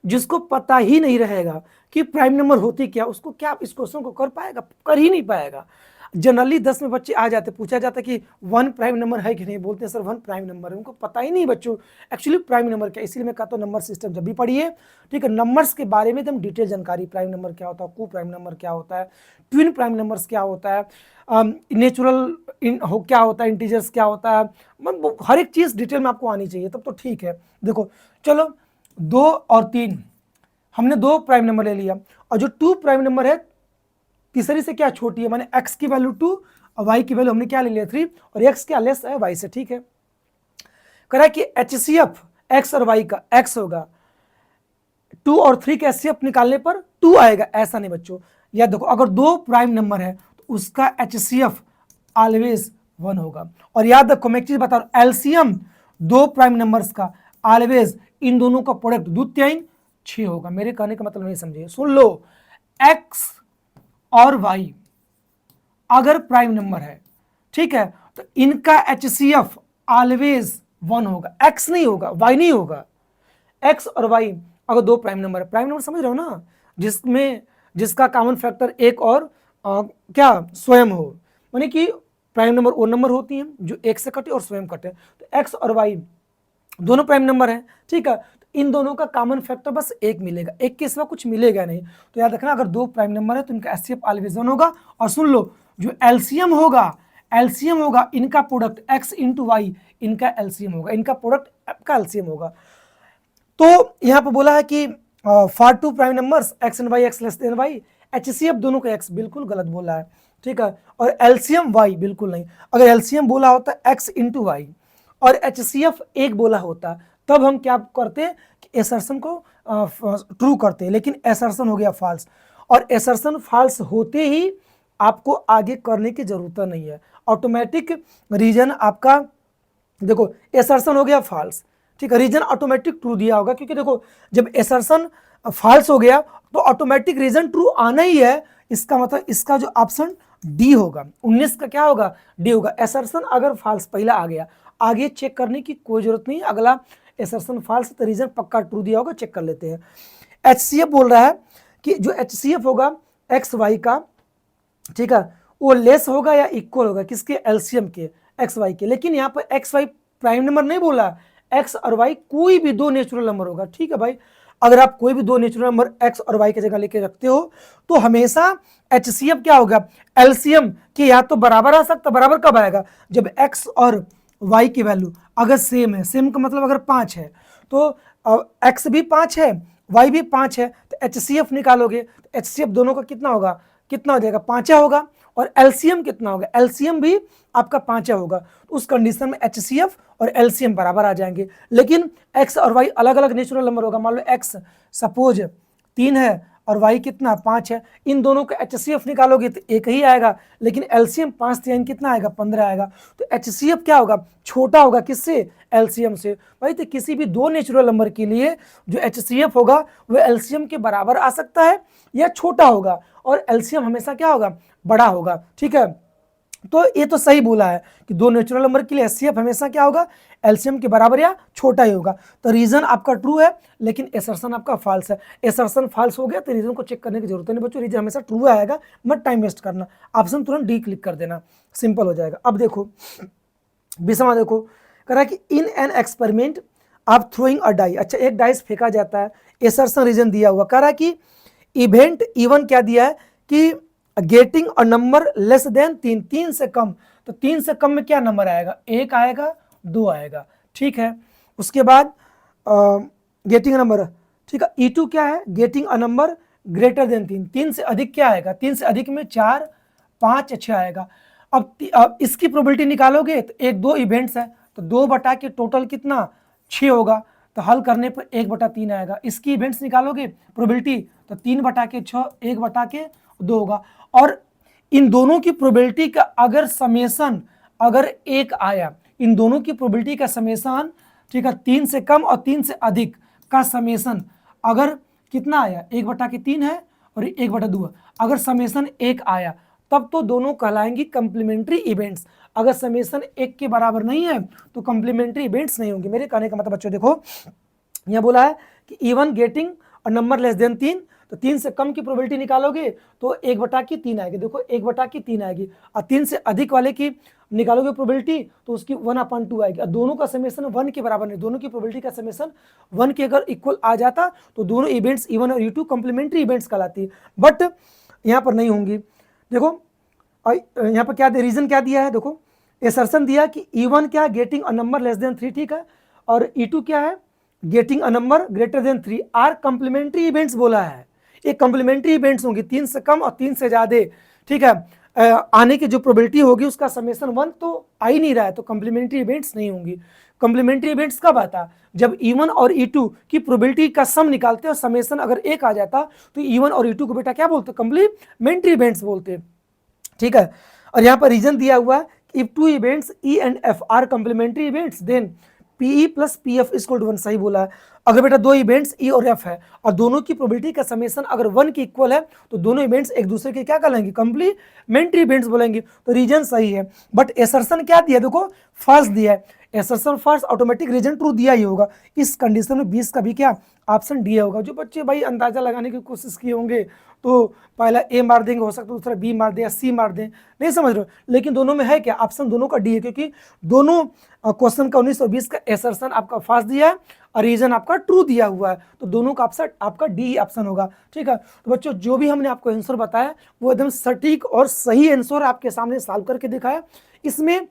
जिसको पता ही नहीं रहेगा कि प्राइम नंबर होती क्या, उसको क्या इस क्वेश्चन को कर पाएगा, कर ही नहीं पाएगा। जनरली 10 में बच्चे आ जाते, पूछा जाता कि 1 प्राइम नंबर है कि नहीं, बोलते हैं सर 1 प्राइम नंबर है। उनको पता ही नहीं बच्चों एक्चुअली प्राइम नंबर क्या, इसलिए मैं कहता हूँ नंबर सिस्टम जब भी पढ़िए, ठीक है, नंबर्स के बारे में एकदम डिटेल जानकारी, प्राइम नंबर क्या होता है, को प्राइम नंबर क्या होता है, ट्विन प्राइम नंबर्स क्या होता है, नेचुरल क्या होता है, इंटीजर्स क्या होता है, मतलब हर एक चीज़ डिटेल में आपको आनी चाहिए, तब तो ठीक है। देखो चलो 2 और 3 हमने 2 प्राइम नंबर ले लिया, और जो 2 प्राइम नंबर है तीसरी से क्या छोटी है, माने x की वैल्यू 2 और y की वैल्यू हमने क्या ले लिया 3, और x क्या लेस है y से, ठीक है। कह रहा है कि HCF x और y का x होगा, 2 और 3 के HCF निकालने पर 2 आएगा, ऐसा नहीं बच्चों। या देखो अगर 2 प्राइम नंबर है तो उसका HCF ऑलवेज 1 होगा। और याद रखो मैं एक चीज बता रहा हूं, एलसीएम 2 प्राइम नंबर्स का ऑलवेज इन दोनों का प्रोडक्ट 2 3 6 होगा। मेरे कहने का मतलब नहीं समझिए, सुन लो, x और y अगर प्राइम नंबर है, ठीक है, तो इनका HCF ऑलवेज 1 होगा, x नहीं होगा, y नहीं होगा। x और y अगर 2 प्राइम नंबर है, प्राइम नंबर समझ रहे हो ना, जिसमें जिसका कॉमन फैक्टर एक और क्या स्वयं हो, माने कि प्राइम नंबर वो नंबर होती हैं जो एक से कटे और स्वयं कटे। तो x और y दोनों प्राइम नंबर हैं, ठीक है, तो इन दोनों का कॉमन फैक्टर बस एक मिलेगा, एक के सिवा कुछ मिलेगा नहीं। तो याद रखना अगर 2 प्राइम नंबर है तो इनका HCF ऑलवेज 1 होगा। और सुन लो, जो एलसीएम होगा इनका प्रोडक्ट x इंटू वाई, इनका एलसीएम होगा, इनका प्रोडक्ट का एलसीएम होगा। तो यहाँ पे बोला है कि for 2 prime numbers x and Y, x less than Y, HCF दोनों का x, बिल्कुल गलत बोला है, ठीक है, और एलसीएम y बिल्कुल नहीं। अगर एलसीएम बोला होता x इंटू वाई और HCF एक बोला होता, तब हम क्या करते कि एसर्शन को ट्रू करते, लेकिन एसर्शन हो गया फॉल्स, और एसर्शन फॉल्स होते ही आपको आगे करने की जरूरत नहीं है, ऑटोमेटिक रीजन आपका, देखो एसर्शन हो गया फॉल्स, ठीक है, रीजन ऑटोमेटिक ट्रू दिया होगा, क्योंकि देखो जब एसर्शन फॉल्स हो गया तो ऑटोमेटिक रीजन ट्रू आना ही है, इसका मतलब इसका जो ऑप्शन डी होगा, 19 का क्या होगा, डी होगा। एसर्शन अगर फॉल्स पहला आ गया, आगे चेक करने की कोई जरूरत नहीं, अगला एसर्शन फॉल्स तो रीजन पक्का ट्रू दिया होगा, चेक कर लेते हैं। HCF बोल रहा है कि जो HCF होगा एक्स वाई का, ठीक है, वो लेस होगा या इक्वल होगा किसके, एलसीएम के, एक्स वाई के। लेकिन यहाँ पर एक्स वाई प्राइम नंबर नहीं बोला, एक्स और वाई कोई भी 2 नेचुरल नंबर होगा, ठीक है भाई। अगर आप कोई भी 2 नेचुरल नंबर एक्स और वाई की जगह लेके रखते हो तो हमेशा HCF क्या होगा, एलसीएम के या तो बराबर आ सकता, बराबर कब आएगा, जब एक्स और वाई की वैल्यू अगर सेम है, सेम का मतलब अगर 5 है तो एक्स भी 5 है, वाई भी 5 है, तो HCF निकालोगे तो HCF दोनों का कितना होगा, कितना हो जाएगा, 5 होगा। और एलसीएम कितना होगा, एलसीएम भी आपका 5 होगा। तो उस कंडीशन में HCF और एलसीएम बराबर आ जाएंगे। लेकिन एक्स और वाई अलग अलग नेचुरल नंबर होगा, मान लो एक्स सपोज 3 है और वाई कितना 5 है, इन दोनों का HCF निकालोगे तो एक ही आएगा, लेकिन एलसीएम 5 3 कितना आएगा, 15 आएगा। तो HCF क्या होगा, छोटा होगा किससे, एलसीएम से। भाई तो किसी भी 2 नेचुरल नंबर के लिए जो HCF होगा वो एलसीएम के बराबर आ सकता है या छोटा होगा, और एलसीएम हमेशा क्या होगा, बड़ा होगा, ठीक है। तो ये तो सही बोला है कि 2 नेचुरल नंबर के लिए HCF हमेशा क्या होगा, एलसीएम के बराबर या छोटा ही होगा। तो रीजन आपका ट्रू है, लेकिन एसर्शन आपका फॉल्स है। एसर्शन फॉल्स हो गया तो रीजन को चेक करने की जरूरत नहीं बच्चों, रीजन हमेशा ट्रू आएगा, मत टाइम वेस्ट करना, ऑप्शन तुरंत डी क्लिक कर देना, सिंपल हो जाएगा। अब देखो बीसवां देखो, कह रहा है कि इन एन एक्सपेरिमेंट आप थ्रोइंग अ डाई, अच्छा एक डाइस फेंका जाता है, एसर्शन रीजन दिया हुआ, कह रहा है कि इवेंट इवन क्या दिया है कि getting a number less than 3, 3 से कम, तो 3 से कम में क्या नंबर आएगा, 1 आएगा, 2 आएगा, ठीक है। उसके बाद गेटिंग अ नंबर, ठीक है, E2 क्या है, getting a number greater than 3, 3 से अधिक क्या आएगा, 3 से अधिक में 4 5 6 आएगा। अब इसकी प्रोबेबिलिटी निकालोगे तो 1 2 इवेंट्स है, तो 2 बटा के टोटल कितना 6 होगा, तो हल करने पर 1 बटा 3 आएगा। इसकी इवेंट्स निकालोगे प्रोबेबिलिटी तो 3 बटा के 6 1 बटा के 2 होगा। और इन दोनों की प्रोबेबिलिटी का अगर समेसन अगर 1 आया, इन दोनों की प्रोबेबिलिटी का समेसन, ठीक है, 3 से कम और 3 से अधिक का समेसन अगर कितना आया, 1 बटा के 3 है और 1 बटा 2, अगर समेसन 1 आया तब तो दोनों कहलाएंगी कंप्लीमेंट्री इवेंट्स। अगर समेसन 1 के बराबर नहीं है तो कंप्लीमेंट्री इवेंट्स नहीं होंगे। मेरे कहने का मतलब बच्चों देखो, यह बोला है कि इवन गेटिंग और नंबर लेस देन 3, तो 3 से कम की प्रोबेबिलिटी निकालोगे तो 1/3 आएगी। देखो 1/3 आएगी, और 3 से अधिक वाले की निकालोगे प्रोबेबिलिटी तो उसकी 1/2 आएगी। और दोनों का समेशन 1 के बराबर नहीं, दोनों की प्रोबेबिलिटी का समेशन 1 के अगर इक्वल आ जाता तो दोनों इवेंट्स E1 और E2 कॉम्प्लीमेंट्री इवेंट्स कहलाती, बट यहाँ पर नहीं होंगी। देखो यहाँ पर क्या रीजन क्या दिया है, देखो एसर्शन दिया कि E1 क्या, getting a number less than 3, ठीक है, और E2 क्या है, getting a number greater than 3 are complementary events बोला है। ये कॉम्प्लीमेंट्री इवेंट्स होंगी, 3 से कम और 3 से ज्यादा, ठीक है, आने की जो प्रोबेबिलिटी होगी उसका समेशन 1 तो आ ही नहीं रहा है, तो कॉम्प्लीमेंट्री इवेंट्स नहीं होंगी। कॉम्प्लीमेंट्री इवेंट्स कब आता, जब E1 और E2 की प्रोबेबिलिटी का सम निकालते हैं और समेशन अगर 1 आ जाता तो E1 और E2 को बेटा क्या बोलते हैं, कॉम्प्लीमेंट्री इवेंट्स बोलते हैं, ठीक है। और यहाँ पर रीजन दिया हुआ है, if 2 events E and F are complementary events then PE plus PF equal to 1, सही बोला है। अगर बेटा 2 इवेंट्स E और F है और दोनों की प्रोबेबिलिटी का समेशन अगर 1 के इक्वल है तो दोनों इवेंट्स एक दूसरे के क्या कहलाएंगे, कॉम्प्लीमेंट्री इवेंट्स बोलेंगे, तो रीजन सही है। बट एसर्शन क्या दिया, देखो फर्स्ट दिया है, assertion first, automatic reason true दिया ही होगा। इस कंडीशन में 20 का भी क्या ऑप्शन डी होगा। जो बच्चे भाई अंदाजा लगाने की कोशिश किए होंगे तो पहला ए मार देंगे, हो सकता है दूसरा बी मार दे या सी मार दें, नहीं समझ रहे हो, लेकिन दोनों में है क्या, ऑप्शन दोनों का डी है, क्योंकि दोनों क्वेश्चन का 19 और 20 का एसर्शन आपका फर्स्ट दिया है और रीजन आपका ट्रू दिया हुआ है, तो दोनों का ऑप्शन आपका डी ऑप्शन होगा, ठीक है। तो बच्चों जो भी हमने आपको आंसर बताया वो एकदम सटीक और सही आंसर आपके सामने सॉल्व करके दिखाया, इसमें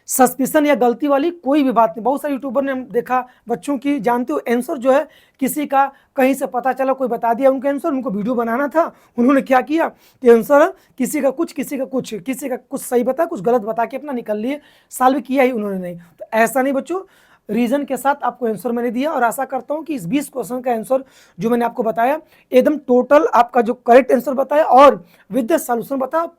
सस्पिशन या गलती वाली कोई भी बात नहीं। बहुत सारे यूट्यूबर ने हम देखा बच्चों की, जानते हो आंसर जो है किसी का कहीं से पता चला, कोई बता दिया उनका आंसर, उनको वीडियो बनाना था, उन्होंने क्या किया कि आंसर किसी का कुछ सही बता, कुछ गलत बता के अपना निकल लिए, सॉल्व किया ही उन्होंने नहीं। तो ऐसा नहीं बच्चों, रीजन के साथ आपको आंसर मैंने दिया और आशा करता हूं कि इस 20 क्वेश्चन का आंसर जो मैंने आपको बताया एकदम टोटल आपका जो करेक्ट आंसर बताया और विद द सॉल्यूशन बताया।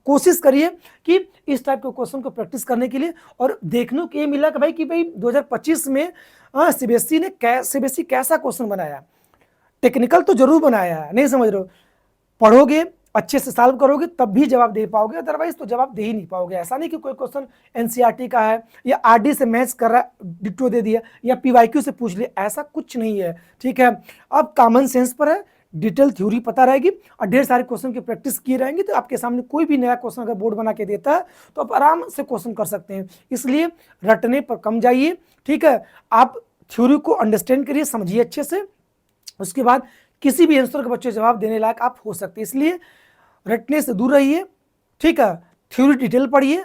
कोशिश करिए कि इस टाइप के क्वेश्चन को प्रैक्टिस करने के लिए, और देखने को ये मिला कि भाई 2025 में सीबीएसई कैसा क्वेश्चन बनाया, टेक्निकल तो जरूर बनाया है, नहीं समझ रहे हो, पढ़ोगे अच्छे से सॉल्व करोगे तब भी जवाब दे पाओगे, अदरवाइज तो जवाब दे ही नहीं पाओगे। ऐसा नहीं कि कोई क्वेश्चन एनसीईआरटी का है या आरडी से मैच कर रहा है डिट्टो दे दिया या पीवाईक्यू से पूछ लिया, ऐसा कुछ नहीं है, ठीक है। अब कॉमन सेंस पर है, डिटेल थ्योरी पता रहेगी और ढेर सारे क्वेश्चन की प्रैक्टिस की रहेंगी, तो आपके सामने कोई भी नया क्वेश्चन अगर बोर्ड बना के देता है तो आप आराम से क्वेश्चन कर सकते हैं। इसलिए रटने पर कम जाइए, ठीक है, आप थ्योरी को अंडरस्टैंड करिए, समझिए अच्छे से, उसके बाद किसी भी आंसर का बच्चे जवाब देने लायक आप हो सकते हैं। इसलिए रटने से दूर रहिए, ठीक है, थ्योरी डिटेल पढ़िए,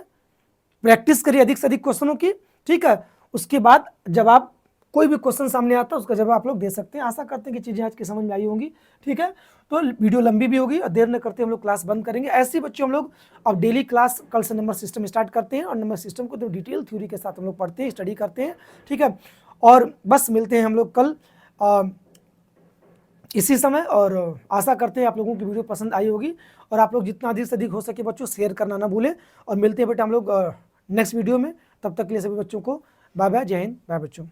प्रैक्टिस करिए अधिक से अधिक क्वेश्चनों की, ठीक है, उसके बाद जब आप कोई भी क्वेश्चन सामने आता है उसका जवाब आप लोग दे सकते हैं। आशा करते हैं कि चीज़ें आज की समझ में आई होंगी, ठीक है। तो वीडियो लंबी भी होगी और देर न करते हम लोग क्लास बंद करेंगे। ऐसे बच्चों हम लोग अब डेली क्लास कल से नंबर सिस्टम स्टार्ट करते हैं और नंबर सिस्टम को तो डिटेल थ्योरी के साथ हम लोग पढ़ते हैं, स्टडी करते हैं, ठीक है। और बस मिलते हैं हम लोग कल इसी समय, और आशा करते हैं आप लोगों की वीडियो पसंद आई होगी और आप लोग जितना अधिक से अधिक हो सके बच्चों शेयर करना ना भूलें। और मिलते हैं बेटा हम लोग नेक्स्ट वीडियो में, तब तक के लिए सभी बच्चों को बाय बाय, जय हिंद, बाय बच्चों।